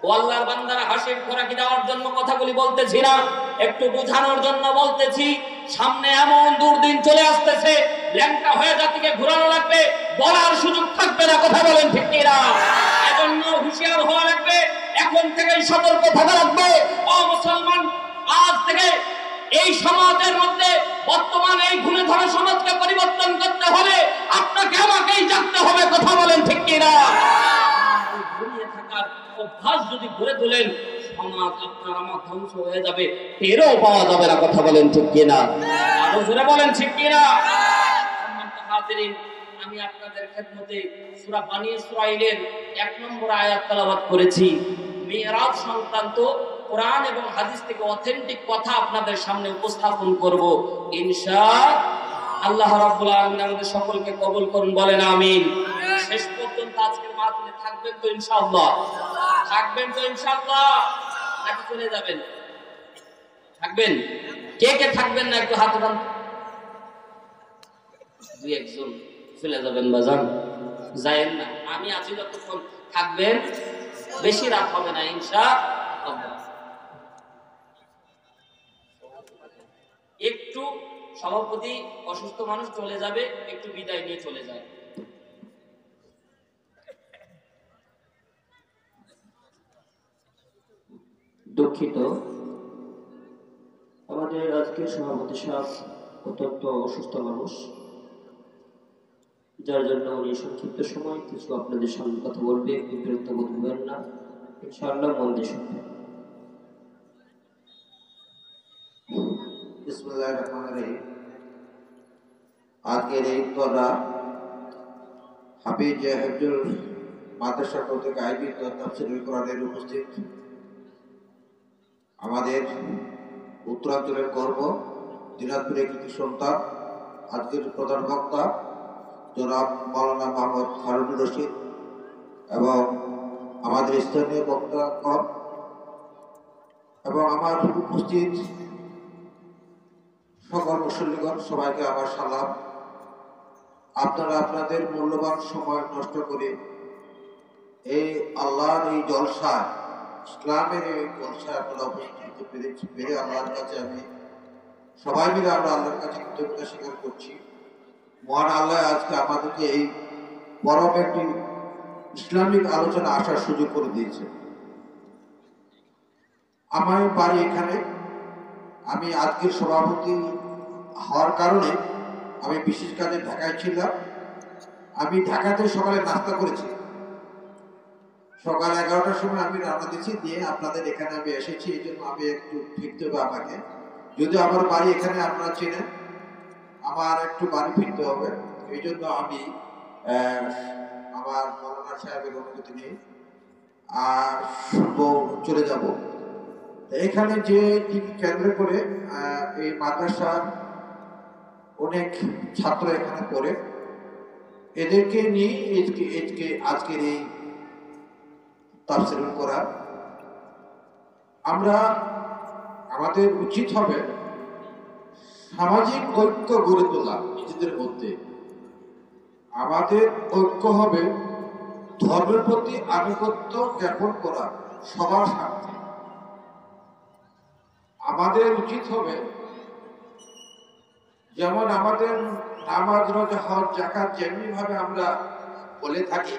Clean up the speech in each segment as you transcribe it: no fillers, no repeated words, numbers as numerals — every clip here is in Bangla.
ও আল্লাহর বান্দারা, হাসির খোরাকি দেওয়ার জন্য কথাগুলি বলতেছি না, একটু বোঝানোর জন্য বলতেছি। সামনে এমন দুর্দিন চলে আসতেছে, ল্যাংটা হয়ে জাতিকে ঘোরানো লাগবে, বলার সুযোগ থাকবে না। কথা বলেন ঠিক কিনা? এজন্য হুঁশিয়ার হওয়া লাগবে, এখন থেকেই সতর্ক থাকা লাগবে। ও মুসলমান, আজ থেকে এই সমাজের মধ্যে বর্তমান এই ঘুরে ধরা সমাজকে পরিবর্তন করতে হলে আপনাকে আমাকেই জানতে হবে। কথা বলেন ঠিক কিনা? ঘুরিয়ে থাকার অভ্যাস যদি গড়ে তোলেন, সমাজ আপনার আমার ধ্বংস হয়ে যাবে, টেরও পাওয়া যাবে না। কথা বলেন ঠিক কিনা? আরো জোরে বলেন ঠিক কিনা? আমি আপনাদের খেদমতে সূরা বনী ইসরাঈলের 1 নম্বর আয়াত তেলাওয়াত করেছি। মিরাজ সংক্রান্ত কোরআন এবং হাদিস থেকে অথেন্টিক কথা আপনাদের সামনে উপস্থাপন করব ইনশাআল্লাহ। আল্লাহ রাব্বুল আলামিন আমাদের সকলকে কবুল করুন, বলেন আমিন। শেষ পর্যন্ত আজকের মাহফিলে থাকবেন তো ইনশাআল্লাহ? থাকবেন তো ইনশাআল্লাহ? নাকি চলে যাবেন? থাকবেন? কে কে থাকবেন না একটু হাত উঠান। দুই একজন চলে যাবেন বাজান, যায়েন না। আমি আছি যতক্ষণ, থাকবেন। বেশি রাত হবে না ইনশাআল্লাহ। একটু সভাপতি অসুস্থ মানুষ চলে যাবে, একটু বিদায় নিয়ে চলে যায়। দুঃখিত, আমাদের আজকের সভাপতি সাহেব অত্যন্ত অসুস্থ মানুষ, যার জন্য উনি সংক্ষিপ্ত সময় কিছু আপনাদের সামনে কথা বলবে। একটু বিরক্ত বোধ করবেন না, ইনশাআল্লাহ মন দিয়ে শুনবেন। বিসমিল্লাহির রহমানির রহিম। আজকের এই ইফতারটা হাফিজ হেফজুল মাদ্রাসা কর্তৃক আয়োজিত তাফসীরুল কোরআনের উপস্থিত আমাদের উত্তরাঞ্চলের গর্ব, দিনাজপুরের কৃতি সন্তান, আজকের প্রধান বক্তা জনাব মাওলানা মোহাম্মদ হারুনুর রশিদ এবং আমাদের স্থানীয় বক্তাগণ এবং আমার উপস্থিত সকল মুসল্লিগণ, সবাইকে আমার সালাম। আপনারা আপনাদের মূল্যবান সময় নষ্ট করে এই আল্লাহর এই জলসায়, ইসলামের এই জলসায় আপনারা উপস্থিত পেরে আল্লাহর কাছে আমি সবাই মিলে আমরা আল্লাহর কাছে কৃতজ্ঞতা স্বীকার করছি। মহান আল্লাহ আজকে আমাদেরকে এই পরম একটি ইসলামিক আলোচনা আসার সুযোগ করে দিয়েছে। আমার বাড়ি এখানে, আমি আজকের সভাপতি হওয়ার কারণে আমি বিশেষ কাজে ঢাকায় ছিলাম। আমি ঢাকাতে সকালে নাস্তা করেছি, সকাল 11টার সময় আমি রওনা দিয়েছি, দিয়ে আপনাদের এখানে আমি এসেছি। এই জন্য আমি একটু ফিরতে হবে আমাকে, যদিও আমার বাড়ি এখানে আপনারা চেনেন, আমার একটু বাড়ি ফিরতে হবে। এই জন্য আমি আমার মৌলানা সাহেবের অনুমতি নিয়ে আর চলে যাব। এখানে যে কেন্দ্র করে এই মাদ্রাসার অনেক ছাত্র এখানে পড়ে, এদেরকে নিয়ে আজকের এই তাফসীরুল কোরআন। আমাদের উচিত হবে সামাজিক ঐক্য গড়ে তোলা নিজেদের মধ্যে। আমাদের ঐক্য হবে ধর্মের প্রতি আনুগত্য জ্ঞাপন করা সবার সাথে। আমাদের উচিত হবে যেমন আমাদের নামাজ, রোজা, হজ, যাকাত যেমনি ভাবে আমরা বলে থাকি,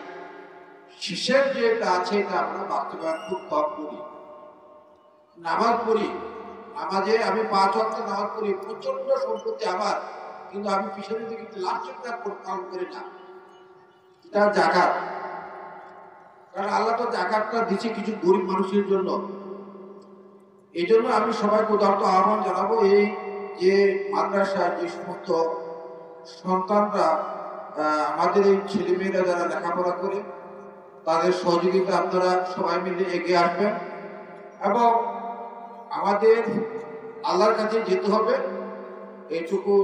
শেষের যেটা আছে এটা আমরা বাস্তবায়ন খুব কম করি। নামাজ পড়ি, নামাজে আমি 5 ওয়াক্ত নামাজ পড়ি, প্রচন্ড সম্পত্তি আমার, কিন্তু আমি পিছনে দিকে একটু লাঞ্ছনটা পালন করি না। এটা যাকাত, কারণ আল্লাহ তো যাকাতটা দিচ্ছে কিছু গরিব মানুষের জন্য। এই জন্য আমি সবাইকে উদাহরণ আহ্বান জানাবো, এই যে মাদ্রাসার যে সমস্ত সন্তানরা, আমাদের এই ছেলেমেয়েরা যারা লেখাপড়া করে, তাদের সহযোগিতা আপনারা সবাই মিলে এগিয়ে আসবেন এবং আমাদের আল্লাহর কাছে যেতে হবে। এইটুকু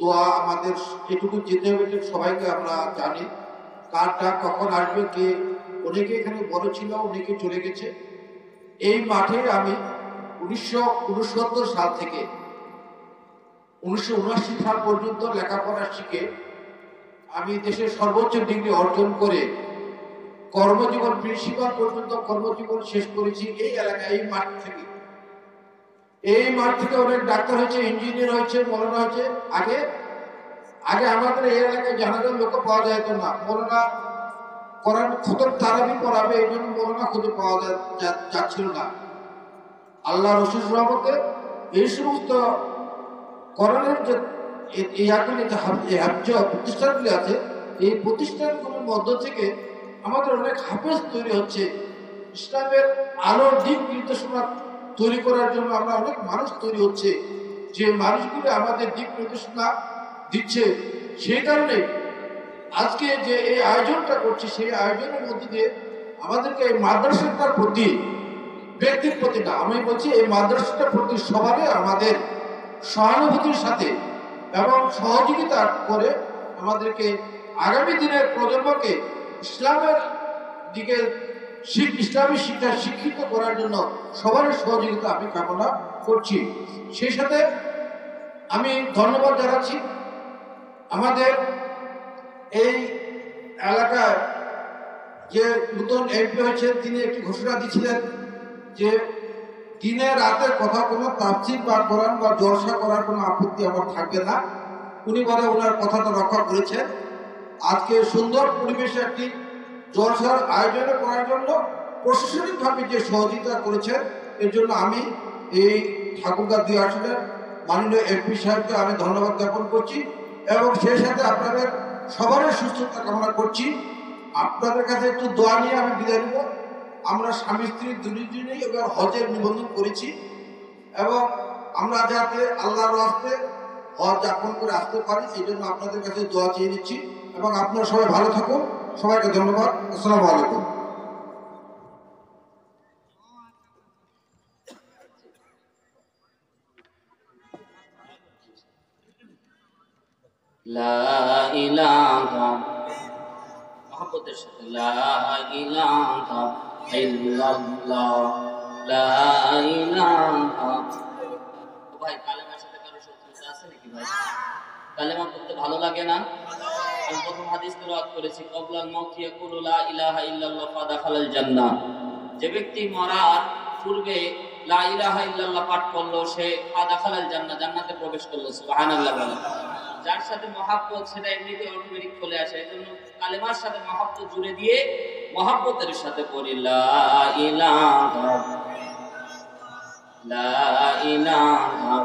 দোয়া আমাদের, এটুকু যেতে হবে, সবাইকে আমরা জানি কারটা কখন আসবে, কে অনেকে এখানে বড় ছিল, অনেকে চলে গেছে। এই মাঠে আমি 1969 সাল থেকে 1979 সাল পর্যন্ত লেখাপড়া শিখে আমি দেশের সর্বোচ্চ ডিগ্রি অর্জন করে কর্মজীবন প্রিন্সিপাল পর্যন্ত কর্মজীবন শেষ করেছি এই এলাকায়, এই মাঠ থেকে। এই মাঠ থেকে অনেক ডাক্তার হয়েছে, ইঞ্জিনিয়ার হয়েছে, মৌলানা হয়েছে। আগে আগে আমাদের এই এলাকায় জানাজার লোক পাওয়া যেত না। মৌলানা কোরআন খতম তারাবি পড়াবে, এই জন্য মৌলানা খুঁজে পাওয়া যাচ্ছিল না। আল্লাহ রসুল রহমতে এই সমস্ত কোরআনের যে প্রতিষ্ঠানগুলি আছে, এই প্রতিষ্ঠানগুলোর মধ্য থেকে আমাদের অনেক হাফেজ তৈরি হচ্ছে। ইসলামের আলোর দিক নির্দেশনা তৈরি করার জন্য আমরা অনেক মানুষ তৈরি হচ্ছে, যে মানুষগুলো আমাদের দিক নির্দেশনা দিচ্ছে। সেই কারণে আজকে যে এই আয়োজনটা করছি, সেই আয়োজনের মধ্যে দিয়ে আমাদেরকে এই মাদ্রাসাটার প্রতি, ব্যক্তির প্রতি না, আমি বলছি এই মাদ্রাসাটার প্রতি সবারই আমাদের সহানুভূতির সাথে এবং সহযোগিতা করে আমাদেরকে আগামী দিনের প্রজন্মকে ইসলামের দিকে ইসলামী শিক্ষা শিক্ষিত করার জন্য সবার সহযোগিতা আমি কামনা করছি। সেই সাথে আমি ধন্যবাদ জানাচ্ছি আমাদের এই এলাকায় যে নতুন এমপি হয়েছে, তিনি একটি ঘোষণা দিয়েছিলেন যে দিনে রাতে কথা কোনো তাফসীর বা কোরআন বা জলসা করার কোনো আপত্তি আমার থাকবে না। উনি বলে ওনার কথাটা রক্ষা করেছেন। আজকে সুন্দর পরিবেশে একটি জলসার আয়োজন করার জন্য প্রশাসনিকভাবে যে সহযোগিতা করেছেন, এর জন্য আমি এই ঠাকুরগাঁ ২ আসনের মাননীয় এমপি সাহেবকে আমি ধন্যবাদ জ্ঞাপন করছি এবং সেই সাথে আপনাদের সবারই সুস্থতা কামনা করছি। আপনাদের কাছে একটু দোয়া নিয়ে আমি বিদায় নেব। আমরা স্বামী স্ত্রী দুজনেই এবার হজের নিবন্ধন করেছি এবং আমরা যাতে আল্লাহর রাস্তে হজ যাপন করে আসতে পারি, এই জন্য আপনাদের কাছে দোয়া চেয়ে নিচ্ছি এবং আপনারা সবাই ভালো থাকুন। সবাইকে ধন্যবাদ। আসসালামু আলাইকুম। লা ইলাহা, মহব্বতের সাথে লা ইলাহা ইল্লাল্লাহ, লা ইলাহা। ভাই কালেমার সাথে কারো শত্রুতা আছে নাকি ভাই? কালেমা পড়তে ভালো লাগে না? আমি প্রথম হাদিস তেলাওয়াত করেছি, ক্বাবলাল মাউত ইয়াকুলু লা ইলাহা ইল্লাল্লাহ ফাদাখালাল জান্নাহ। যে ব্যক্তি মরার পূর্বে লা ইলাহা ইল্লাল্লাহ পাঠ করলো, সে ফাদাখালাল জান্নাহ, জান্নাতে প্রবেশ করলো। সুবহানাল্লাহ বলেন। যার সাথে মহাব্বত, সেটা এমনিতে অটোমেটিক চলে আসে। এই জন্য কালেমার সাথে মহাব্বত জুড়ে দিয়ে মহাব্বতের সাথে পড়ি লা ইলাহা, লা ইলাহা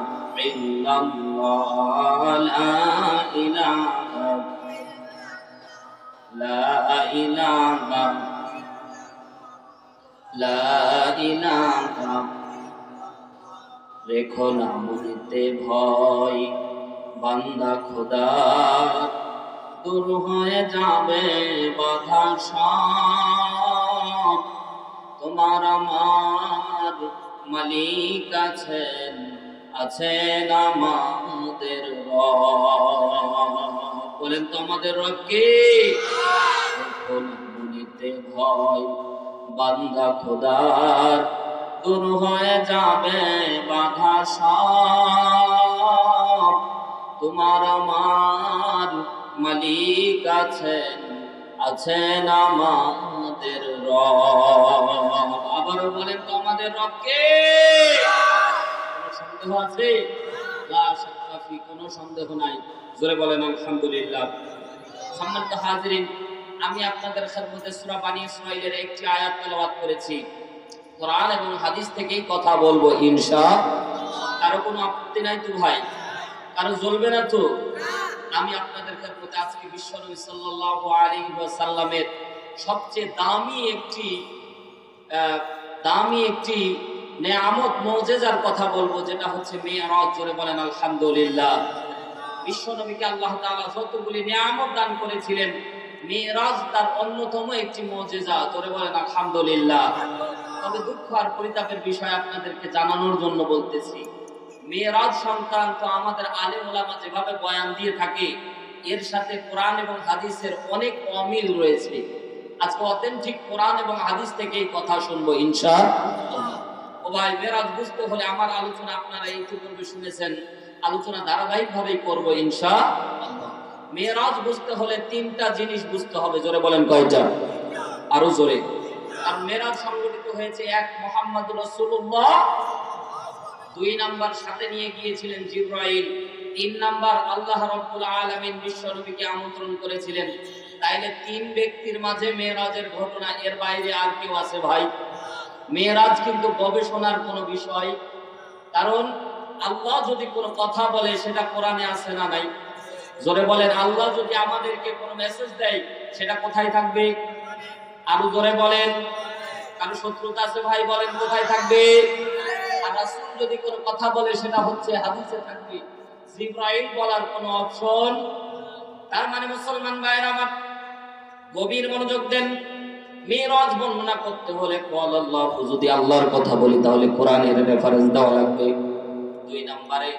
ইল্লাল্লাহ, লা ইলাহা, লা ইলাহা, লা ইলাহা। রেখো না মনেতে ভয়, বান্দা খোদার দূর হয়ে যাবে বাধা সব। তোমার আমার মালিক আছেন, আছেন আমাদের রব। বলেন তো আমাদের রব কে? রেখো না মনেতে ভয়, বান্দা খোদার দূর হয়ে যাবে বাধা সব। তোমার আমার মালিক আছেন, আছেন আমাদের রব। আবারও বলেন তো আমাদের রব কে? কোনো সন্দেহ আছে? লা শাক্কা ফি, কোনো সন্দেহ নাই। জোরে বলেন আলহামদুলিল্লাহ। সম্মানিত হাজিরিন, আমি আপনাদের খেদমতে সূরা বনী ইসরাঈলের একটি আয়াত তেলাওয়াত করেছি। কোরআন এবং হাদিস থেকেই কথা বলবো ইনশাআল্লাহ। কারো কোনো আপত্তি নাই তো ভাই? কারো জ্বলবে না তো? আমি আপনাদের খেদমতে আজকে বিশ্বনবী সাল্লাল্লাহু আলাইহি ওয়াসাল্লামের সবচেয়ে দামি একটি নেয়ামত মুজিজার কথা বলবো, যেটা হচ্ছে মিরাজ। জোরে বলেন আলহামদুলিল্লাহ। বিশ্বনবীকে আল্লাহ তাআলা যতগুলি নেয়ামত দান করেছিলেন, মিরাজ তার অন্যতম একটি মুজিজা। জোরে বলেন আলহামদুলিল্লাহ। তবে দুঃখ আর পরিতাপের বিষয় আপনাদেরকে জানানোর জন্য বলতেছি, মিরাজ সংক্রান্ত আমাদের আলেম ওলামা যেভাবে বয়ান দিয়ে থাকে, এর সাথে কোরআন এবং হাদিসের অনেক অমিল রয়েছে। আজকে অথেন্টিক কোরআন এবং হাদিস থেকে এই কথা শুনবো ইনশাআল্লাহ। ও ভাই, মিরাজ বুঝতে হলে আমার আলোচনা আপনারা ইতিপূর্বে শুনেছেন, আলোচনা ধারাবাহিকভাবেই করব ইনশাআল্লাহ। মিরাজ বুঝতে হলে 3টা জিনিস বুঝতে হবে। জোরে বলেন কয়টা? আরো জোরে। আর মেরাজ সংগঠিত হয়েছে এক মুহাম্মদুর রাসূলুল্লাহ, 2 নাম্বার সাথে নিয়ে গিয়েছিলেন জিবরাইল, 3 নাম্বার আল্লাহ রাব্বুল আলামিন বিশ্বনবীকে আমন্ত্রণ করেছিলেন। তাইলে 3 ব্যক্তির মাঝে মেরাজের ঘটনা, এর বাইরে আর কেউ আছে ভাই? মেরাজ কিন্তু গবেষণার কোনো বিষয়, কারণ আল্লাহ যদি কোনো কথা বলে সেটা কোরআনে আছে না নাই? জোরে বলেন, আল্লাহ যদি আমাদেরকে কোনো মেসেজ দেয় সেটা কোথায় থাকবে? আরো জোরে বলেন। কারো শত্রুতা আছে ভাই? বলেন কোথায় থাকবে? আর রাসূল যদি কোনো কথা বলে সেটা হচ্ছে হাদিসে থাকবে, জিবরাইল বলার কোনো অপশন। তার মানে মুসলমান ভাইরা আমার গভীর মনোযোগ দেন। মিরাজ বর্ণনা করতে হলে ক্বাল আল্লাহ, যদি আল্লাহর কথা বলি তাহলে কোরআনের রেফারেন্স দেওয়া লাগবে। 2 নম্বরে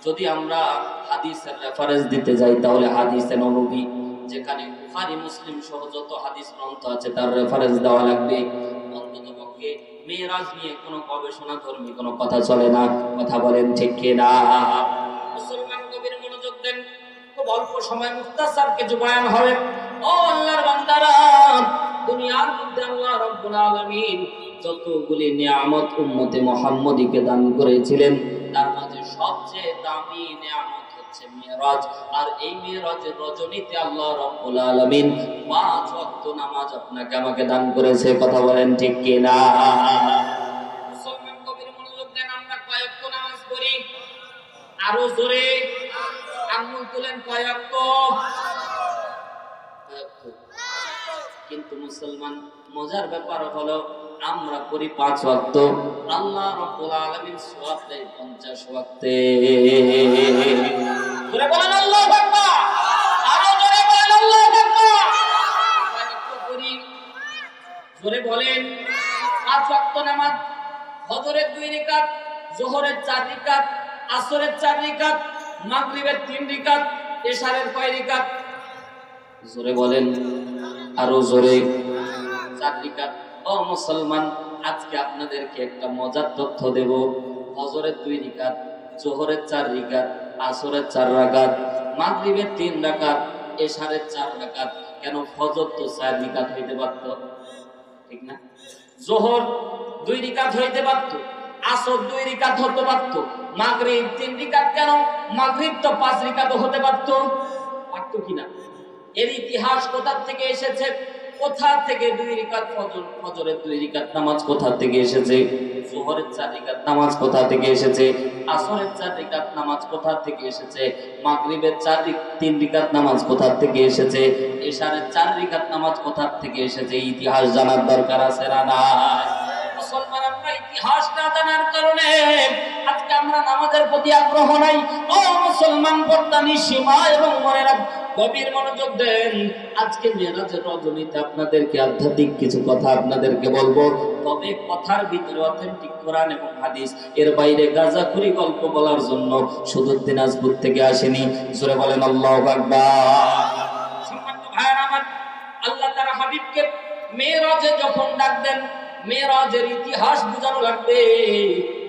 যদি আমরা হাদিসের রেফারেন্স দিতে যাই তাহলে হাদিসে নববী, যেখানে বুখারী মুসলিম সহ যত হাদিস গ্রন্থ আছে তার রেফারেন্স দেওয়া লাগবে। অন্ততপক্ষে মিরাজ নিয়ে কোনো গবেষণা ধর্মী কোনো কথা চলে না। কথা বলেন ঠিক কি না? মুসলমান গভীর মনোযোগ দেন। খুব অল্প সময় মুখতাসার কিছু বয়ান হবে। ও আল্লাহর বান্দারা, দুনিয়ার মধ্যে আল্লাহ রাব্বুল আলামিন যতগুলি নিয়ামত উম্মতে মুহাম্মদীকে দান করেছিলেন তার মাঝে সবচেয়ে দামি নিয়ামত হচ্ছে মিরাজ। আর এই মিরাজের রজনীতে আল্লাহ রাব্বুল আলামিন 5 ওয়াক্ত নামাজ আপনাকে আমাকে দান করেছে। কথা বলেন ঠিক কি না? মুসলমান গভীর মনোযোগ দেন। আমরা কয় ওয়াক্ত নামাজ পড়ি? আরো জোরে আঙ্গুল তুলেন। কয় ওয়াক্ত? কিন্তু মুসলমান মজার ব্যাপার হলো আমরা করি 5 ওয়াক্ত, আল্লাহ রাব্বুল আলামিন সওয়াব দেয় 50 ওয়াক্তে। জোরে বলেন আল্লাহু আকবার। আরো জোরে বলেন আল্লাহু আকবার। করি জোরে বলেন। 5 ওয়াক্ত নামাজ, ফজরের 2 রাকাত, যোহরের 4 রাকাত, আসরের 4 রাকাত, মাগরিবের 3 রাকাত, এশারের কয় রাকাত? জোরে বলেন। আরো জোরে। 4 রাকাত। ও মুসলমান, আজকে আপনাদেরকে একটা মজার তথ্য দেব। ফজরের 2 রাকাত, যোহরের 4 রাকাত, আসরের 4 রাকাত, মাগরিবের 3 রাকাত, এশারের 4 রাকাত। কেন? ফজর তো 4 রাকাত হইতে পারত, ঠিক না? যোহর 2 রাকাত হইতে পারত, আসর 2 রাকাত হতে পারত, মাগরিব 3 রাকাত। কেন? মাগরিব তো 5 রাকাত হতে পারত। পারত কিনা? এর ইতিহাস কোথা থেকে এসেছে? কোথা থেকে 2 রাকাত ফজরের 2 রাকাত নামাজ কোথা থেকে এসেছে? যোহরের 4 রাকাত নামাজ কোথা থেকে এসেছে? আসরের 4 রাকাত নামাজ কোথা থেকে এসেছে? মাগরিবের 3 রাকাত নামাজ কোথা থেকে এসেছে? এশারের 4 রাকাত নামাজ কোথা থেকে এসেছে? ইতিহাস জানার দরকার আছে না নাই? মুসলমান, আমরা ইতিহাস না জানার কারণে আজকে আমরা নামাজের প্রতি আগ্রহ নাই। ও মুসলমান, পর্দানি সীমা এবং মনে রাখ, গভীর মনোযোগ দেন। আজকে মেরাজের রজনীতে আপনাদেরকে আধ্যাত্মিক কিছু কথা আপনাদেরকে বলবো, তবে কথার ভিতরে অথেন্টিক কোরআন এবং হাদিস। এর বাইরে গাঁজাখুরি গল্প বলার জন্য শুধু দিনাজপুর থেকে আসেনি। জোরে বলেন আল্লাহু আকবার। সম্মানিত ভাইরা আমার, আল্লাহ তাআলা হাবিবকে মেরাজে যখন ডাক দেন, মেরাজের ইতিহাস বোঝানো লাগবে।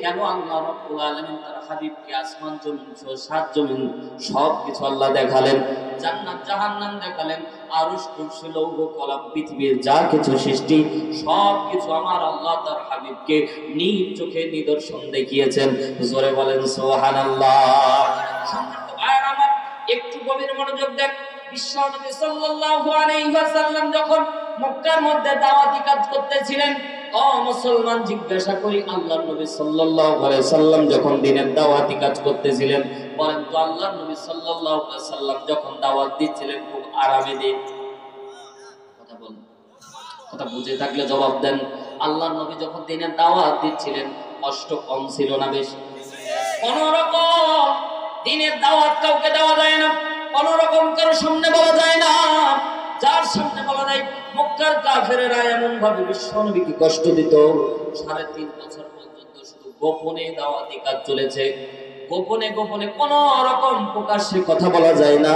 কেন আল্লাহ রাব্বুল আলামিন তার হাবিবকে আসমান জমিন সহ 7 জমিন সবকিছু আল্লাহ দেখালেন, জান্নাত জাহান্নাম দেখালেন, আরশ কুরসি লৌহ কলম পৃথিবীর যা কিছু সৃষ্টি সবকিছু আমার আল্লাহ তার হাবিবকে নিজ চোখে নিদর্শন দেখিয়েছেন। জোরে বলেন সুবহানাল্লাহ। সম্মানিত ভাইরা আমার, একটু গভীর মনোযোগ দেন। বিশ্বনবী সাল্লাল্লাহু আলাইহি ওয়াসাল্লাম যখন মক্কার মধ্যে দাওয়াতি কাজ করতেছিলেন, ও মুসলমান জিজ্ঞাসা করি, আল্লাহর নবী সাল্লাল্লাহু আলাইহি সাল্লাম যখন দ্বীনের দাওয়াতি কাজ করতেছিলেন, বলেন তো আল্লাহর নবী সাল্লাল্লাহু আলাইহি সাল্লাম যখন দাওয়াত দিচ্ছিলেন খুব আরামে দিন? কথা বলেন, কথা বুঝে থাকলে জবাব দেন। আল্লাহর নবী যখন দ্বীনের দাওয়াত দিচ্ছিলেন কষ্ট কম ছিল না বেশি? কোন রকম দ্বীনের দাওয়াত কাউকে দেওয়া যায় না, কোন রকম কারো সামনে বলা যায় না। যার সামনে বলা যায়, মক্কার কাফেরেরা এমন ভাবে বিশ্বনবীকে কষ্ট দিত। 3.5 বছর পর্যন্ত শুধু গোপনে দাওয়াতি কাজ চলেছে। গোপনে গোপনে কোন রকম প্রকাশ্যে কথা বলা যায় না।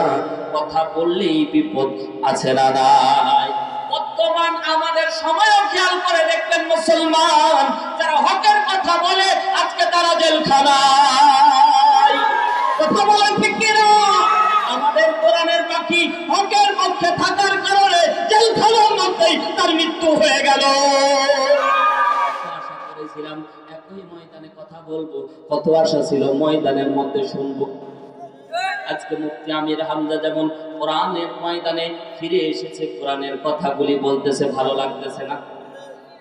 কথা বললেই বিপদ আছে না নাই? বর্তমান আমাদের সময়ও খেয়াল করে দেখবেন মুসলমান, যারা হকের কথা বলে আজকে তারা জেলখানায়। কথা বলেন ঠিক কিনা? আমাদের কোরআনের পাখি হকের পক্ষে থাকার কারণে জেলখানার মধ্যেই তার মৃত্যু হয়ে গেল। আশা করেছিলাম একই ময়দানে কথা বলবো, কত আশা ছিল ময়দানের মধ্যে শুনবো। আজকে মুফতি আমির হামজা যেমন কোরআনের ময়দানে ফিরে এসেছে, কোরআনের কথাগুলি বলতেছে, ভালো লাগতেছে না?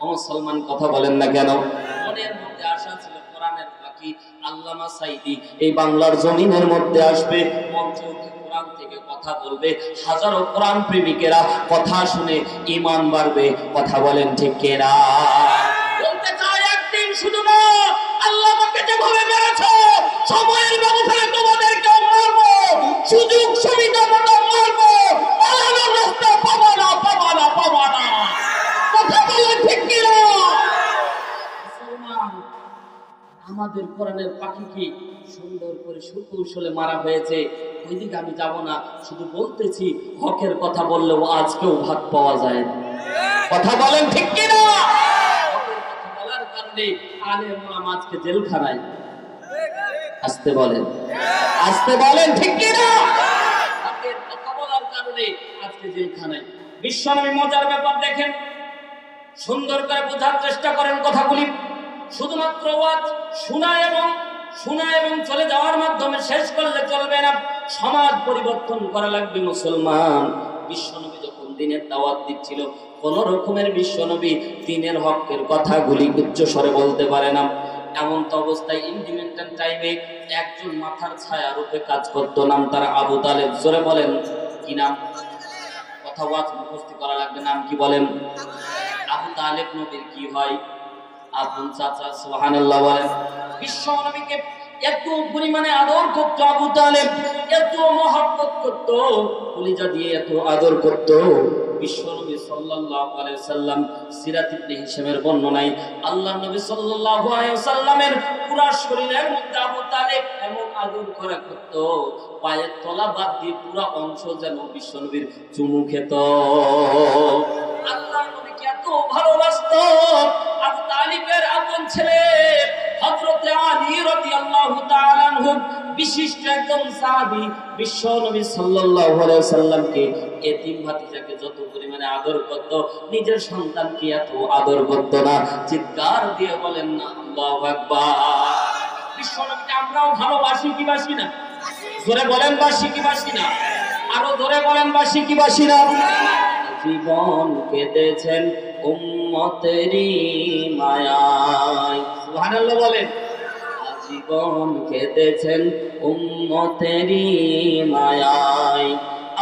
মুসলমান কথা বলেন না কেন? মনের মধ্যে আশা ছিল কোরআনের পাখি আল্লামা সাইদি এই বাংলার জমিনের মধ্যে আসবে, মঞ্চে উঠে কোরআন থেকে কথা বলবে, হাজারো কোরআন প্রেমিকেরা কথা শুনে ঈমান বাড়বে। কথা বলেন ঠিক কিনা? বলতে চাই একদিন শুধু না, আল্লাহ আমাকে যেভাবে মেরেছো সময়ের ব্যবধানে তোমাদেরকেও মারবো, সুযোগ সুবিধা মতো মারবো, পালানোর রাস্তা পাবো না, পাবো না, পাবো না। কথা বলেন ঠিক কিনা? মুসলমান, আমাদের কোরআনের পাখিকে সুন্দর করে সুকৌশলে মারা হয়েছে, ওইদিকে আমি যাব না, শুধু বলতেছি হকের কথা বললেও আজকেও ভাগ পাওয়া যায় না। কথা বলেন ঠিক কিনা? হকের কথা বলার কারণে আলেম ওলামা আজকে জেলখানায়। আসতে বলেন, আসতে বলেন ঠিক কিনা? হকের কথা বলার কারণে আজকে জেলখানায়। বিশ্বনবী মজার ব্যাপার দেখেন, সুন্দর করে বোঝার চেষ্টা করেন কথাগুলি। শুধুমাত্র ওয়াজ শোনা এবং চলে যাওয়ার মাধ্যমে শেষ করলে চলবে না, সমাজ পরিবর্তন করা লাগবে। মুসলমান, বিশ্বনবী যখন দ্বীনের দাওয়াত দিচ্ছিল, কোন রকমের বিশ্বনবী দ্বীনের হকের কথাগুলি উচ্চ স্বরে বলতে পারে না। এমন তো অবস্থায় ইন্ডিপেন্ডেন্ট টাইমে একজন মাথার ছায়া রূপে কাজ করত, নাম তার আবু তালেব। জোরে বলেন কি নাম? কথা ওয়াজ মুখস্থ করা লাগবে, নাম কি বলেন? আবু তালেব নবীর কি হয়? আপন চাচা। সুবহানাল্লাহ বলেন। বিশ্ব নবীকে এত পরিমাণে আদর করত আবু তালেব, এত মহব্বত করত, কলিজা দিয়ে এত আদর করত। বিশ্ব নবী সাল্লাল্লাহু আলাইহি ওয়াসাল্লাম সিরাত ইবনে হিশামের বর্ণনায় আল্লাহর নবী সাল্লাল্লাহু আলাইহি ওয়াসাল্লামের পুরো শরীরের মধ্যে আবু তালেব এমন আদর করা করত, পায়ের তলা বাদ দিয়ে পুরো অংশ যেন বিশ্ব নবীর চুমু খেত। আল্লাহর নবীকে এত ভালোবাসতো। আবু তালিবের আপন ছেলে হযরত আলী রাদিয়াল্লাহু তাআলা আনহু, বিশিষ্ট একজন সাহাবী, বিশ্ব নবী সাল্লাল্লাহু আলাইহি ওয়াসাল্লামকে এতিম ভাতিজাকে যত পরিমাণে আদর করত, নিজের সন্তানকে এত আদর করত না। চিৎকার দিয়ে বলেন না আল্লাহু আকবার। বিশ্ব নবীকে আমরাও ভালোবাসি কি বাসি না? জোরে বলেন বাসি কি বাসি না? আরো জোরে বলেন বাসি কি বাসি না? জীবন কেঁদেছেন উম্মতেরই মায়ায়। সুবহানাল্লাহ বলেন। জীবন কেঁদেছেন উম্মতেরই মায়ায়,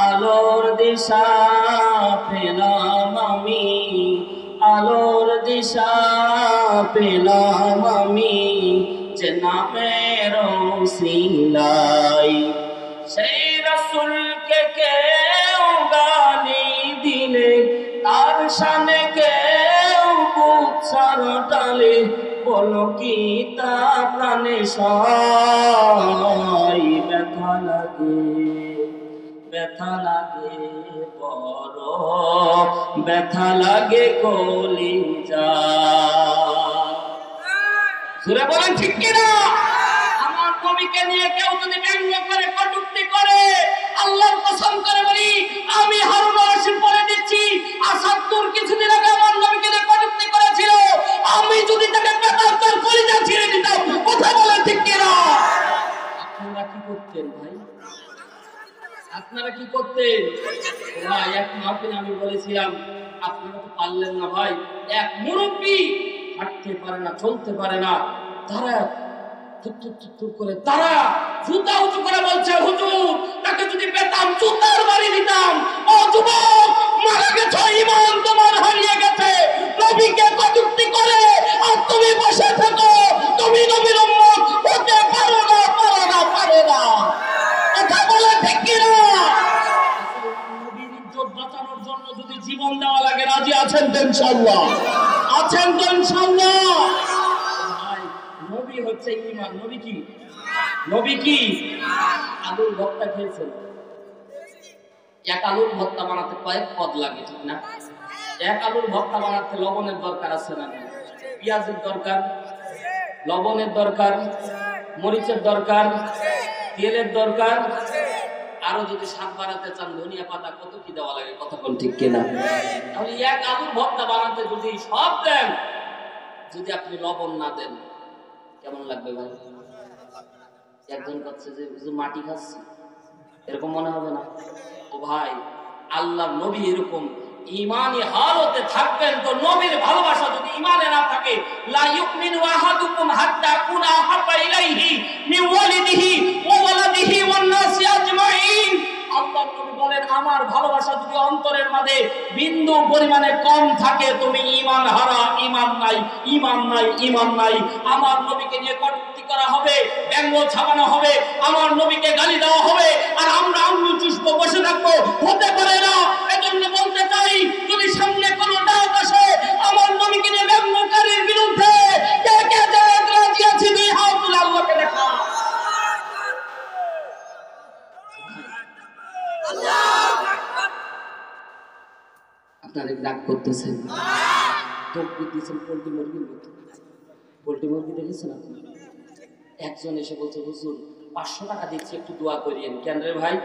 আলোর দিশা পেলাম আমি, আলোর দিশা পেলাম আমি, যে নামের ওসিলায়। সেই রাসূলকে কেউ গালি দিলে, তার শানে কেউ বুকছার টালে, বলো কি তা প্রাণে সয়। ব্যথা লাগে, ব্যথা লাগে বড়, ব্যথা লাগে কলিজা। সুরে বলেন ঠিক কিনা? আমার নবীকে নিয়ে কেউ যদি ব্যঙ্গ করে, কটূক্তি করে, আল্লাহর কসম করে বলি, আমি হারুন রশিদ বলে দিচ্ছি, আসাদুর কিছুদিন আগে আমার নবীকে নিয়ে কটূক্তি করেছিল, আমি যদি তাকে পেতাম তার কলিজা ছিঁড়ে দিতাম। কথা বলেন ঠিক কিনা? আপনারা কি করতেন ভাই? আপনারা কি করতেন ভাই? এক মাহফিলে আমি বলেছিলাম, আপনারা তো পারলেন না ভাই। এক মুরব্বী হাঁটতে পারে না, চলতে পারে না, তারা করে তারা জুতা উঁচু করে বলছে, হুজুর তাকে যদি পেতাম জুতার বাড়ি দিতাম। ও যুবক, মারা গেছো, ঈমান তোমার হারিয়ে গেছে, নবীকে কটূক্তি করে আর তুমি বসে থাকো, তুমি নবীর উম্মত হতে পারো না, পারো না, পারো না। কথা বলে ঠিক কিনা? নবীর ইজ্জত বাঁচানোর জন্য যদি জীবন দেওয়া লাগে, রাজি আছেন তো ইনশাআল্লাহ? আছেন তো ইনশাআল্লাহ? নবী হচ্ছে ঈমান। নবী কি? নবী কি? আলুর ভর্তা খেয়েছেন? এক আলুর ভর্তা বানাতে কয়েক পদ লাগে, ঠিক না? এক আলুর ভর্তা বানাতে লবণের দরকার আছে না? পেঁয়াজের দরকার, লবণের দরকার, মরিচের দরকার, তেলের দরকার, আরো যদি স্বাদ বাড়াতে চান ধনিয়া পাতা কত কি দেওয়া লাগে, কথা কোন ঠিক কিনা? তাহলে এক আলুর ভর্তা বানাতে যদি সব দেন, যদি আপনি লবণ না দেন কেমন লাগবে ভাই? একজন করছে যে মাটি খাচ্ছে, এরকম মনে হবে না? ও ভাই, আল্লাহর নবী এরকম ঈমানি হালতে থাকবেন, তো নবীর ভালোবাসা যদি ঈমানে না থাকে, লা ইউমিনু আহাদুকুম হাত্তা কুনা আহাব্বা ইলাইহি মিন ওয়ালিদিহি ওয়া ওয়ালাদিহি ওয়ান নাসি আজমাইন। আল্লাহর নবী বলেন, আমার ভালোবাসা যদি অন্তরের মাঝে বিন্দু পরিমাণে কম থাকে, তুমি ঈমান হারা, ঈমান নাই, ঈমান নাই, ঈমান নাই। আমার নবীকে নিয়ে কটূক্তি করা হবে, ব্যঙ্গ ছাপানো হবে, আমার নবীকে গালি দেওয়া হবে, আর আমরা আঙ্গুল চুষবো, বসে থাকবো, হতে পারে না। এজন্য বলতে চাই, যদি সামনে কোনো ডাক আসে আমার নবীকে নিয়ে ব্যঙ্গকারীর বিরুদ্ধে, কে কে রাজি আছে দুই হাত তুলে আল্লাহকে দেখা। আপনারা রাগ করতেছেন, তকবীর দিয়েছেন পোল্ট্রি মুরগির মতো। পোল্ট্রি মুরগি দেখেছেন আপনি? একজন এসে বলছে, হুজুর 500 টাকা দিচ্ছি, একটু দোয়া করিয়েন। কেন রে ভাই?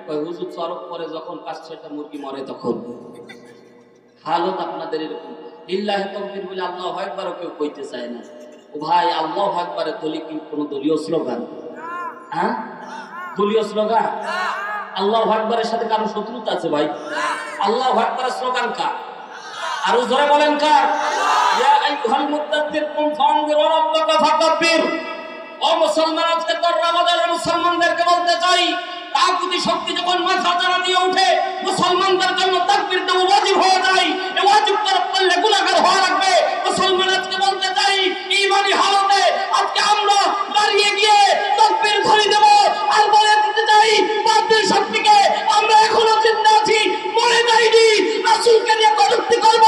ওই হুজুর চরক পরে যখন 5-6টা মুরগি মরে তখন। হালত আপনাদের এরকম। লিল্লাহি তাকবীর বলে আল্লাহু আকবারও কেউ কইতে চায় না। ও ভাই, আল্লাহু আকবারের দলি কি কোনো দলীয় স্লোগান? হ্যাঁ, দলীয় স্লোগান? আল্লাহু আকবারের সাথে কারো শত্রুতা আছে ভাই? আল্লাহু আকবারের স্লোগান কার? আরো জোরে বলেন কার? ইয়া আইয়ুহাল মুদাদ্দির কুম ফানজির ওয়া রাব্বাকা ফাকাব্বির। ও মুসলমান, আজকে দরবারের মুসলমানদেরকে বলতে চাই, তাগুতি শক্তি যখন মাথা চাড়া দিয়ে ওঠে, মুসলমানদের জন্য তাকবীর দেওয়া ওয়াজিব হয়ে যায়। এই ওয়াজিব করলে গুনাহগার হওয়া লাগবে। মুসলমান, আজকে বলতে চাই, ঈমানি হালতে আজকে আমরা দাঁড়িয়ে গিয়ে তাকবীর ধরে দেব আর বলে দিতে চাই, বাতিল শক্তিকে আমরা এখনো জিন্দা আছি, মরে যাইনি। রাসূলকে নিয়ে কটূক্তি করব,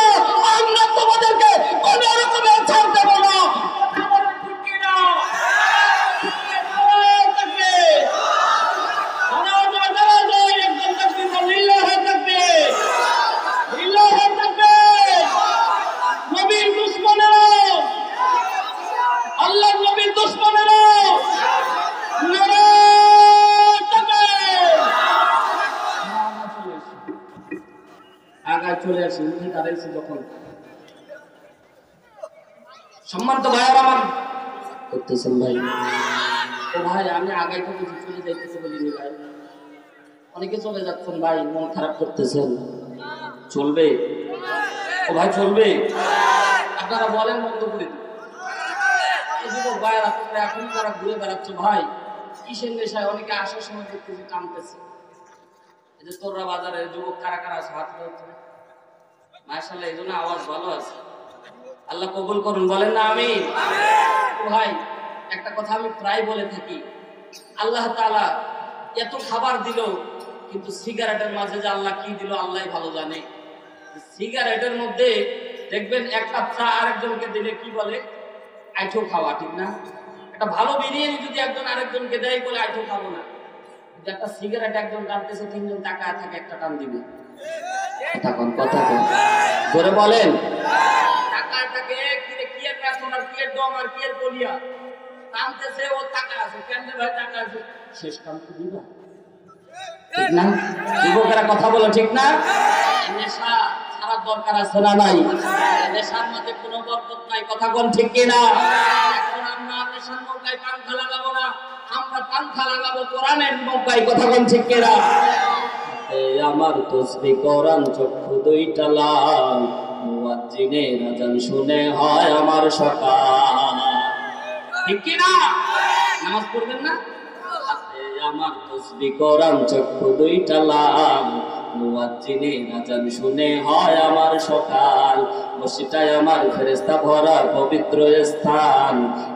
আমরা তোমাদেরকে কোনো রকমের ছাড় দেব না। চলে আসি, উঠে দাঁড়াইছি যখন। সম্মানিত ভাইয়ের আমার করতেছেন ভাই। ও ভাই, আমি আগাইতে বুঝি চলে যাইতেছে বলিনি ভাই। অনেকে চলে যাচ্ছেন ভাই, মন খারাপ করতেছেন। চলবে? ও ভাই চলবে? আপনারা বলেন, বন্ধ করে দিন। যুবক ভাইয়েরা, তোমরা এখন যারা ঘুরে বেড়াচ্ছ ভাই, কিসের নেশায় অনেকে আসার সময় দেখতেছি কাঁদতেছে। এই যে তোররা বাজারের যুবক কারা কারা আছে, হাত ধরছে মাশাআল্লাহ, এই জন্য আওয়াজ ভালো আছে। আল্লাহ কবুল করুন, বলেন না আমিন। ভাই, একটা কথা আমি প্রায় বলে থাকি, আল্লাহ তাআলা এত খাবার দিল, কিন্তু সিগারেটের মাঝে যে আল্লাহ কি দিল আল্লাহই ভালো জানে। সিগারেটের মধ্যে দেখবেন এক কাপ চা আরেকজনকে দিলে কি বলে? আইঠো খাওয়া, ঠিক না? একটা ভালো বিরিয়ানি যদি একজন আরেকজনকে দেয়, বলে আইঠো খাবো না। একটা সিগারেট একজন টানতেছে, 3জন তাকায় থাকে, একটা টান দিবে। কথা ধরে বলেন, তাকায় থাকে, কি এর রাখুন আর কি এর দম আর কি এর বলিয়া টানতেছে, ও তাকা আছে। কেন ভাই তাকা আছে? শেষ কাম তো দিবা, ঠিক না? যুবকেরা কথা বলো, ঠিক না? নেশা ছাড়ার দরকার আছে না নাই? নেশার মধ্যে কোনো বরকত নাই, কথা বল, ঠিক কিনা? এখন আমরা নেশার নৌকায় পাংখা লাগাবো না, আমরা পাংখা লাগাবো কোরআনের নৌকায়, কথা বল, ঠিক কিনা? আমার তসবিহ কোরআন চক্ষু দুইটা লাল, মুয়াজ্জিনের আযান শুনে হয় আমার সকাল, ঠিক কি না? নামাজ পড়বেন না? আমার তসবিহ কোরআন চক্ষু দুইটা লাল, মুয়াজ্জিনের আযান শুনে হয় আমার সকাল। মসজিদটাই আমার ফেরেশতা ভরা পবিত্র স্থান,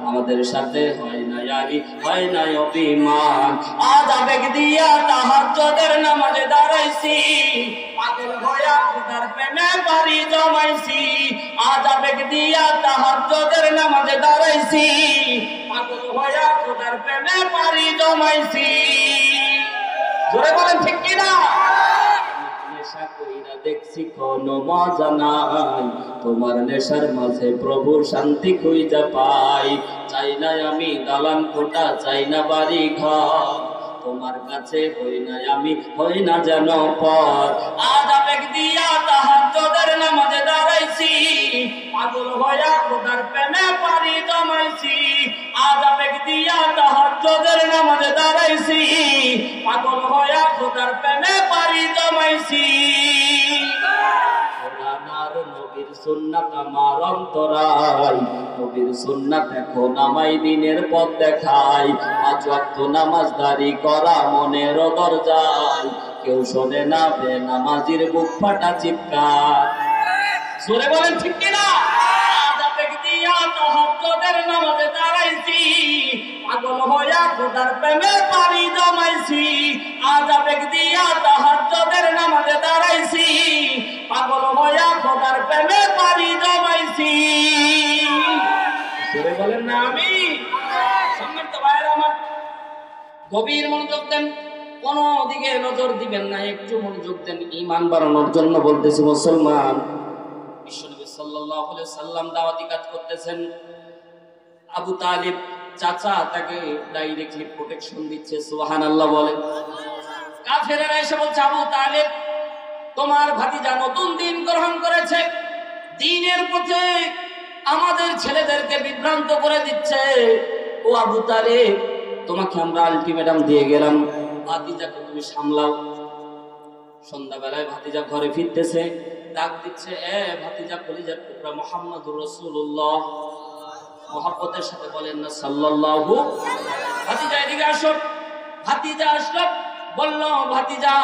আমাদের সাথে হয় না ইয়ারি, হয় না অভিমান। আজ আবেগ দিয়া তাহাজ্জুদের নামাজে দাঁড়াইছি, পাগল হইয়া খোদার প্রেমে পারি জমাইছি। আজ আবেগ দিয়া তাহাজ্জুদের নামাজে দাঁড়াইছি, পাগল হইয়া খোদার প্রেমে পারি জমাইছি। জোরে বলেন, ঠিক কি না? নেশা কইরা দেখছি কোনো মজা নাই, তোমার নেশার মাঝে প্রভুর শান্তি খুঁজা পাই। চাই না আমি দালান কোঠা, চাই না বাড়ি ঘর, তোমার কাছে হই না আমি, হই না যেন পর। আজ আবেগ দিয়া তাহাজ্জুদের নামাজে দাঁড়াইছি, পাগল হইয়া খোদার প্রেমে পারি জমাইছি। আজ আবেগ দিয়া তাহাজ্জুদের নামাজে দাঁড়াইছি, পাগল হইয়া খোদার প্রেমে পারি জমাইছি। নবীর সুন্নাত আমার অন্তরায়, নবীর সুন্নাত এখন আমায় দিনের পথ দেখায়। 5 ওয়াক্ত নামাজদারি করা মনের দরজায়, কেউ শোনে না বেনামাজির বুক ফাটা চিৎকার। জোরে বলেন ঠিক কিনা? আজ আবেগ দিয়া তাহাজ্জুদের নামাজে দাঁড়াইছি, পাগল হইয়া খোদার প্রেমে পারি জমাইছি। আজ আবেগ দিয়া তাহাজ্জুদের নামাজে দাঁড়াইছি, পাগল হইয়া খোদার প্রেমে পারি জমাইছি। জোরে বলেন না আমি? সম্মানিত ভাইরা আমার, গভীর মনোযোগ দেন, কোন দিকে নজর দিবেন না, একটু মনোযোগ দেন। ঈমান বাড়ানোর জন্য বলতেছি মুসলমান। বিশ্বনবী সাল্লাল্লাহু আলাইহি সাল্লাম দাওয়াতি কাজ করতেছেন। আবু তালিব চাচা তাকে ডাইরেক্টলি প্রোটেকশন দিচ্ছে, সুবহানাল্লাহ বলেন। কাফেররা এসে বলছে, আবু তালিব তোমার ভাতিজা নতুন দিন গ্রহণ করেছে, দ্বীনের পথে আমাদের ছেলেদেরকে বিভ্রান্ত করে দিচ্ছে। ও আবু তালিব, তোমাকে আমরা আলটিমেটাম দিয়ে গেলাম, ভাতিজাকে তুমি সামলাও। সন্ধ্যাবেলায় ভাতিজা ঘরে ফিরতেছে, ডাক দিচ্ছে, এ ভাতিজা, কলিজার টুকরা মুহাম্মদুর রাসূলুল্লাহ। মহব্বতের সাথে বলেন না সাল্লাল্লাহু। ভাতিজা এদিকে আসো। ভাতিজা আসলো, বলল, ভাতিজা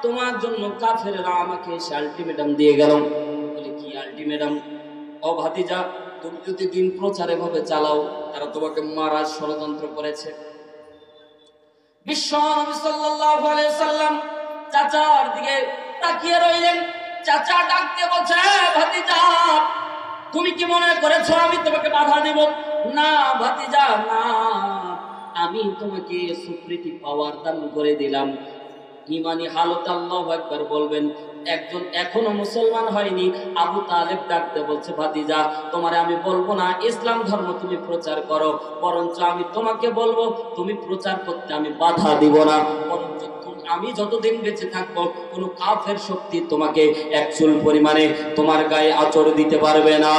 তোমার জন্য কাফেররা আমাকে এসে আলটিমেটাম দিয়ে গেল। বলে, কি আলটিমেটাম? ও ভাতিজা, তুমি যদি দিন প্রচারে ভাবে চালাও, তারা তোমাকে মারার ষড়যন্ত্র করেছে। বিশ্ব নবী সাল্লাল্লাহু আলাইহি সাল্লাম চাচার দিকে তাকিয়ে রইলেন। চাচা ডাক দিয়ে বলছে, ভাতিজা তুমি কি মনে করেছো আমি তোমাকে বাধা দেব? না ভাতিজা না, আমি তোমাকে সুপ্রিটি পাওয়ার দান করে দিলাম। ইমানি হালত আল্লাহু আকবার বলবেন। একজন এখনো মুসলমান হয়নি আবু তালেব ডাকতে বলছে, ভাতিজা তোমারে আমি বলবো না ইসলাম ধর্ম তুমি প্রচার করো, বরঞ্চ আমি তোমাকে বলবো তুমি প্রচার করতে আমি বাধা দিব না। বরঞ্চ আমি যতদিন বেঁচে থাকবো কোন কাফের শক্তি তোমাকে এক চুল পরিমাণে তোমার গায়ে আঁচড় দিতে পারবে না।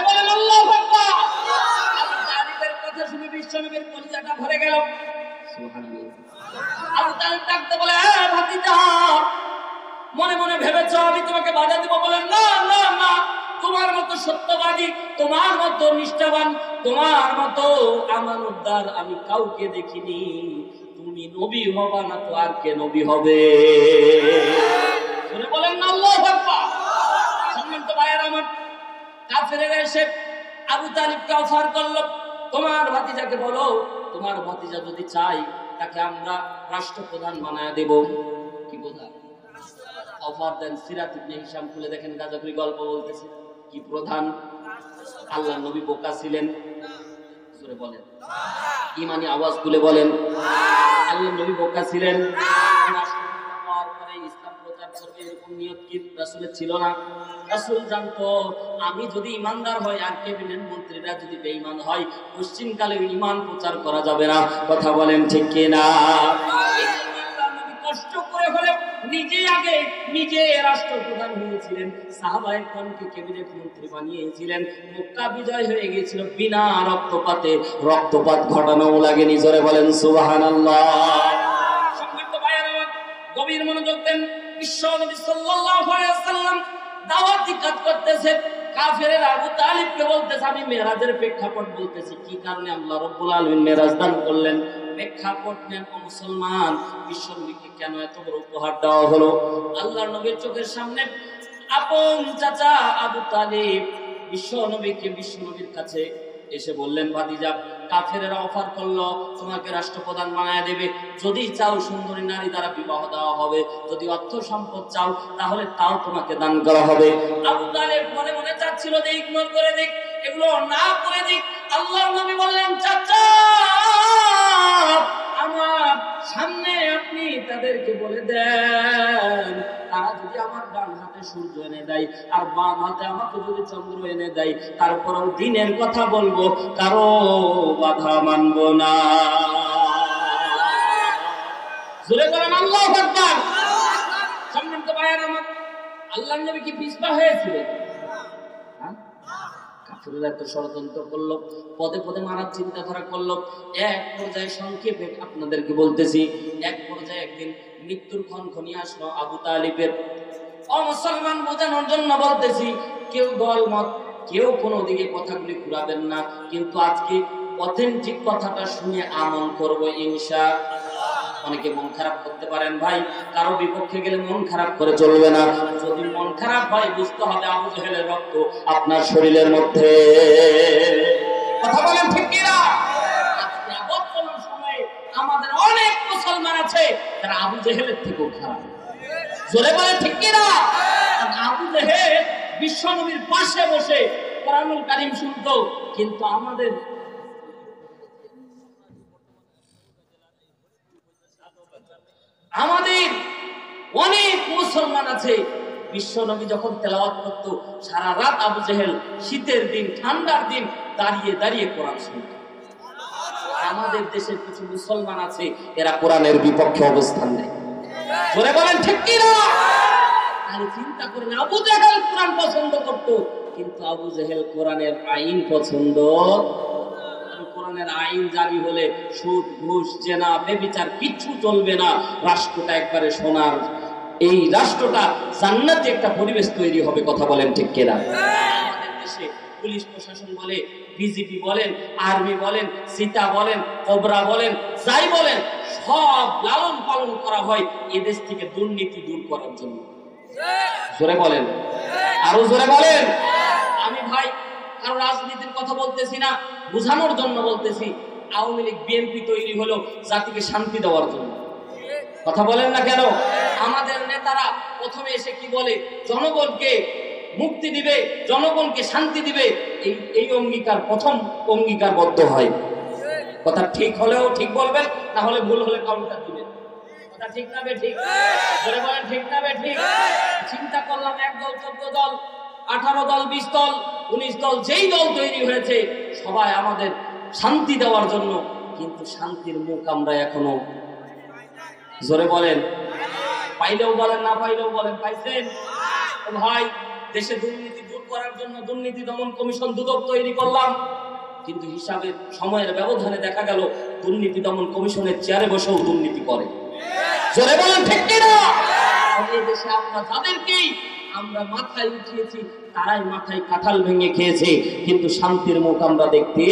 বলেন আল্লাহু আকবার। আবু তালিবের কথা শুনে বিশ্বনবীর কলিজাটা ভরে গেল। সুবহানাল্লাহ। আবু তালিব ডাকতে বলে, ভাতিজা মনে মনে ভেবেছো আমি তোমাকে বাধা দিব? বলেন, না না না, তোমার মতো সত্যবাদী, তোমার মতো নিষ্ঠাবান, তোমার মতো আমানতদার আমি কাউকে দেখিনি। তুমি নবী হবা না তো আর কে নবী হবে? বলেন না আল্লাহু আকবার। সম্মানিত ভাইয়েরা আমার, কাফেররা এসে আবু তালিবকে অফার করলো, তোমার ভাতিজাকে বলো, তোমার ভাতিজা যদি চাই তাকে আমরা রাষ্ট্রপ্রধান বানায় দেব। কি বোঝা? অফার দেন। সিরাত ইবনে হিশাম খুলে দেখেন, গাজাগুলি গল্প বলতেছে। কি প্রধান? আল্লাহ নবী বোকা ছিলেন? জোরে বলেন, ইমানি আওয়াজ তুলে বলেন, আল্লাহ নবী বোকা ছিলেন? ইসলাম প্রচার করবে এরকম নিয়ত কি রাসূলের ছিল না? রাসূল জানতো আমি যদি ইমানদার হই আর ক্যাবিনেট মন্ত্রীরা যদি বেঈমান হয়, পশ্চিমকালে ঈমান প্রচার করা যাবে না। কথা বলেন ঠিক কি না? কষ্ট করে হলেও নিজে রাষ্ট্রপ্রধান হয়েছিলেন, সাহাবায়ে কেরামকে ক্যাবিনেট মন্ত্রী বানিয়েছিলেন। মক্কা বিজয় হয়ে গিয়েছিল বিনা রক্তপাতে, রক্তপাত ঘটানোও লাগেনি। জোরে বলেন সুবহানাল্লাহ। সম্মানিত ভাইয়েরা, গভীর মনোযোগ দেন। বিশ্বনবী সাল্লাল্লাহু আলাইহি ওয়াসাল্লাম দাওয়াতি কাজ করতেছে। কাফেররা আবু তালিবকে বলতেছে, আমি মেরাজের প্রেক্ষাপট বলতেছি, কি কারণে আল্লাহ রাব্বুল আলামিন মেরাজ দান করলেন। প্রেক্ষাপট নেন ও মুসলমান, বিশ্বনবীকে কেন এত বড় উপহার দেওয়া হলো? আল্লাহর নবীর চোখের সামনে আপন চাচা আবু তালিব বিশ্বনবীর কাছে এসে বললেন, ভাতিজা কাফেররা অফার করলো তোমাকে রাষ্ট্রপ্রধান বানায় দেবে, যদি চাও সুন্দরী নারী দ্বারা বিবাহ দেওয়া হবে, যদি অর্থ সম্পদ চাও তাহলে তাও তোমাকে দান করা হবে। আবু তালেব মনে মনে চাচ্ছিল যে ইগনোর করে দিক, এগুলো না করে দিক। আল্লাহর নবী বললেন, চাচা আমার সামনে আপনি তাদেরকে বলে দেন, তারা যদি আমার ডান হাতে সূর্য এনে দেয় আর বাম হাতে আমাকে যদি চন্দ্র এনে দেয়, তারপরেও দিনের কথা বলবো, কারো বাধা মানবো না। জোরে বলেন আল্লাহু আকবার। সম্মানিত ভাইয়েরা আমার, আল্লাহর নবী কি পিছপা হয়েছিলেন? কাফিররা তো ষড়যন্ত্র করলো, পদে পদে মারার চিন্তাধারা করলো। এক পর্যায়ে সংক্ষেপে আপনাদেরকে বলতেছি, এক পর্যায়ে একদিন মৃত্যুর ক্ষণ ঘনিয়ে আসলো আবু তালিবের। মুসলমান বোঝানোর জন্য বলতেছি, কেউ দলমত, কেউ কোনো দিকে কথাগুলি ঘুরাবেন না, কিন্তু আজকে অথেন্টিক কথাটা শুনে আমল করবো ইনশাআল্লাহ। অনেকে মন খারাপ করতে পারেন ভাই, কারো বিপক্ষে গেলে মন খারাপ করে চলবে না। যদি মন খারাপ হয় বুঝতে হবে আবু জেহেলের রক্ত আপনার শরীরের মধ্যে। কথা বলেন ঠিক কি না? আজকে বর্তমান সময়ে আমাদের অনেক মুসলমান আছে যারা আবু জেহেলের থেকেও খারাপ। জোরে বলেন ঠিক কি না? আবু জেহেল বিশ্বনবীর পাশে বসে কোরআনুল কারীম শুনতো, কিন্তু আমাদের অনেক মুসলমান আছে বিশ্বনবী যখন তেলাওয়াত করত সারা রাত আবু জেহেল শীতের দিন ঠান্ডার দিন দাঁড়িয়ে দাঁড়িয়ে কোরআন শুনত। আমাদের দেশের কিছু মুসলমান আছে এরা কোরআনের বিপক্ষে অবস্থান নেয়। জোরে বলেন ঠিক কি না? তাহলে চিন্তা করেন, আবু জেহেল কোরআন পছন্দ করত, কিন্তু আবু জেহেল কোরআনের আইন পছন্দ। কোরআনের আইন জারি হলে সুদ ঘুষ জেনা বেবিচার কিচ্ছু চলবে না, রাষ্ট্রটা একবারে সোনার, এই রাষ্ট্রটা জান্নাতি একটা পরিবেশ তৈরি হবে। কথা বলেন ঠিক কিনা? আমাদের দেশে পুলিশ প্রশাসন বলে, বিজিবি বলেন, আর্মি বলেন, সীতা বলেন, কোবরা বলেন, যাই বলেন, সব লালন পালন করা হয় এদেশ থেকে দুর্নীতি দূর করার জন্য। জোরে বলেন, আরো জোরে বলেন। আমি ভাই কারণ রাজনীতির কথা বলতেছি না, বোঝানোর জন্য বলতেছি। আওয়ামী লীগ বিএনপি তৈরি হলো জাতিকে শান্তি দেওয়ার জন্য। কথা বলেন না কেন? আমাদের নেতারা প্রথমে এসে কি বলে, জনগণকে মুক্তি দিবে, জনগণকে শান্তি দিবে, এই অঙ্গীকার প্রথম অঙ্গীকারবদ্ধ হয়। কথা ঠিক হলেও ঠিক বলবেন, না হলে ভুল হলে কাউন্টার দিবেন। কথা ঠিক না বে ঠিক? বলে বলেন ঠিক না বে ঠিক? চিন্তা করলাম, এক দল 14 দল 18 দল 20 দল 19 দল, যেই দল তৈরি হয়েছে সবাই আমাদের শান্তি দেওয়ার জন্য, কিন্তু শান্তির মুখ আমরা এখনো, জোরে বলেন, পাইলেও বলেন না পাইলেও বলেন, পাইছেন? ও ভাই, দেশে দুর্নীতি দূর করার জন্য দুর্নীতি দমন কমিশন দুদক তৈরি করলাম, কিন্তু হিসাবের সময়ের ব্যবধানে দেখা গেল দুর্নীতি দমন কমিশনের চেয়ারে বসেও দুর্নীতি করে। জোরে বলেন ঠিক কি না? এই দেশে আমরা যাদেরকেই আমরা মাথায় উঠিয়েছি তারাই মাথায় কাঁঠাল ভেঙে খেয়েছে, কিন্তু শান্তির মুখ আমরা দেখতে,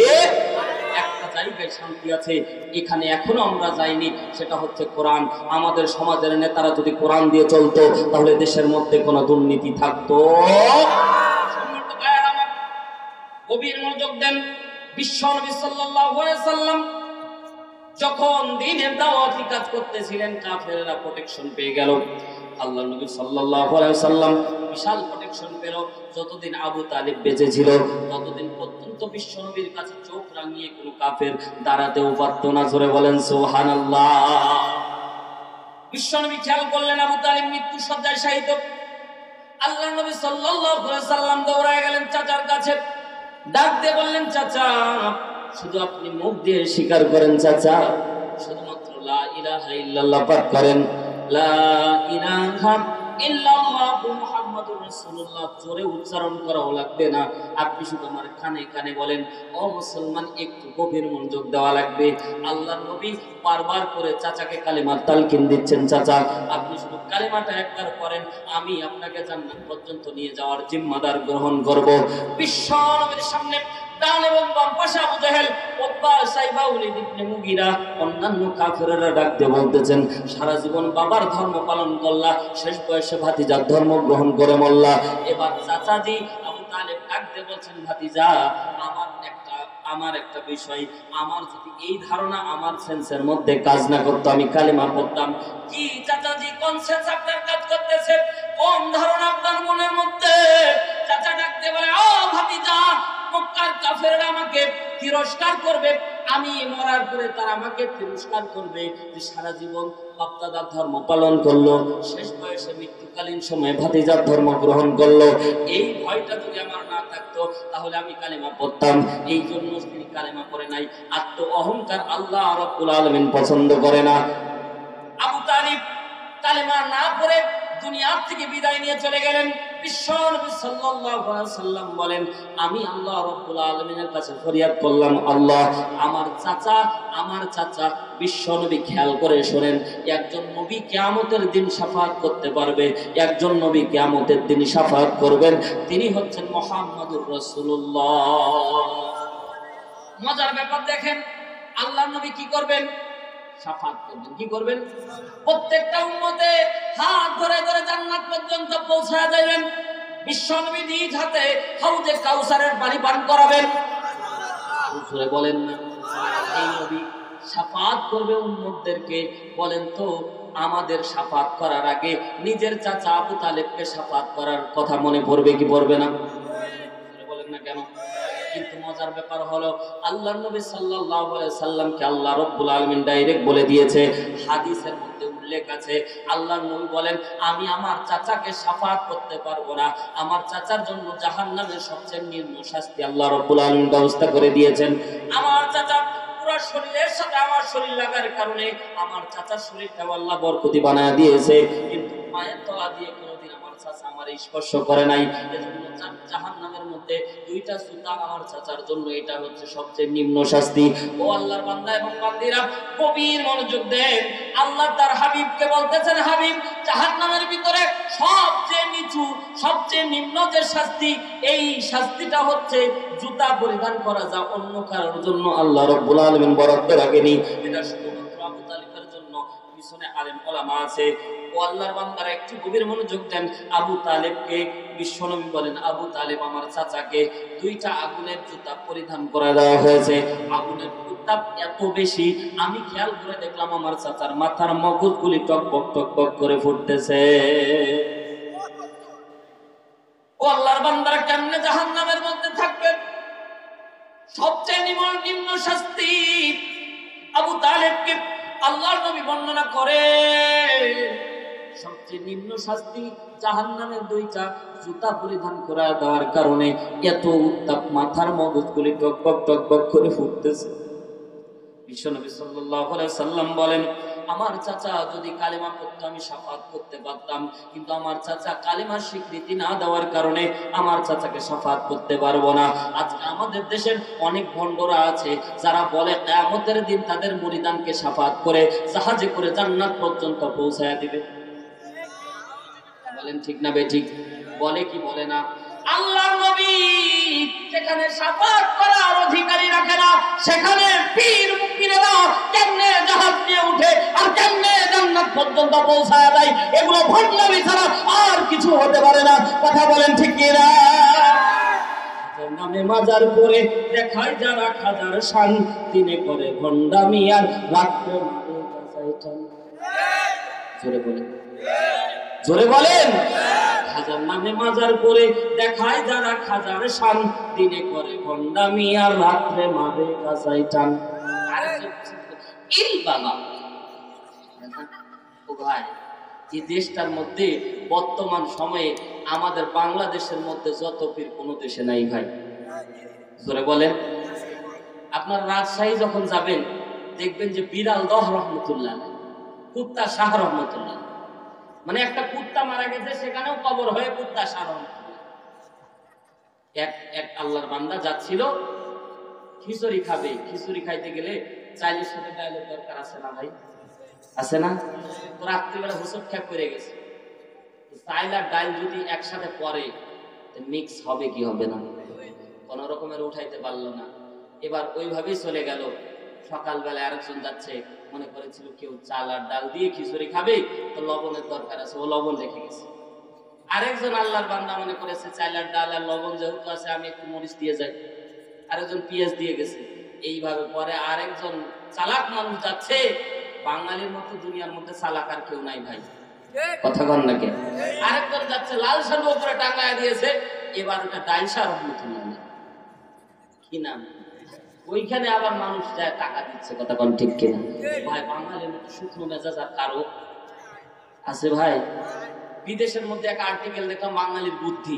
একটা জায়গায় শান্তি আছে এখানে এখনো আমরা যাইনি, সেটা হচ্ছে কোরআন। আমাদের সমাজের নেতারা যদি কোরআন দিয়ে চলতো তাহলে দেশের মধ্যে কোনো দুর্নীতি থাকতো। গভীর মনোযোগ দেন। বিশ্বনবী সাল্লাল্লাহু আলাইহি সাল্লাম যখন দ্বীনের দাওয়াতি কাজ করতেছিলেন, কাফেররা প্রোটেকশন পেয়ে গেল। আল্লাহর নবী সাল্লাল্লাহু আলাইহি সাল্লাম বিশাল প্রোটেকশন পেল। যতদিন আবু তালিব বেঁচে ছিল ততদিন পর্যন্ত বিশ্বনবীর কাছে চোখ রাঙিয়ে কোনো কাফের দাঁড়াতেও পারত না। জোরে বলেন সুবহানাল্লাহ। বিশ্বনবী খেয়াল করলেন আবু তালিব মৃত্যু শয্যায় শায়িত। আল্লাহর নবী সাল্লাল্লাহু আলাইহি সাল্লাম দৌড়ায় গেলেন চাচার কাছে, ডাক দিয়ে বললেন, চাচা শুধু আপনি মুখ দিয়ে স্বীকার করেন, চাচা শুধুমাত্র লা ইলাহা ইল্লাল্লাহ পাঠ করেন, লা ইলাহা ইল্লাল্লাহু মুহাম্মাদুর রাসূলুল্লাহ, জোরে উচ্চারণ করাও লাগবে না, আপনি শুধু আমার কানে কানে বলেন। ও মুসলমান, একটু গভীর মনোযোগ দেওয়া লাগবে। আল্লাহর নবী বারবার করে চাচাকে কালেমার তালকিন দিচ্ছেন, চাচা আপনি শুধু কালেমাটা একবার করেন, আমি আপনাকে জান্নাত পর্যন্ত নিয়ে যাওয়ার জিম্মাদার গ্রহণ করব। বিশ্ব নবীর সামনে ডান এবং বাম পাশে আবু জেহেল, উতবা, সাইবা, ওয়ালিদ ইবনে মুগীরা, অন্যান্য কাফেররা ডাক দিয়ে বলতেছেন, সারা জীবন বাবার ধর্ম পালন করলা, শেষ বয়সে ভাতিজার ধর্ম গ্রহণ করে মরলা। এবার চাচাজি আবু তালেব ডাক দিয়ে বলছেন, ভাতিজা আমার একটা বিষয়, আমার যদি এই ধারণা আমার সেন্সের মধ্যে কাজ না করতো আমি কালেমা পড়তাম। কি চাচাজি, কোন সেন্স আপনার কাজ করতেছে, কোন ধারণা আপনার মনের মধ্যে? চাচা ডাক দিয়ে বলে, ও ভাতিজা, মক্কার কাফেররা আমাকে তিরস্কার করবে, আমি মরার পরে তারা আমাকে তিরস্কার করবে যে সারা জীবন বাপ-দাদার ধর্ম পালন করলো, শেষ বয়সে মৃত্যুকালীন সময়ে ভাতিজার ধর্ম গ্রহণ করলো। এই ভয়টা যদি আমার না থাকতো তাহলে আমি কালেমা পড়তাম। এই জন্য তিনি কালেমা পড়ে নাই। আত্ম অহংকার আল্লাহ রাব্বুল আলামিন পছন্দ করে না। আবু কালেমা না পড়ে দুনিয়া থেকে বিদায় নিয়ে চলে গেলেন। বিশ্বনবী সাল্লাল্লাহু আলাইহি সাল্লাম বলেন, আমি আল্লাহ রাব্বুল আলামিনের কাছে ফরিয়াদ করলাম, আল্লাহ আমার চাচা বিশ্বনবী, খেয়াল করে শোনেন, একজন নবী কিয়ামতের দিন শাফাআত করতে পারবে, একজন নবী কিয়ামতের দিন শাফাআত করবেন, তিনি হচ্ছেন মুহাম্মদুর রাসূলুল্লাহ। মজার ব্যাপার দেখেন, আল্লাহর নবী কি করবেন? শাফাআত করবেন। কি করবেন? প্রত্যেকটা উম্মতে হাত ধরে ধরে জান্নাত পর্যন্ত পৌঁছায় দেবেন। বিশ্বনবী নিজ হাতে হাউজে কাউসারের পানি পান করাবেন। জোরে বলেন না। এই নবী শাফাআত করবে উম্মতদেরকে। বলেন তো, আমাদের শাফাআত করার আগে নিজের চাচা আবু তালেবকে শাফাআত করার কথা মনে পড়বে কি পড়বে না? জোরে বলেন না কেন? কিন্তু মজার ব্যাপার হলো, আল্লাহর নবী সাল্লাল্লাহু আলাইহি সাল্লামকে আল্লাহ রাব্বুল আলামিন ডাইরেক্ট বলে দিয়েছে, হাদিসের মধ্যে উল্লেখ আছে, আল্লাহর নবী বলেন, আমি আমার চাচাকে শাফাআত করতে পারবো না, আমার চাচার জন্য জাহান্নামের সবচেয়ে নিম্ন শাস্তি আল্লাহ রাব্বুল আলামিন ব্যবস্থা করে দিয়েছেন। আমার চাচা পুরো শরীরের সাথে আমার শরীর লাগার কারণে আমার চাচার শরীরটা আল্লাহ বরকতি বানায় দিয়েছে, কিন্তু পায়ের তলা দিয়ে কোনোদিন আমার চাচা আমার স্পর্শ করে নাই। এজন্য জাহান্নামের মধ্যে দুইটা জুতা আমার চাচার জন্য, এটা হচ্ছে সবচেয়ে নিম্ন শাস্তি। ও আল্লাহর বান্দা এবং বান্দীরা, গভীর মনোযোগ দেন। আল্লাহ তার হাবিবকে বলতেছেন, হাবিব, জাহান্নামের ভিতরে সবচেয়ে নিচু, সবচেয়ে নিম্ন যে শাস্তি, এই শাস্তিটা হচ্ছে জুতা পরিধান করা, যা অন্য কারোর জন্য আল্লাহ রাব্বুল আলামিন বরাদ্দ রাখেনি। এটা শুধুমাত্র আবু তালিবের জন্য। পিছনে আলেম ওলামা আছে। ও আল্লাহর বান্দারা, একটু গভীর মনোযোগ দেন। আবু তালেবকে বিশ্বনবী বলেন, আবু তালেব আমার চাচাকে দুইটা আগুনের জুতা পরিধান করে দেওয়া হয়েছে। আগুনের উত্তাপ এত বেশি, আমি খেয়াল করে দেখলাম আমার চাচার মাথার মগজগুলি টকবক টকবক করে ফুটতেছে। ও আল্লাহর বান্দারা, কেমনে জাহান্নামের মধ্যে থাকবেন? সবচেয়ে নিম্ন শাস্তি আবু তালেবকে আল্লাহর নবী বর্ণনা করে। সবচেয়ে নিম্ন শাস্তি জাহান্নামের দুইটা জুতা পরিধান করা দেওয়ার কারণে এত উত্তাপ, মাথার মগজগুলি টকবক টকবক করে ফুটতেছে। বিশ্বনবী সাল্লাল্লাহু আলাইহি সাল্লাম বলেন, আমার চাচা যদি কালেমা পড়তো আমি শাফাআত করতে পারতাম, কিন্তু আমার চাচা কালেমার স্বীকৃতি না দেওয়ার কারণে আমার চাচাকে শাফাআত করতে পারবো না। আজকে আমাদের দেশের অনেক ভণ্ডরা আছে যারা বলে কিয়ামতের দিন তাদের মুরিদানকে শাফাআত করে জাহাজে করে জান্নাত পর্যন্ত পৌঁছায়া দিবে। বলেন ঠিক না বেঠিক? বলে কি বলে না? আল্লাহর নবী যেখানে শাফাআত করার অধিকারী রাখে না, সেখানে পীর মুকিরেরা কেমনে জাহাজ নিয়ে উঠে আর কেমনে জান্নাত পর্যন্ত পৌঁছায় দেয়, এগুলো ভণ্ডামি ছাড়া আর কিছু হতে পারে না। কথা বলেন ঠিক কি না? নামে মাজার করে দেখায় যারা খাজার শান, দিনে করে ভণ্ডামি আর রাত্রে মারে কাঁচাই টান। জোরে বলেন, জোরে বলেন। খাজার নামে মাজার করে দেখায় যারা খাজার শান, দিনে করে ভণ্ডামি আর রাত্রে মারে কাঁচাই টান। ইল বাবা, ও ভাই, এই দেশটার মধ্যে বর্তমান সময়ে আমাদের বাংলাদেশের মধ্যে যত পীর কোনো দেশে নাই ভাই। জোরে বলেন। আপনার রাজশাহী যখন যাবেন দেখবেন যে বিড়াল দহ রহমতুল্লাহ, কুত্তা শাহ রহমতুল্লাহ, মানে একটা কুত্তা মারা গেছে সেখানেও কবর হয়ে কুত্তা শাহ রহমতুল্লাহ। এক আল্লাহর বান্দা যাচ্ছিল খিচুড়ি খাবে, খিচুড়ি খাইতে গেলে চাইলের সাথে ডাইলের দরকার আছে না ভাই? আছে না? তো রাত্রিবেলা হোসট খ্যাপ করে গেছে, চাইল আর ডাইল যদি একসাথে পরে মিক্স হবে কি হবে না? কোন রকমের উঠাইতে পারলো না। এবার ওইভাবেই চলে গেল। সকালবেলা আরেকজন যাচ্ছে, মনে করেছিল কেউ চাল আর ডাল দিয়ে খিচুড়ি খাবে, তো লবণের দরকার আছে, ও লবণ রেখে গেছে। আরেকজন আল্লাহর বান্দা মনে করেছে চাল আর ডাল আর লবণ যেহেতু আছে আমি একটু মরিচ দিয়ে যাই, আরেকজন পেঁয়াজ দিয়ে গেছে। এইভাবে পরে আরেকজন চালাক মানুষ যাচ্ছে। বাঙালির মতো দুনিয়ার মধ্যে চালাক আর কেউ নাই ভাই, কথা কন নাকি? আরেকজন যাচ্ছে লাল শালু উপরে টাঙ্গায় দিয়েছে, এবার ওটা ডাইলশা রহমতুল্লাহ কি নাম, ওইখানে আবার মানুষ যায় টাকা দিচ্ছে। কথা কন ঠিক কিনা ভাই? বাঙালির মতো শুকনো মেজাজ আর কারো আছে ভাই? বিদেশের মধ্যে একটা আর্টিকেল দেখলাম, বাঙালির বুদ্ধি।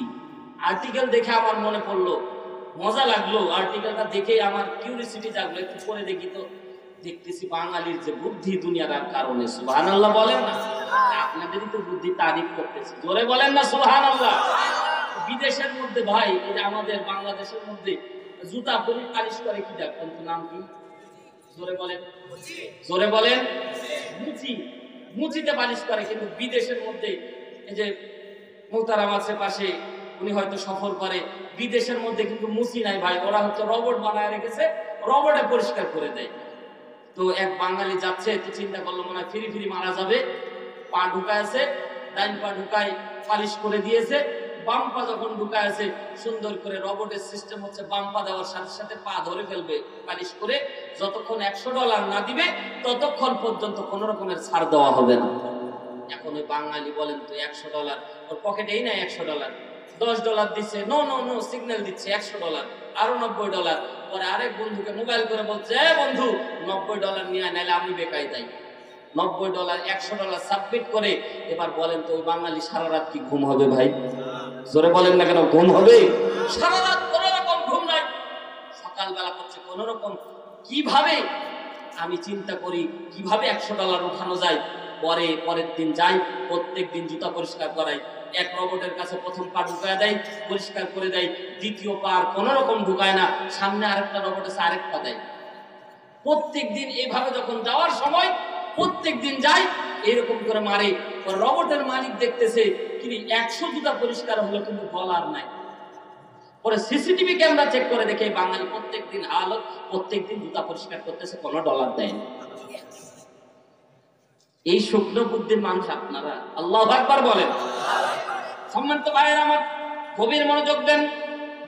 আর্টিকেল দেখে আমার মনে পড়লো, মজা লাগলো। আর্টিকেলটা দেখে আমার কিউরিসিটি জাগলো, একটু পরে দেখি তো দেখতেছি বাঙালির যে বুদ্ধি দুনিয়ার কারণে। সুবহানাল্লাহ বলেন না? আপনাদেরই তো বুদ্ধি তারিফ করতেছি, জোরে বলেন না সুবহানাল্লাহ। বিদেশের মধ্যে ভাই, এই যে আমাদের বাংলাদেশের মধ্যে জুতা পরি পালিশ করে কি দেখেন তো, নাম কি? জোরে বলেন, জোরে বলেন। মুচি, মুচিতে পালিশ করে। কিন্তু বিদেশের মধ্যে এই যে মোহতারাম আছে পাশে, উনি হয়তো সফর করে, বিদেশের মধ্যে কিন্তু মুচি নাই ভাই, ওরা হচ্ছে রোবট বানায় রেখেছে, রোবটে পরিষ্কার করে দেয়। তো এক বাঙালি যাচ্ছে, তো চিন্তা করলো মনে হয় ফিরি ফিরি মারা যাবে, পা ঢুকায় আছে, ডাইন পা ঢুকায় পালিশ করে দিয়েছে, বাম পা যখন ঢুকায় আছে সুন্দর করে রোবটের সিস্টেম হচ্ছে বাম পা দেওয়ার সাথে সাথে পা ধরে ফেলবে পালিশ করে, যতক্ষণ $100 না দিবে ততক্ষণ পর্যন্ত কোনো রকমের ছাড় দেওয়া হবে না। এখন ওই বাঙালি বলেন তো $100 ওর পকেটেই নাই, $100 $10 দিচ্ছে, নো নো নো সিগন্যাল দিচ্ছে, $100 আরো $90। পরে আরেক বন্ধুকে মোবাইল করে বলছে, বন্ধু $90 নিয়ে আয়, নাহলে আমি বেকায় যাই। $90 $100 সাবমিট করে। এবার বলেন তো ওই বাঙালি সারা রাত কি ঘুম হবে ভাই? জোরে বলেন না কেন, ঘুম হবে? সারা রাত কোনো রকম ঘুম নাই, সকালবেলা করছে কোন রকম কিভাবে আমি চিন্তা করি কিভাবে $100 উঠানো যায়। পরের দিন যাই, প্রত্যেক দিন জুতা পরিষ্কার করাই, এক রোবটের কাছে প্রথম পা ঢুকায় দেয়, পরিষ্কার করে দেয়, দ্বিতীয় পা আর কোন রকম ঢুকায় না, সামনে আরেকটা রোবট আছে আরেক পা দেয়। প্রত্যেক দিন এইভাবে যখন যাওয়ার সময় প্রত্যেক দিন যাই, এরকম করে মারে। রোবটের মালিক দেখতেছে কিন্তু 100 জুতা পরিষ্কার হলো কিন্তু বলার নাই। পরে সিসিটিভি ক্যামেরা চেক করে দেখে বাঙালি প্রত্যেক দিন আলো, প্রত্যেক দিন জুতা পরিষ্কার করতেছে, কোনো ডলার দেয় না। এই শুকনো বুদ্ধির মানুষ আপনারা, আল্লাহু আকবার বলেন। সম্মানিত ভাইয়েরা আমার, গভীর মনোযোগ দেন।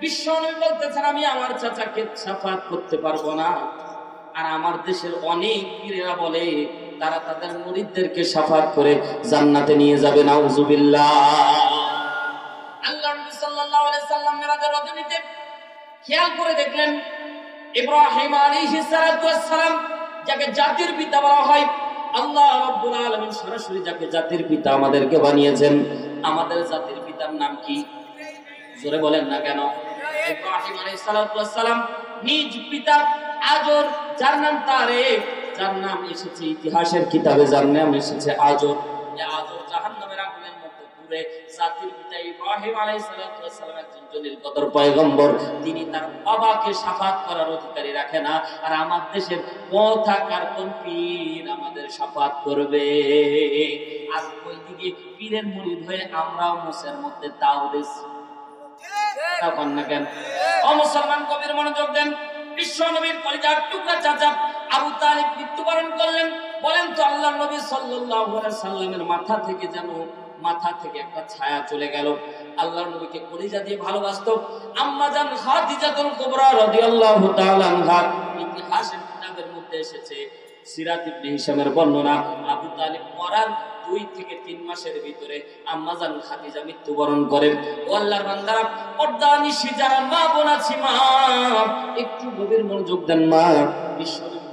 বিশ্ব নবী বলতেছেন, আমি আমার চাচাকে শাফাত করতে পারবো না, আর আমার দেশের অনেক পীরেরা বলে তারা তাদের মুরিদদেরকে শাফাত করে জান্নাতে নিয়ে যাবে, নাউজুবিল্লাহ। আল্লাহর নবী সাল্লাল্লাহু আলাইহি সাল্লাম মেরাজের রজনীতে খেয়াল করে দেখলেন, ইব্রাহিম আলাইহিস সালাতু ওয়াস সালাম, যাকে জাতির পিতা বলা হয়, আল্লাহ রাব্বুল আলামিন সরাসরি যাকে জাতির পিতা আমাদেরকে বানিয়েছেন, আমাদের জাতির পিতার নাম কি? জোরে বলেন না কেন? ইব্রাহিম আলাইহিস সালাতু ওয়াস সালাম নিজ পিতা আজর, যার নাম তারেক, যার নাম এসেছে ইতিহাসের কিতাবে, যার নাম এসেছে আজর। এই আজর জাহান্নামের আগুনের মধ্যে পুড়ে। জাতির পিতা ইব্রাহিম আলাইহিস সালাতু ওয়াস সালাম একজন জলিল কদর পয়গম্বর, তিনি তার বাবাকে শাফাত করার অধিকারী রাখে না, আর আমার দেশের পতাকার কোন পীর আমাদের শাফাত করবে? আর ওইদিকে পীরের মুরিদ হয়ে আমরাও মুসের মধ্যে তাও দিছি, তখন না কেন? ও মুসলমান, কবির মনোযোগ দেন। বিশ্ব নবীর কলিজার টুকরা চাচা আবু তালিব মৃত্যুবরণ করলেন। বলেন তো আল্লাহর নবী সাল্লাল্লাহু আলাইহি সাল্লামের মাথা থেকে একটা ছায়া চলে গেল। আল্লাহর নবীকে কলিজা দিয়ে ভালোবাসতো আম্মা জান খাদিজাতুল কুবরা রাদিয়াল্লাহু তাআলা আনহা। ইতিহাসের কিতাবের মধ্যে এসেছে, সিরাত ইবনে হিশামের বর্ণনা, আবু তালিব মরার 2 থেকে 3 মাসের ভিতরে আম্মা জান খাদিজা মৃত্যুবরণ করেন। ও আল্লাহর বান্দারা, পর্দানিশী যারা মা বোন আছি, মা একটু গভীর মনোযোগ দেন। মা বিশ্বনবী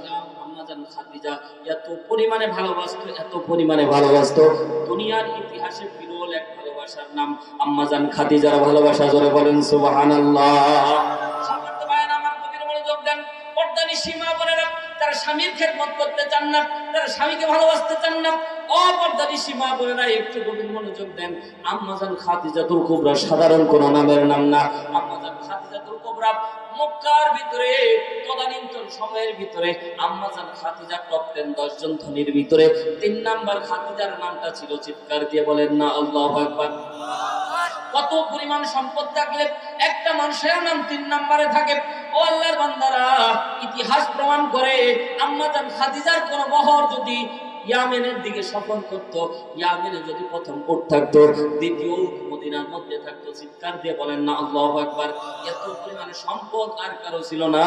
আম্মা জান খাদিজা এত পরিমাণে ভালোবাসতো, এত পরিমাণে ভালোবাসতো, দুনিয়ার ইতিহাসে বিরল এক ভালোবাসার নাম আম্মা জান খাদিজার ভালোবাসা। জোরে বলেন সুবহানাল্লাহ। সম্মানিত ভাইরা আমার, গভীর মনোযোগ দেন। পর্দানিশী মা বোনেরা, তারা স্বামীর খেদমত করতে চান না, তারা স্বামীকে ভালোবাসতে চান না। অপর্দানিশী মা বোনেরা একটু গভীর মনোযোগ দেন। আম্মা জান খাদিজাতুল কুবরা সাধারণ কোন নামের নাম না। আম্মা জান খাদিজাতুল কুবরা মক্কার ভিতরে তদানীন্তন সময়ের ভিতরে আম্মা জান খাদিজা টপ 10 জন ধনীর ভিতরে 3 নাম্বার খাদিজার নামটা ছিল। চিৎকার দিয়ে বলেন না আল্লাহু আকবার। কত পরিমাণ সম্পদ থাকলে একটা মানুষের নাম 3 নম্বরে থাকে? ও আল্লাহর বান্দারা, ইতিহাস প্রমাণ করে আম্মা জান খাদিজার কোন বহর যদি ইয়ামেনের দিকে সফর করত, ইয়ামেনে যদি প্রথম উট থাকতো, দ্বিতীয় মদিনার মধ্যে থাকতো। চিৎকার দিয়ে বলেন না আল্লাহু আকবার। এত পরিমাণে সম্পদ আর কারো ছিল না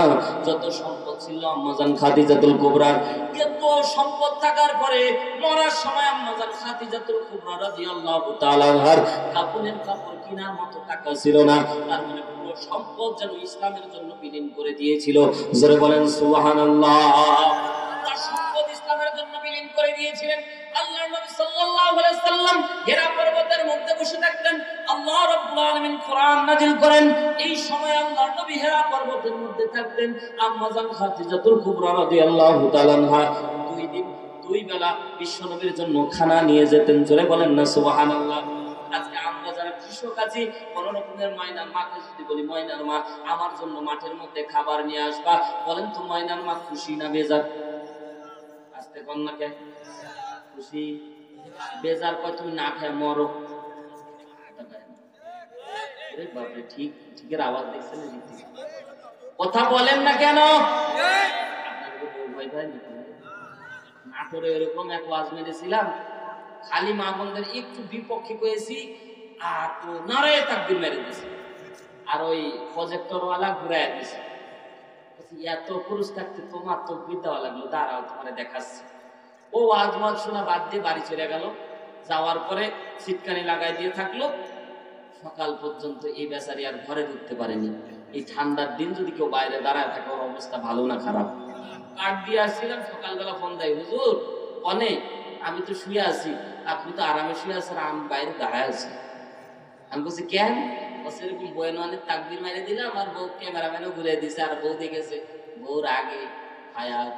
যত সম্পদ ছিল আম্মা জান খাদিজাতুল কুবরার। এত সম্পদ থাকার পরে মরার সময় আম্মা জান খাদিজাতুল কুবরা রাদিয়াল্লাহু তাআলা আনহার কাপড়ের কাপড় কেনার মতো টাকা ছিল না। তার মানে পুরো সম্পদ যেন ইসলামের জন্য বিলীন করে দিয়েছিল। জোরে বলেন সুবহানাল্লাহ। তার সম্পদ ইসলামের জন্য বিলীন করে দিয়েছিলেন। আল্লাহর নবী সাল্লাল্লাহু আলাইহি সাল্লাম হিরা পর্বতের মধ্যে বসে থাকতেন, আল্লাহ রাব্বুল আলামিন কোরআন নাযিল করেন। এই সময় আল্লাহর নবী হিরা পর্বতের মধ্যে থাকতেন। আম্মা জান খাদিজাতুল কুবরা রাদিয়াল্লাহু তাআলা আনহা দুই বেলা বিশ্বনবীর জন্য খানা নিয়ে যেতেন। জোরে বলেন না সুবহানাল্লাহ। আজকে আমরা যারা কৃষক আছি, কোন রকমের ময়নার মাকে যদি বলি, ময়নার মা আমার জন্য মাঠের মধ্যে খাবার নিয়ে আসবা, বলেন তো ময়নার মা খুশি না বেজার? আজকে কন্যাকে খুশি, বেজার কয় তুমি না খেয়ে মরো। বাপরে, ঠিক ঠিকের আওয়াজ দেখছেন? কথা বলেন না কেন? নাটোরে এরকম এক ওয়াজ মেরেছিলাম, খালি মা বোনদের একটু বিপক্ষে কয়েছি আর ও নারায়ে তাকবীর মেরে দিয়েছে, আর ওই প্রজেক্টর ওয়ালা ঘুরাইয়া দিয়েছে। এত পুরুষ থাকতে তোমার তো দেওয়া লাগলো, দাঁড়াও তোমার দেখাচ্ছে। ও ওয়াজ মাজ শোনা বাদ দিয়ে বাড়ি চলে গেল। যাওয়ার পরে সিটকানি লাগাই দিয়ে থাকলো। সকাল পর্যন্ত এই বেচারি আর ঘরে ঢুকতে পারেনি। এই ঠান্ডার দিন যদি কেউ বাইরে দাঁড়ায় থাকে, ওর অবস্থা ভালো না খারাপ? কাঠ দিয়ে আসছিলাম, সকালবেলা ফোন দেয়, হুজুর অনেক, আমি তো শুয়ে আছি, আপনি তো আরামে শুয়ে আছেন, আমি বাইরে দাঁড়ায় আছি। আমি বলছি কেন? এরকম বয়ানের তাকবীর মেরে দিলাম, আর বউ ক্যামেরাম্যানও ঘুরে দিছে, আর বউ দেখেছে, বউর আগে হায়াত।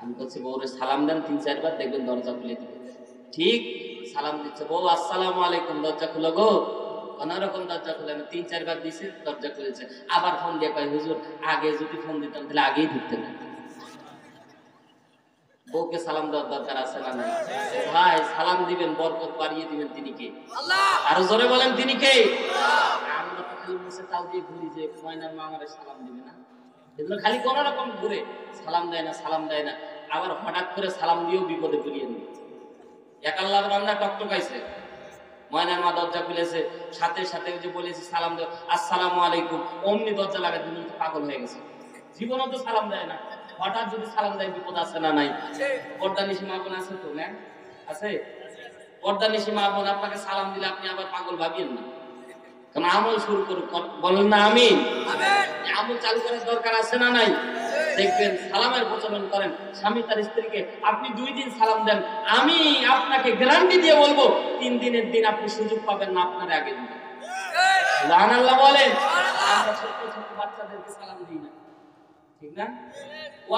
আমি বলছি বউরে সালাম দেন ৩-৪ বার, দেখবেন দরজা খুলে দিবে। ঠিক সালাম দিচ্ছে, বউ আসসালামু আলাইকুম, দরজা খুলো গো। কোনরকম দরজা খুলে না, ৩-৪ বার দিছে, দরজা খুলেছে। আবার ফোন দিয়ে কয়, হুজুর আগে যদি ফোন দিতাম তাহলে আগেই ঢুকতে না। বউকে সালাম দেওয়ার দরকার আছে না? নাই ভাই, সালাম দিবেন, বরকত বাড়িয়ে দিবেন। তিনি কে? আল্লাহ। আরো জোরে বলেন, তিনি কে? আমরা তো খালি মুছে তাও দিয়ে ঘুরি যে ময়নার মা আমারে সালাম দিবে না, এগুলো খালি কোন রকম ঘুরে সালাম দেয় না, সালাম দেয় না। আবার হঠাৎ করে সালাম দিয়েও বিপদে পড়িয়ে নিবে। এক আল্লাহর বান্দা টকটকাইছে, ময়নার মা দরজা খুলেছে, সাথে সাথে যে বলেছি সালাম দাও, আসসালামু আলাইকুম, অমনি দরজা লাগাই দিলেন, পাগল হয়ে গেছে। জীবনও তো সালাম দেয় না, হঠাৎ যদি সালাম দেয় বিপদ আছে না নাই? পর্দা নিশি মা বোন আছে তো? না আছে? পর্দা নিশি মা বোন আপনাকে সালাম দিলে আপনি আবার পাগল ভাবিয়েন না, কারণ আমল শুরু করুক, বলেন না আমিন। আমল চালু করার দরকার আছে না নাই? দেখবেন সালামের প্রচলন করেন, স্বামী তার স্ত্রীকে আপনি 2 দিন সালাম দেন, আমি আপনাকে গ্যারান্টি দিয়ে বলবো 3 দিনের দিন আপনি সুযোগ পাবেন না, আপনার আগে দিবেন। সুবহানাল্লাহ বলেন। আমরা ছোট ছোট বাচ্চাদেরকে সালাম দিই না, ঠিক না?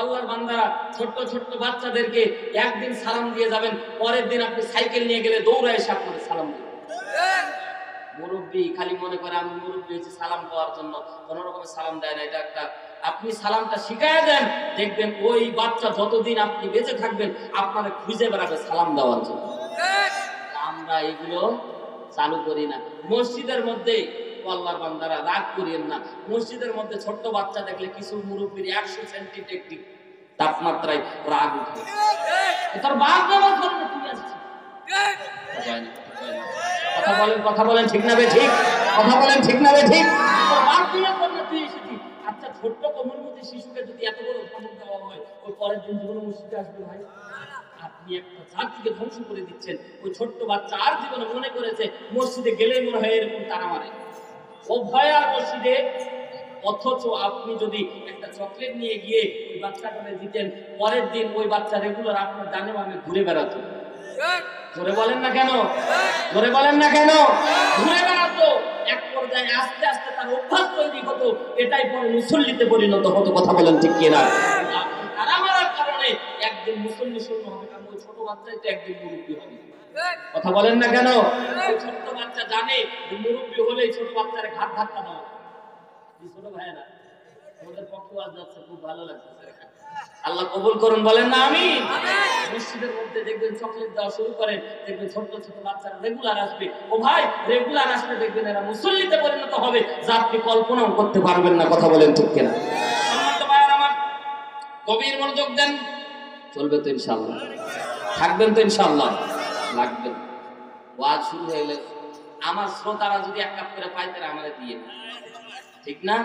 আল্লাহর বান্দারা ছোট ছোট বাচ্চাদেরকে একদিন সালাম দিয়ে যাবেন, পরের দিন আপনি সাইকেল নিয়ে গেলে দৌড়ায় এসে আপনাদের সালাম দিবেন। মুরব্বী খালি মনে করে আমি মুরব্বী হয়েছি সালাম দেওয়ার জন্য, কোন রকমের সালাম দেয় না। এটা একটা, আপনি সালামটা শিখায় দেন, দেখবেন ওই বাচ্চা যতদিন আপনি বেঁচে থাকবেন আপনারা খুঁজে বেড়াবে সালাম দেওয়ার জন্য। আমরা এগুলো চালু করি না। মসজিদের মধ্যে আল্লাহর বান্দারা রাগ করিয়েন না, মসজিদের মধ্যে ছোট্ট বাচ্চা দেখলে কিছু মুরব্বীর 100 সেন্টিগ্রেড তাপমাত্রায় রাগ উঠে, তোর বাপ নামাজ পড়ে না, তুই আসছিস। কথা বলেন ঠিক না বে ঠিক? কথা বলেন ঠিক না বে ঠিক? তোর বাপ নিয়ে পড়ে না, তুই এসেছিস। আচ্ছা, ছোট্ট কোমলমতি শিশুকে যদি এত বড় ধমক দেওয়া হয়, ওই পরের দিন জীবনে মসজিদে আসবে ভাই? আপনি একটা জাতিকে ধ্বংস করে দিচ্ছেন। ওই ছোট্ট বাচ্চা আর জীবনে মনে করেছে মসজিদে গেলেই মনে হয় এরকম তারা মারে, ও ভয় আর মসজিদে। অথচ আপনি যদি একটা চকলেট নিয়ে গিয়ে ওই বাচ্চাটাকে দিতেন, পরের দিন ওই বাচ্চা রেগুলার আপনার ডানে বামে ঘুরে বেড়াতো। জোরে বলেন না কেন? জোরে বলেন না কেন? ঘুরে বেড়াতো, এক পর্যায়ে আস্তে আস্তে তার অভ্যাস তৈরি হতো, এটাই পরে মুসল্লিতে পরিণত হতো। কথা বলেন ঠিক কিনা? তারা মারার কারণে একদিন মুসল্লি শূন্য হবে, কারণ ওই ছোট বাচ্চাই তো একদিন মুরব্বী হবে। কথা বলেন না কেন? ওই ছোট্ট বাচ্চা জানে মুরব্বী হলেই ছোট বাচ্চারে ঘাট ধাক্কা দেওয়া। ছোট ভাইয়েরা আমাদের পক্ষে আজ যাচ্ছে, খুব ভালো লাগছে। আল্লাহ কবুল করুন, বলেন না আমিন। মসজিদের মধ্যে দেখবেন চকলেট দেওয়া শুরু করেন, দেখবেন ছোট ছোট বাচ্চারা রেগুলার আসবে। ও ভাই, রেগুলার আসলে দেখবেন এরা মুসল্লিতে পরিণত হবে, যা আপনি কল্পনাও করতে পারবেন না। কথা বলেন ঠিক কিনা? সম্মানিত ভাইয়েরা আমার, গভীর মনোযোগ দেন। চলবে তো ইনশাআল্লাহ? থাকবেন তো ইনশাআল্লাহ? লাগবেন। ওয়াজ শুরু হয়ে গেলে আমার শ্রোতারা যদি 1 কাপ করে পায় তারা আমারে দিয়ে, ঠিক না?